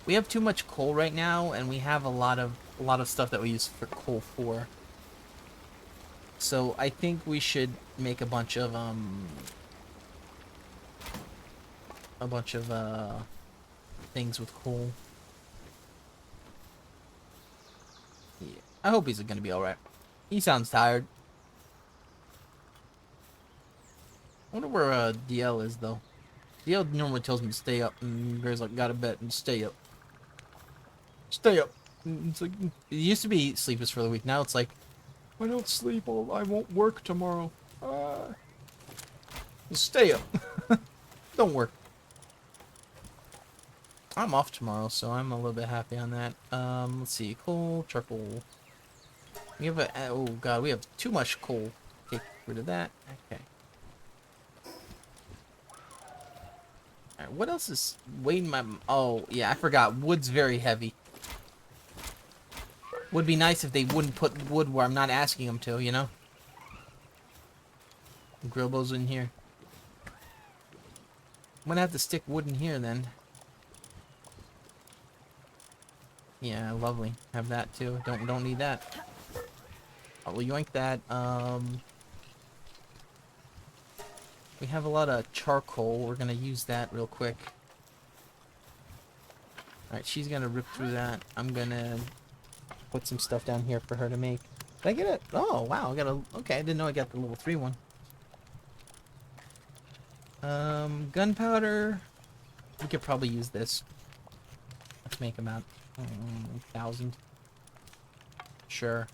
We have too much coal right now, and we have a lot of stuff that we use for coal for. So I think we should make a bunch of things with coal. Yeah. I hope he's gonna be all right. He sounds tired. I wonder where DL is though. DL normally tells me to stay up, and Gray's like, "Got to bet and stay up, stay up." And it's like it used to be sleep is for the week. Now it's like, I don't sleep. I won't work tomorrow. Stay up. Don't work. I'm off tomorrow, so I'm a little bit happy on that. Let's see. Coal, charcoal. We have a... Oh, God. We have too much coal. Take rid of that. Okay. Alright, what else is weighing my... Oh, yeah, I forgot. Wood's very heavy. Would be nice if they wouldn't put wood where I'm not asking them to, you know? Grillbo's in here. I'm gonna have to stick wood in here, then. Yeah, lovely. Have that, too. Don't need that. I'll yoink that. We have a lot of charcoal. We're gonna use that real quick. Alright, she's gonna rip through that. I'm gonna put some stuff down here for her to make. Did I get it? Oh, wow. I got a... Okay, I didn't know I got the level 3 one. Gunpowder. We could probably use this. Let's make about 1,000. Sure.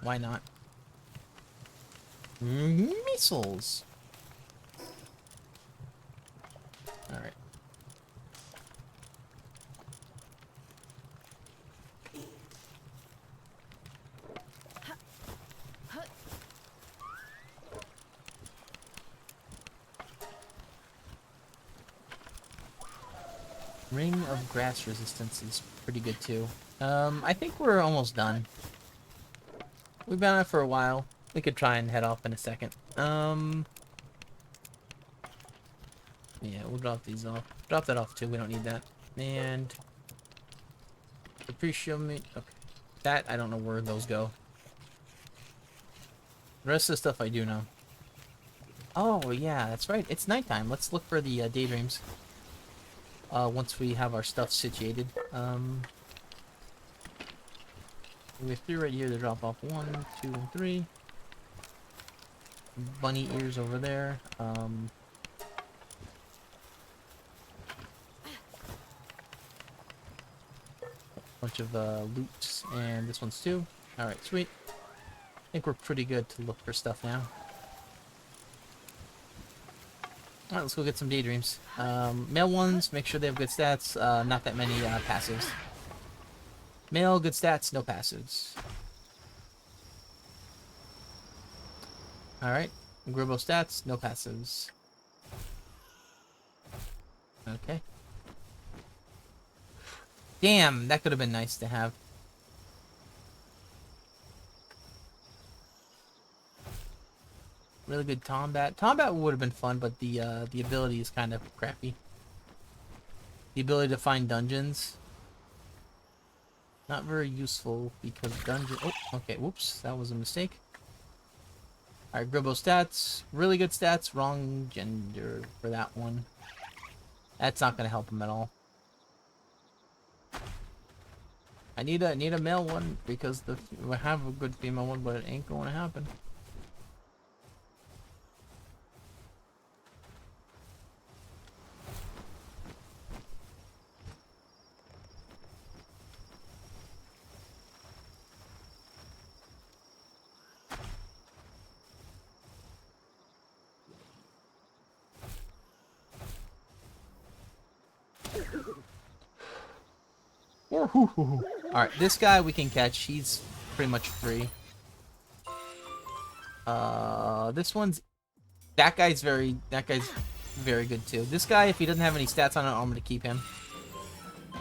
Why not? Missiles. Alright. Ring of grass resistance is pretty good too. I think we're almost done. We've been on it for a while. We could try and head off in a second. Yeah, we'll drop these off. Drop that off too. We don't need that. And appreciate me. Okay, that I don't know where those go. The rest of the stuff I do know. Oh yeah, that's right. It's nighttime. Let's look for the daydreams. Once we have our stuff situated. We have 3 right here to drop off. 1, 2, and 3. Bunny ears over there. Bunch of loots, and this one's too. Alright, sweet. I think we're pretty good to look for stuff now. Alright, let's go get some daydreams. Male ones, make sure they have good stats. Not that many passives. Male, good stats, no passives. Alright. Gribbo stats, no passives. Okay. Damn, that could have been nice to have. Really good combat. Combat would have been fun, but the ability is kind of crappy. The ability to find dungeons, not very useful because dungeon. Oh, okay. Whoops, that was a mistake. All right, Gribbo stats, really good stats. Wrong gender for that one. That's not gonna help him at all. I need a male one because we have a good female one, but it ain't going to happen. Alright, this guy we can catch. He's pretty much free. This one's... That guy's very good too. This guy, if he doesn't have any stats on it, I'm gonna keep him.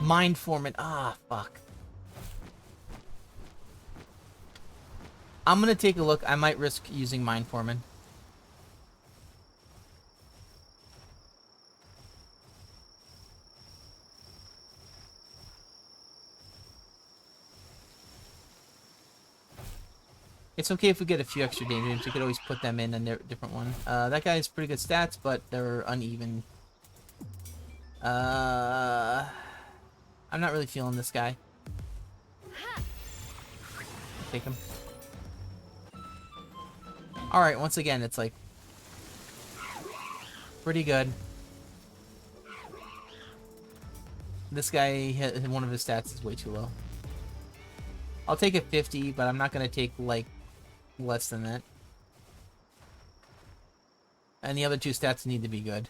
Mind Foreman. Ah, fuck. I'm gonna take a look. I might risk using Mind Foreman. It's okay if we get a few extra danger. We could always put them in a different one. That guy has pretty good stats, but they're uneven. I'm not really feeling this guy. Take him. Alright, once again, it's like... pretty good. This guy, one of his stats is way too low. I'll take a 50, but I'm not going to take, like, less than that. And the other two stats need to be good.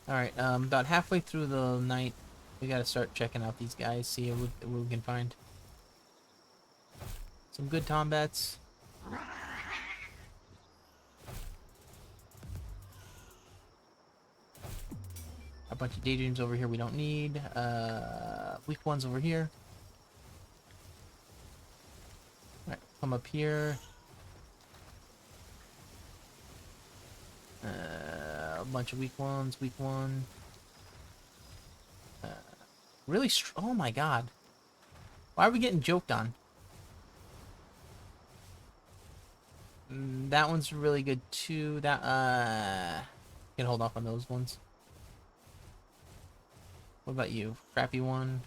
Alright, about halfway through the night, we gotta start checking out these guys, see what we can find. Some good combats. A bunch of daydreams over here we don't need. Weak ones over here. Alright, come up here. A bunch of weak ones, weak one. Really oh my god. Why are we getting joked on? That one's really good too. That, can hold off on those ones. What about you? Crappy one.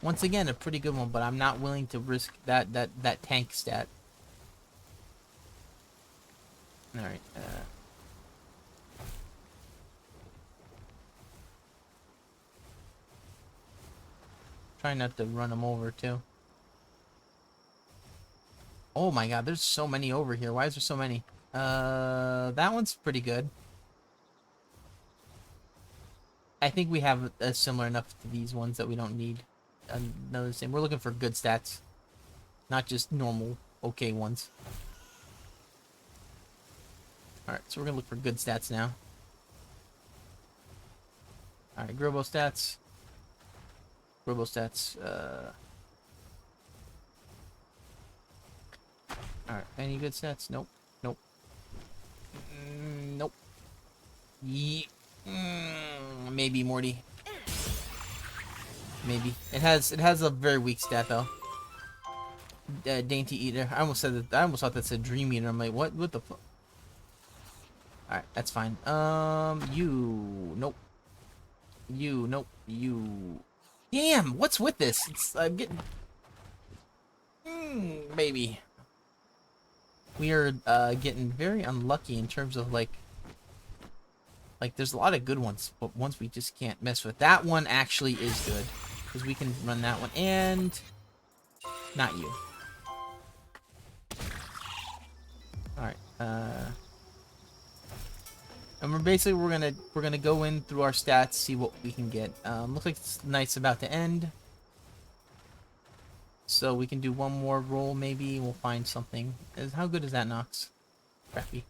Once again, a pretty good one, but I'm not willing to risk that tank stat. Alright, try not to run them over, too. Oh my god, there's so many over here. Why is there so many? That one's pretty good. I think we have a similar enough to these ones that we don't need another same. We're looking for good stats, not just normal, okay ones. Alright, so we're gonna look for good stats now. Alright, Gribbo stats. Gribbo stats, Alright, any good stats? Nope. Nope. Nope. Maybe Morty. Maybe. It has a very weak stat though. Dainty Eater. I almost said that. I almost thought that said Dream Eater. I'm like, what? What the fuck? All right, that's fine. You. Nope. You. Nope. You. Damn. What's with this? It's getting. Maybe. We are getting very unlucky in terms of like there's a lot of good ones, but ones we just can't mess with. That one actually is good because we can run that one, and not you. All right, and we're gonna go in through our stats, see what we can get. Looks like the night's about to end, so we can do one more roll. Maybe we'll find something. How good is that, Nox? Crappy.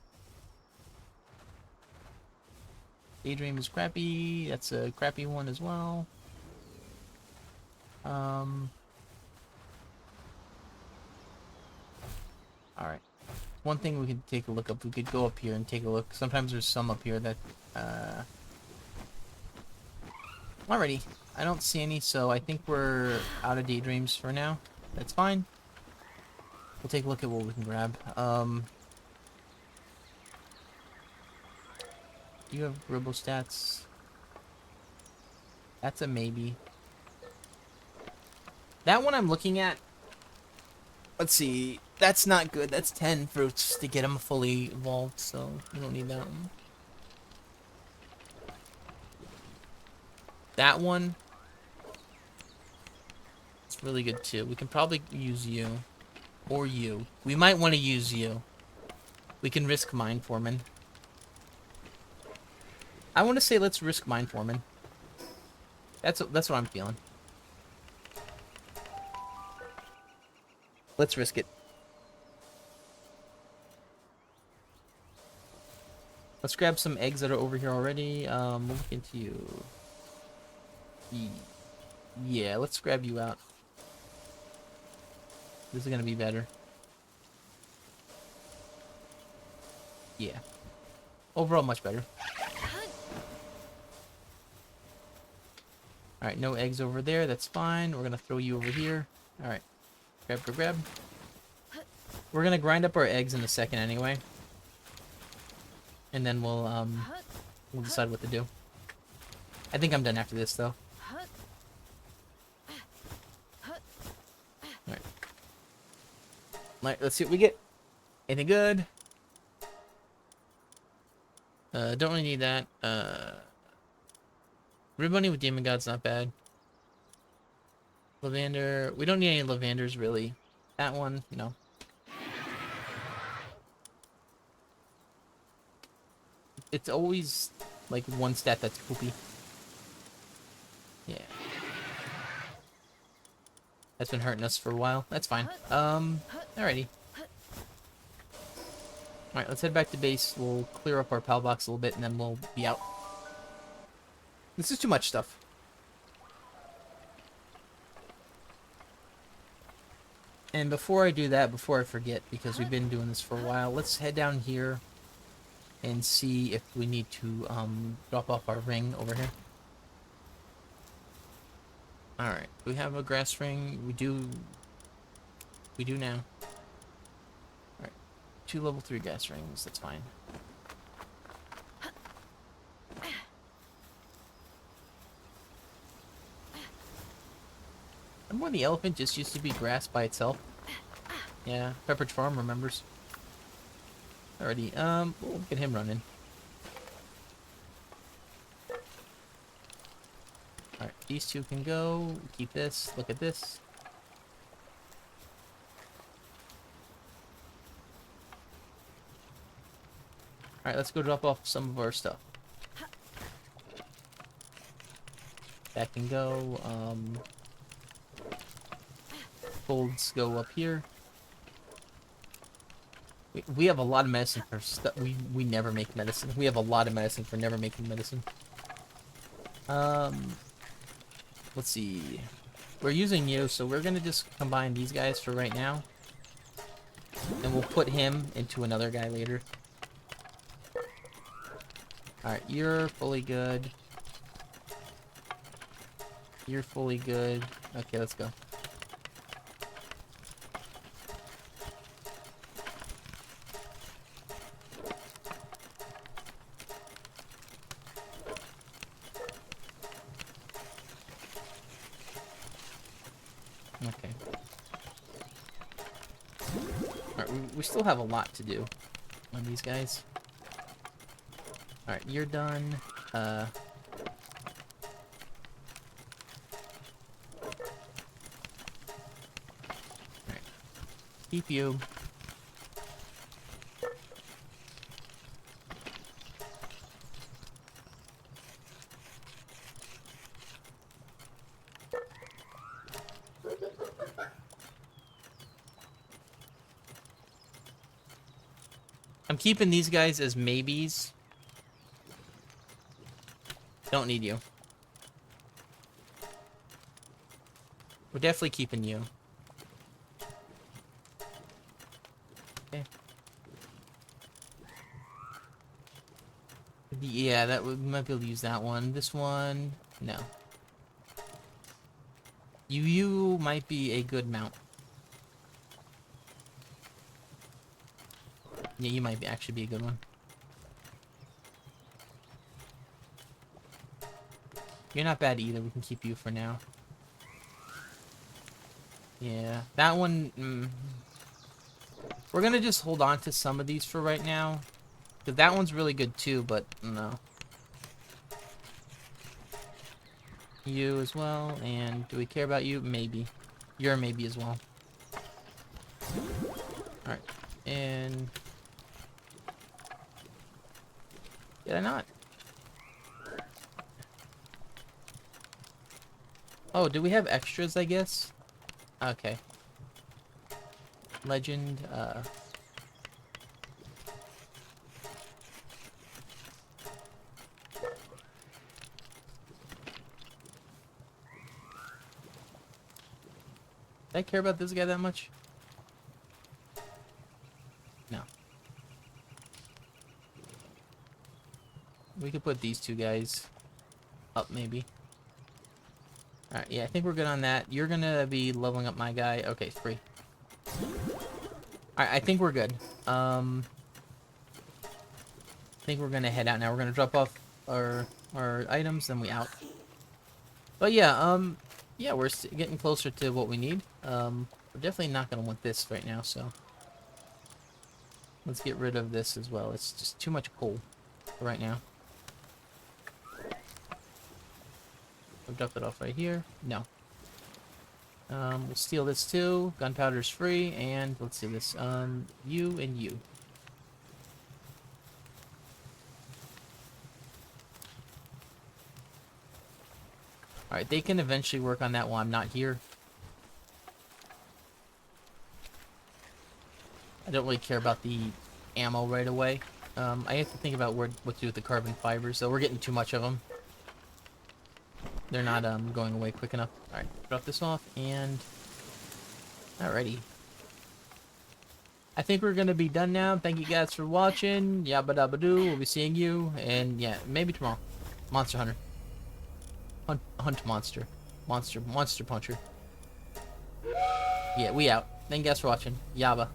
Daydream is crappy. That's a crappy one as well. Alright. One thing we could take a look up. We could go up here and take a look. Sometimes there's some up here that, Alrighty. I don't see any, so I think we're out of daydreams for now. That's fine. We'll take a look at what we can grab. Do you have robo stats? That's a maybe. That one I'm looking at. Let's see. That's not good. That's 10 fruits to get him fully evolved, so we don't need that one. That one. It's really good too. We can probably use you. Or you. We might want to use you. We can risk Mind Foreman. I want to say let's risk Mind Foreman. That's what I'm feeling. Let's risk it. Let's grab some eggs that are over here already. We'll look into you. Yeah, let's grab you out. This is gonna be better. Yeah. Overall, much better. Alright, no eggs over there. That's fine. We're gonna throw you over here. Alright. Grab, grab, grab. We're gonna grind up our eggs in a second anyway. And then we'll decide what to do. I think I'm done after this, though. Alright. Alright, let's see what we get. Anything good? Don't really need that. Red Bunny with Demon God's not bad. Lavender. We don't need any Lavanders, really. That one, no. It's always, like, one stat that's poopy. Yeah. That's been hurting us for a while. That's fine. Alrighty. Alright, let's head back to base. We'll clear up our PAL box a little bit, and then we'll be out. This is too much stuff. And before I do that, before I forget, because we've been doing this for a while, let's head down here and see if we need to drop off our ring over here. Alright, we have a grass ring. We do now. Alright, 2 level 3 grass rings, that's fine. Remember when the elephant just used to be grass by itself? Yeah, Pepperidge Farm remembers. Alrighty, we'll get him running. Alright, these two can go. Keep this. Look at this. Alright, let's go drop off some of our stuff. That can go. Folds go up here. We have a lot of medicine for stuff. We never make medicine. We have a lot of medicine for never making medicine. Let's see. We're using you, so we're gonna just combine these guys for right now. And we'll put him into another guy later. Alright, you're fully good. You're fully good. Okay, let's go. Okay. Alright, we still have a lot to do on these guys. Alright, you're done. Alright. Keep you. I'm keeping these guys as maybes. Don't need you. We're definitely keeping you. Okay. Yeah, that we might be able to use that one. This one, no. You might be a good mount. Yeah, you might actually be a good one. You're not bad either. We can keep you for now. Yeah, that one. We're gonna just hold on to some of these for right now, because that one's really good too. But no. You as well, and do we care about you? Maybe. You're a maybe as well. Alright, and... Did I not? Oh, do we have extras, I guess? Okay. Legend, Did I care about this guy that much? No. We could put these two guys up, maybe. Alright, yeah, I think we're good on that. You're gonna be leveling up my guy. Okay, free. Alright, I think we're good. I think we're gonna head out now. We're gonna drop off our items, then we out. But yeah, yeah, we're getting closer to what we need. We're definitely not gonna want this right now, so let's get rid of this as well. It's just too much coal for right now. We'll drop it off right here. No. We'll steal this too. Gunpowder's free, and let's do this. You and you. Alright, they can eventually work on that while I'm not here. I don't really care about the ammo right away. I have to think about what to do with the carbon fibers, so we're getting too much of them. They're not going away quick enough. Alright, drop this off, and... Alrighty. I think we're gonna be done now. Thank you guys for watching. Yabba dabba doo. We'll be seeing you, and yeah, maybe tomorrow. Monster Hunter. Hunt monster. Monster puncher. Yeah, we out. Thank you guys for watching. Yabba.